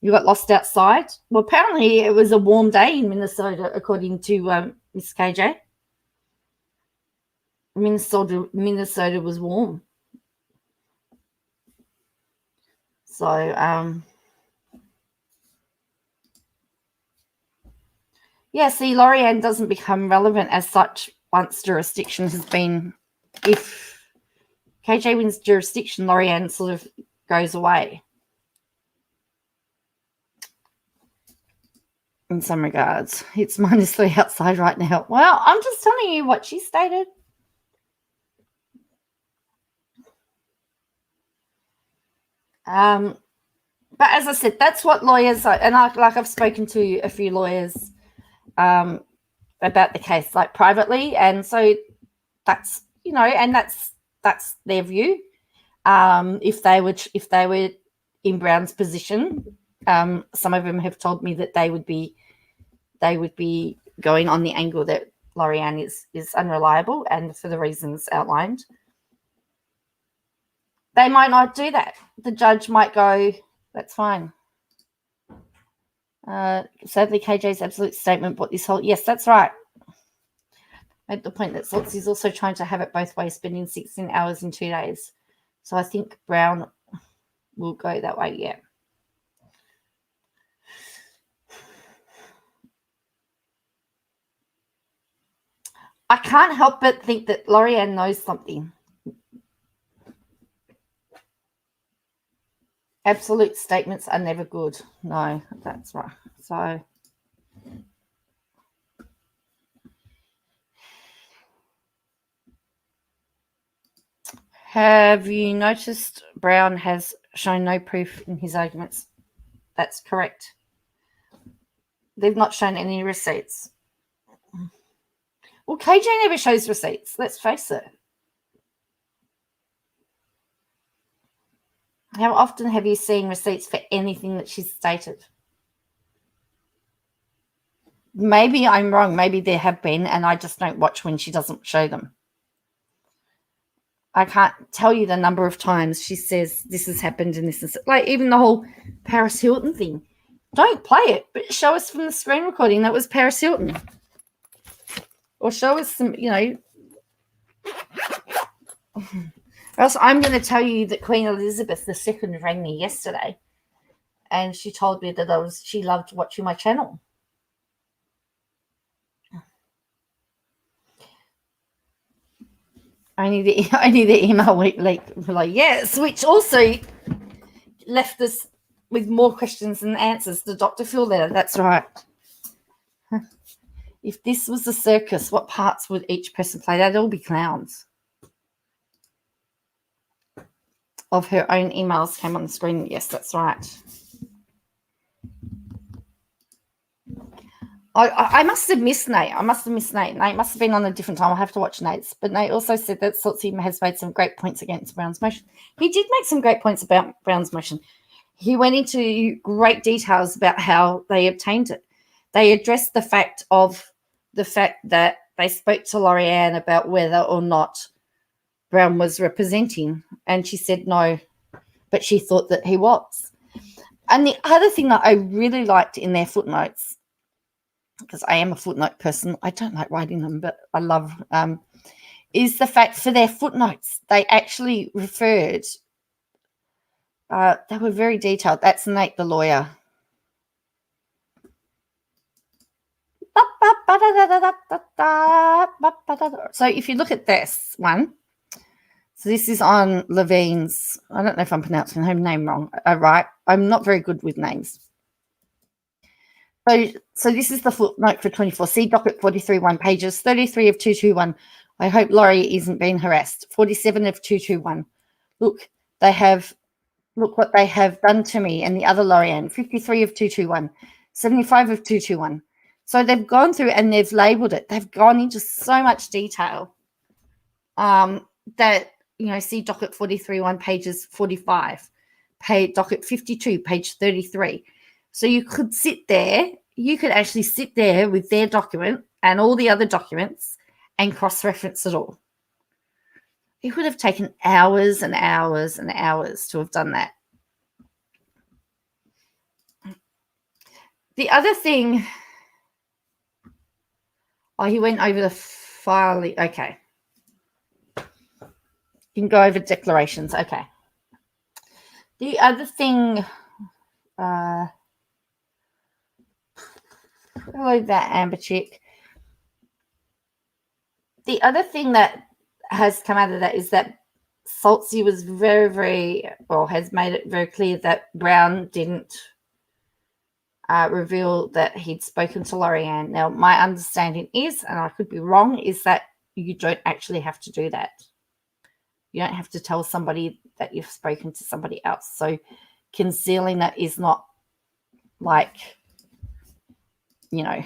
You got lost outside? Well, apparently it was a warm day in Minnesota, according to Miss KJ. Minnesota was warm. So, yeah, see, Laurie Ann doesn't become relevant as such once jurisdiction has been, if KJ wins jurisdiction, Laurie Ann sort of goes away. In some regards. It's -3 outside right now. Well, I'm just telling you what she stated. But as I said, that's what lawyers are, and I've spoken to a few lawyers about the case, like privately, and so that's and that's their view. If they were in Brown's position, some of them have told me that they would be going on the angle that Laurie Ann is unreliable, and for the reasons outlined. They might not do that. The judge might go, that's fine. Sadly, KJ's absolute statement brought this whole... Yes, that's right. Made the point that Salts is also trying to have it both ways, spending 16 hours in 2 days. So I think Brown will go that way, yeah. I can't help but think that Laurie Ann knows something. Absolute statements are never good. No, that's right. So, Have you noticed Brown has shown no proof in his arguments? That's correct. They've not shown any receipts. Well, KJ never shows receipts, let's face it. How often have you seen receipts for anything that she's stated? Maybe I'm wrong. Maybe there have been, and I just don't watch when she doesn't show them. I can't tell you the number of times she says this has happened and this is like even the whole Paris Hilton thing. Don't play it, but show us from the screen recording that was Paris Hilton. Or show us some, or else I'm going to tell you that Queen Elizabeth II rang me yesterday and she told me that she loved watching my channel. Only the email leak, like yes, which also left us with more questions than answers. The Dr. Phil letter, that's right. If this was a circus, what parts would each person play? They'd all be clowns. Of her own emails came on the screen. Yes, that's right. I must have missed Nate. Nate must have been on a different time. I'll have to watch Nate's. But Nate also said that Saltsy has made some great points against Brown's motion. He did make some great points about Brown's motion. He went into great details about how they obtained it. They addressed the fact that they spoke to Lori-Ann about whether or not Brown was representing. And she said no, but she thought that he was. And the other thing that I really liked in their footnotes, because I am a footnote person, I don't like writing them, but I love, is the fact for their footnotes, they actually referred, they were very detailed. That's Nate the lawyer. So if you look at this one, so this is on Levine's, I don't know if I'm pronouncing her name wrong, right? I'm not very good with names. So this is the footnote for 24. See docket 43.1, pages 33 of 221. I hope Laurie isn't being harassed. 47 of 221. Look what they have done to me and the other Lori-Ann. 53 of 221. 75 of 221. So they've gone through and they've labeled it. They've gone into so much detail that, see docket 43.1, pages 45. Docket 52, page 33. So you could actually sit there with their document and all the other documents and cross-reference it all. It would have taken hours and hours and hours to have done that. The other thing, he went over the file. Okay. You can go over declarations. Okay. The other thing, hello there, Amber Chick. The other thing that has come out of that is that Saltsy was has made it very clear that Brown didn't reveal that he'd spoken to Lori-Ann. Now, my understanding is, and I could be wrong, is that you don't actually have to do that. You don't have to tell somebody that you've spoken to somebody else. So concealing that is not like, a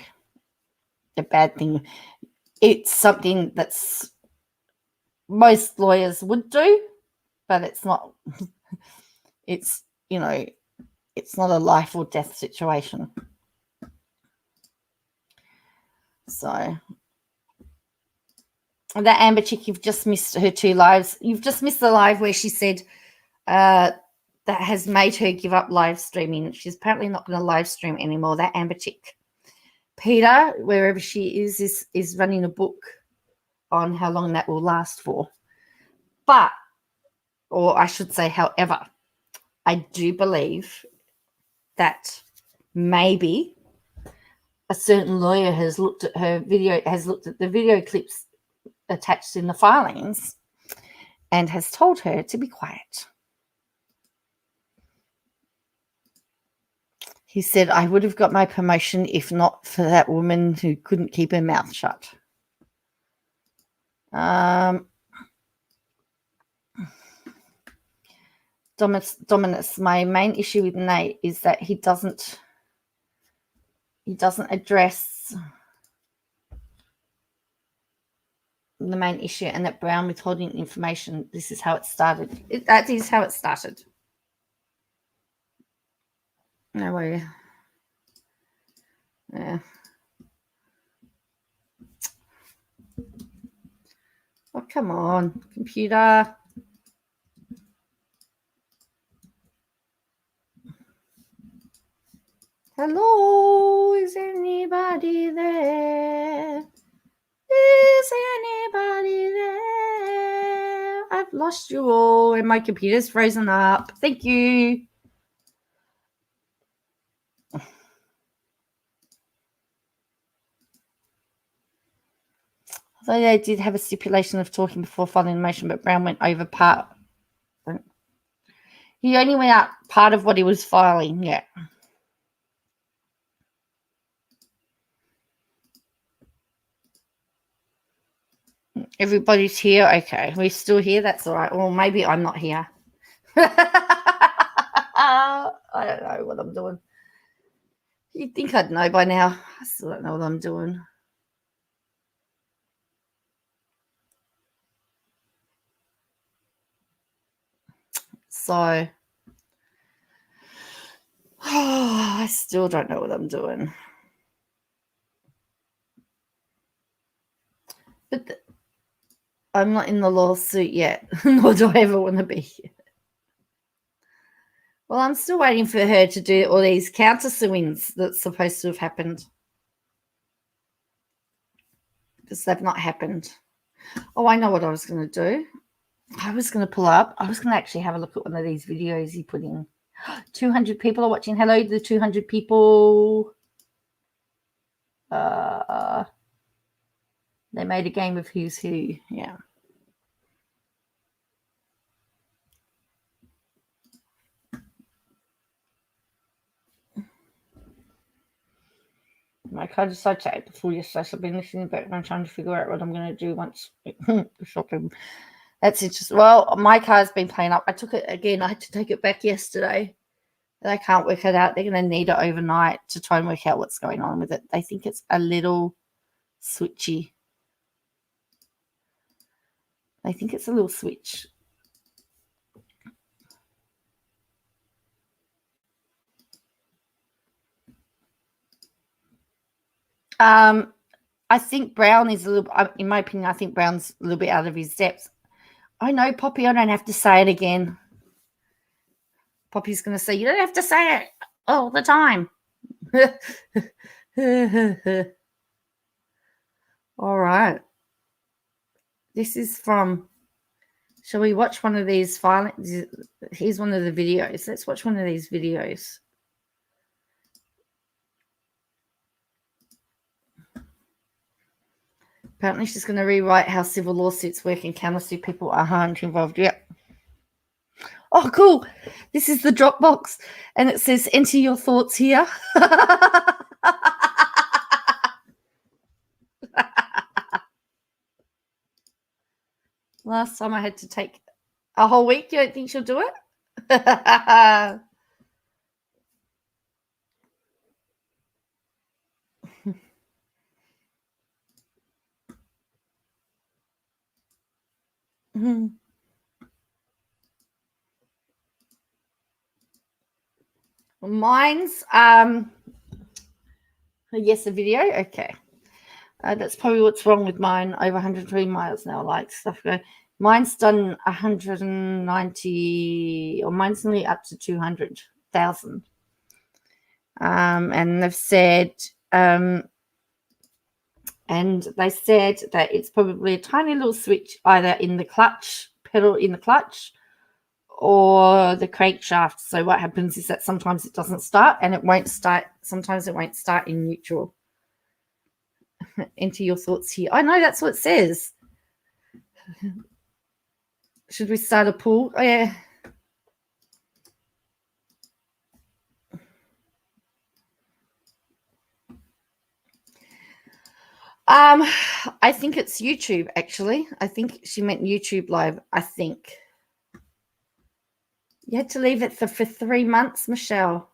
bad thing. It's something that's most lawyers would do, but it's not, it's not a life or death situation. So that Amber Chick, you've just missed her 2 lives. You've just missed the live where she said that has made her give up live streaming. She's apparently not going to live stream anymore, that Amber Chick. Peter, wherever she is running a book on how long that will last for. But, or I should say, however, I do believe that maybe a certain lawyer has looked at her video, has looked at the video clips attached in the filings and has told her to be quiet. He said, I would have got my promotion if not for that woman who couldn't keep her mouth shut. Dominus, my main issue with Nate is that he doesn't address the main issue, and that Brown withholding information. This is how it started. That is how it started. No way. Yeah. Oh, come on, computer. Hello, is anybody there? Is anybody there? I've lost you all and my computer's frozen up. Thank you. Although they did have a stipulation of talking before filing the motion, but Brown went over part. He only went out part of what he was filing, yeah. Everybody's here. Okay, we're still here. That's all right. Well, maybe I'm not here. I don't know what I'm doing. You'd think I'd know by now. I still don't know what I'm doing. So, I still don't know what I'm doing. But I'm not in the lawsuit yet, nor do I ever want to be. Well, I'm still waiting for her to do all these counter-suings that's supposed to have happened. Because they've not happened. Oh, I know what I was going to do. I was going to actually have a look at one of these videos he put in. 200 people are watching. Hello to the 200 people. They made a game of who's who. Yeah. My car decided to act the fool yesterday, so I've been listening in the background trying to figure out what I'm going to do once shopping. That's interesting. Well, my car's been playing up. I took it again. I had to take it back yesterday. They can't work it out. They're going to need it overnight to try and work out what's going on with it. They think it's a little switchy. I think it's a little switch. I think Brown is a little, in my opinion, I think Brown's a little bit out of his depth. I know, Poppy, I don't have to say it again. Poppy's going to say, you don't have to say it all the time. All right. This is from, shall we watch one of these filings? Here's one of the videos. Let's watch one of these videos. Apparently she's going to rewrite how civil lawsuits work and counter-sue people aren't involved. Yep. Oh, cool. This is the Dropbox. And it says, enter your thoughts here. Last time I had to take a whole week. You don't think she'll do it? Mine's yes, a video. Okay, that's probably what's wrong with mine. Over 103 miles now, like stuff go. Mine's done 190, or mine's nearly up to 200,000. And they've said, and they said that it's probably a tiny little switch either in the clutch, pedal in the clutch, or the crankshaft. So what happens is that sometimes it doesn't start and it won't start. Sometimes it won't start in neutral. Enter your thoughts here. I know that's what it says. Should we start a pool? Oh, yeah. I think it's YouTube, actually. I think she meant YouTube Live, I think. You had to leave it for 3 months, Michelle.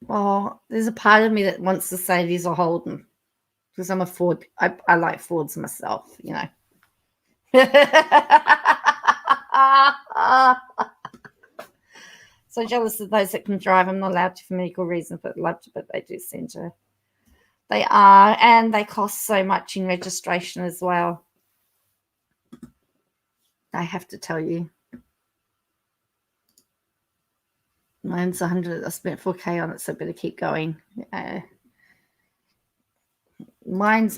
Oh, there's a part of me that wants to say these are Holden because I'm a Ford. I like Fords myself, you know. So jealous of those that can drive. I'm not allowed to for medical reasons, but love to, but they do seem to. They are, and they cost so much in registration as well. I have to tell you. Mine's 100. I spent 4K on it, so I better keep going. My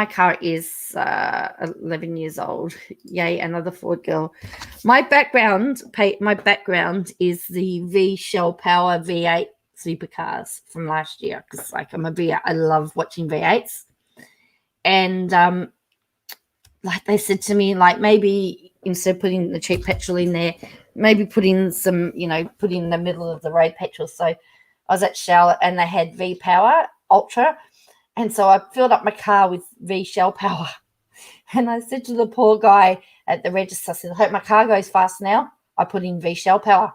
car is 11 years old. Yay, another Ford girl. My background is the V Shell Power V8 supercars from last year because like I'm a V8. I love watching V8s, and like they said to me, like maybe instead of putting the cheap petrol in there, maybe put in some, put in the middle of the road petrol. So I was at Shell and they had V Power Ultra. And so I filled up my car with V Shell Power. And I said to the poor guy at the register, I said, I hope my car goes fast now. I put in V Shell Power.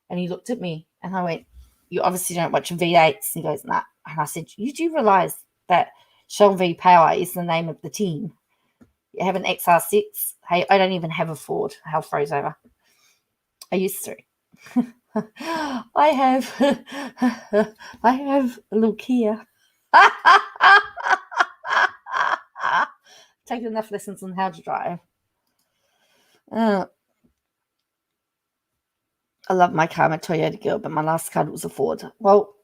And he looked at me and I went, you obviously don't watch V8s. He goes, nah. And I said, you do realize that Shell V Power is the name of the team. You have an XR6. Hey, I don't even have a Ford. Hell froze over. I used to. I have a little Kia. Taken enough lessons on how to drive. I love my car. I'm a Toyota girl, but my last car was a Ford. Well,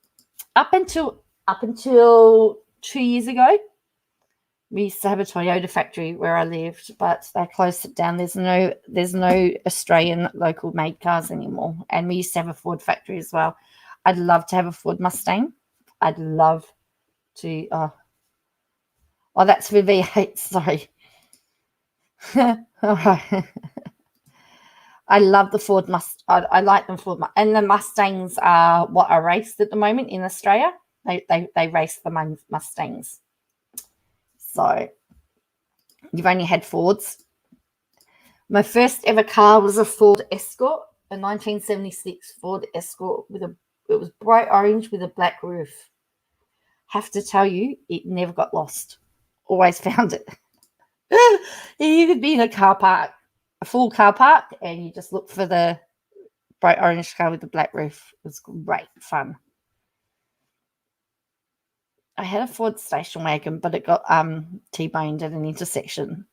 up until 2 years ago, we used to have a Toyota factory where I lived, but they closed it down. There's no Australian local made cars anymore, and we used to have a Ford factory as well. I'd love to have a Ford Mustang. I'd love to. Oh, that's for V8. Sorry. All right. I love the Ford I like them Ford, and the Mustangs are what are raced at the moment in Australia. They race the Mustangs. So you've only had Fords. My first ever car was a Ford Escort, a 1976 Ford Escort it was bright orange with a black roof. Have to tell you, it never got lost. Always found it. You could be in a car park, a full car park, and you just look for the bright orange car with the black roof. It was great fun. I had a Ford station wagon, but it got T-boned at an intersection,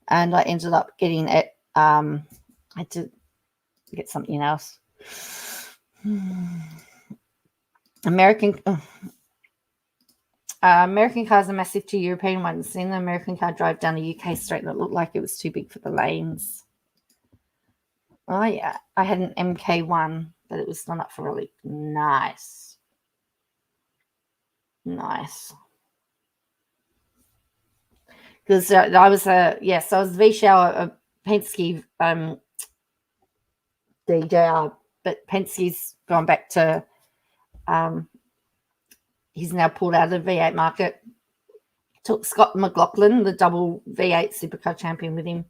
and I ended up getting it. I had to get something else. American cars are massive to European ones. Seen the American car drive down a UK street that looked like it was too big for the lanes. Oh, yeah. I had an MK1, but it was done up for really nice. Nice. Because I was V-Shell, Penske DJR, but Penske's gone back to he's now pulled out of the V8 market. Took Scott McLaughlin, the double V8 supercar champion, with him.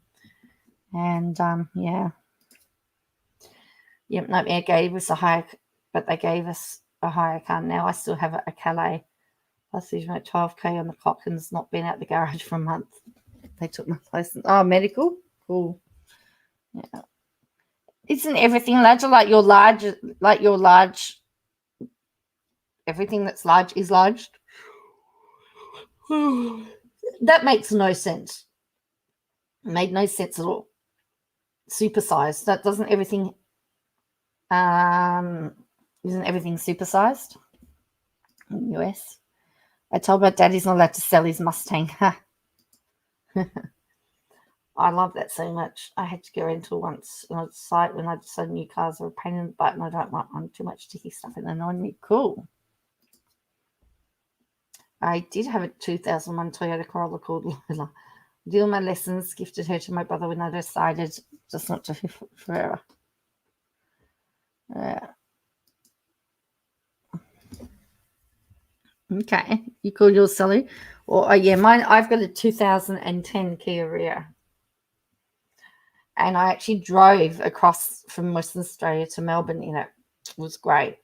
And they gave us a hire, but they gave us a hire car. Now I still have a Calais. Plus, there's 12K on the clock and it's not been out the garage for a month. They took my license. Oh, medical? Cool. Yeah. Isn't everything larger? Like your large, everything that's large is large. That makes no sense. It made no sense at all. Supersized. That doesn't everything isn't everything supersized in the US? I told my dad he's not allowed to sell his Mustang. I love that so much. I had to go into once on a site when I decided new cars are a pain in the butt and I don't want one too much sticky stuff and annoying me. Cool. I did have a 2001 Toyota Corolla called Lola. Did all my lessons, gifted her to my brother when I decided just not to forever. Okay, you called yours Sally? Or mine. I've got a 2010 Kia Rio, And I actually drove across from Western Australia to Melbourne in it. It was great.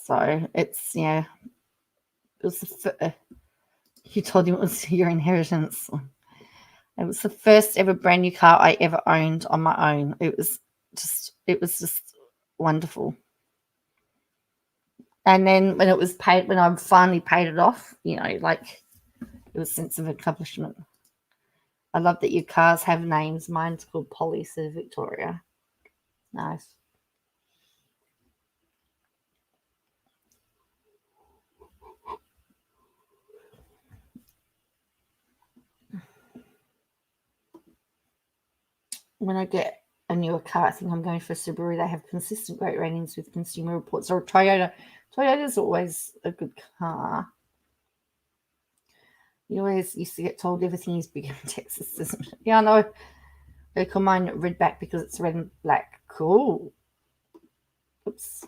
So it's, yeah, it was you told him it was your inheritance. It was the first ever brand new car I ever owned on my own. It was just wonderful. And then when it was paid, when I finally paid it off, you know, like, it was a sense of accomplishment. I love that your cars have names. Mine's called Polly, so Victoria. Nice. When I get a newer car, I think I'm going for a Subaru. They have consistent great ratings with Consumer Reports. Or Toyota. Toyota's always a good car. You always used to get told everything is bigger in Texas, isn't it? Yeah, I know. They call mine Redback because it's red and black. Cool. Oops.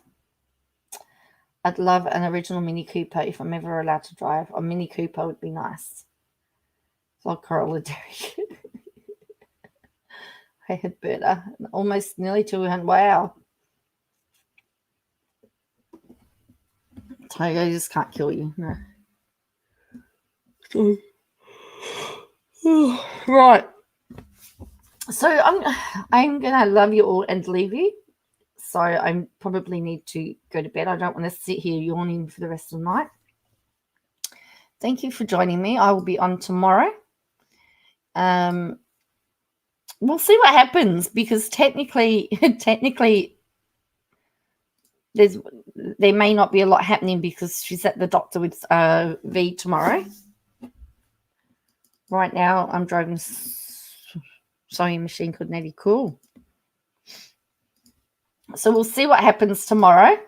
I'd love an original Mini Cooper if I'm ever allowed to drive. A Mini Cooper would be nice. It's like Corolla Derek. I had Berta. Almost nearly 200. Wow. Tiger just can't kill you. No. Right. So I'm gonna love you all and leave you. So I probably need to go to bed. I don't want to sit here yawning for the rest of the night. Thank you for joining me. I will be on tomorrow. We'll see what happens, because technically there may not be a lot happening because she's at the doctor with V tomorrow. Right now, I'm driving sewing machine called Nettie. Cool. So we'll see what happens tomorrow.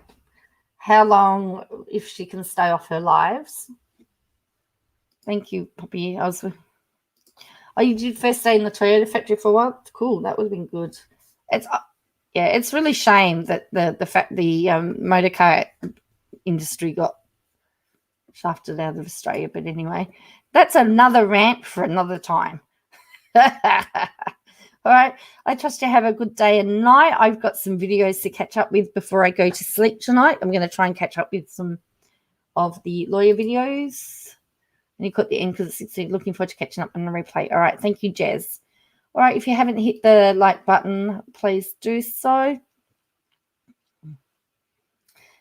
How long, if she can stay off her lives. Thank you, Poppy. Oh, you did first stay in the Toyota factory for a while? Cool. That would have been good. It's really shame that the motor car industry got shafted out of Australia. But anyway, that's another rant for another time. All right. I trust you have a good day and night. I've got some videos to catch up with before I go to sleep tonight. I'm going to try and catch up with some of the lawyer videos. And you got the end because it's 16. Looking forward to catching up on the replay. All right. Thank you, Jez. All right. If you haven't hit the like button, please do so.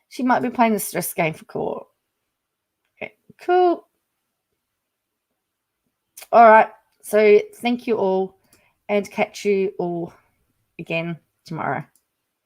She might be playing the stress game for court. Okay. Cool. All right. So thank you all, and catch you all again tomorrow.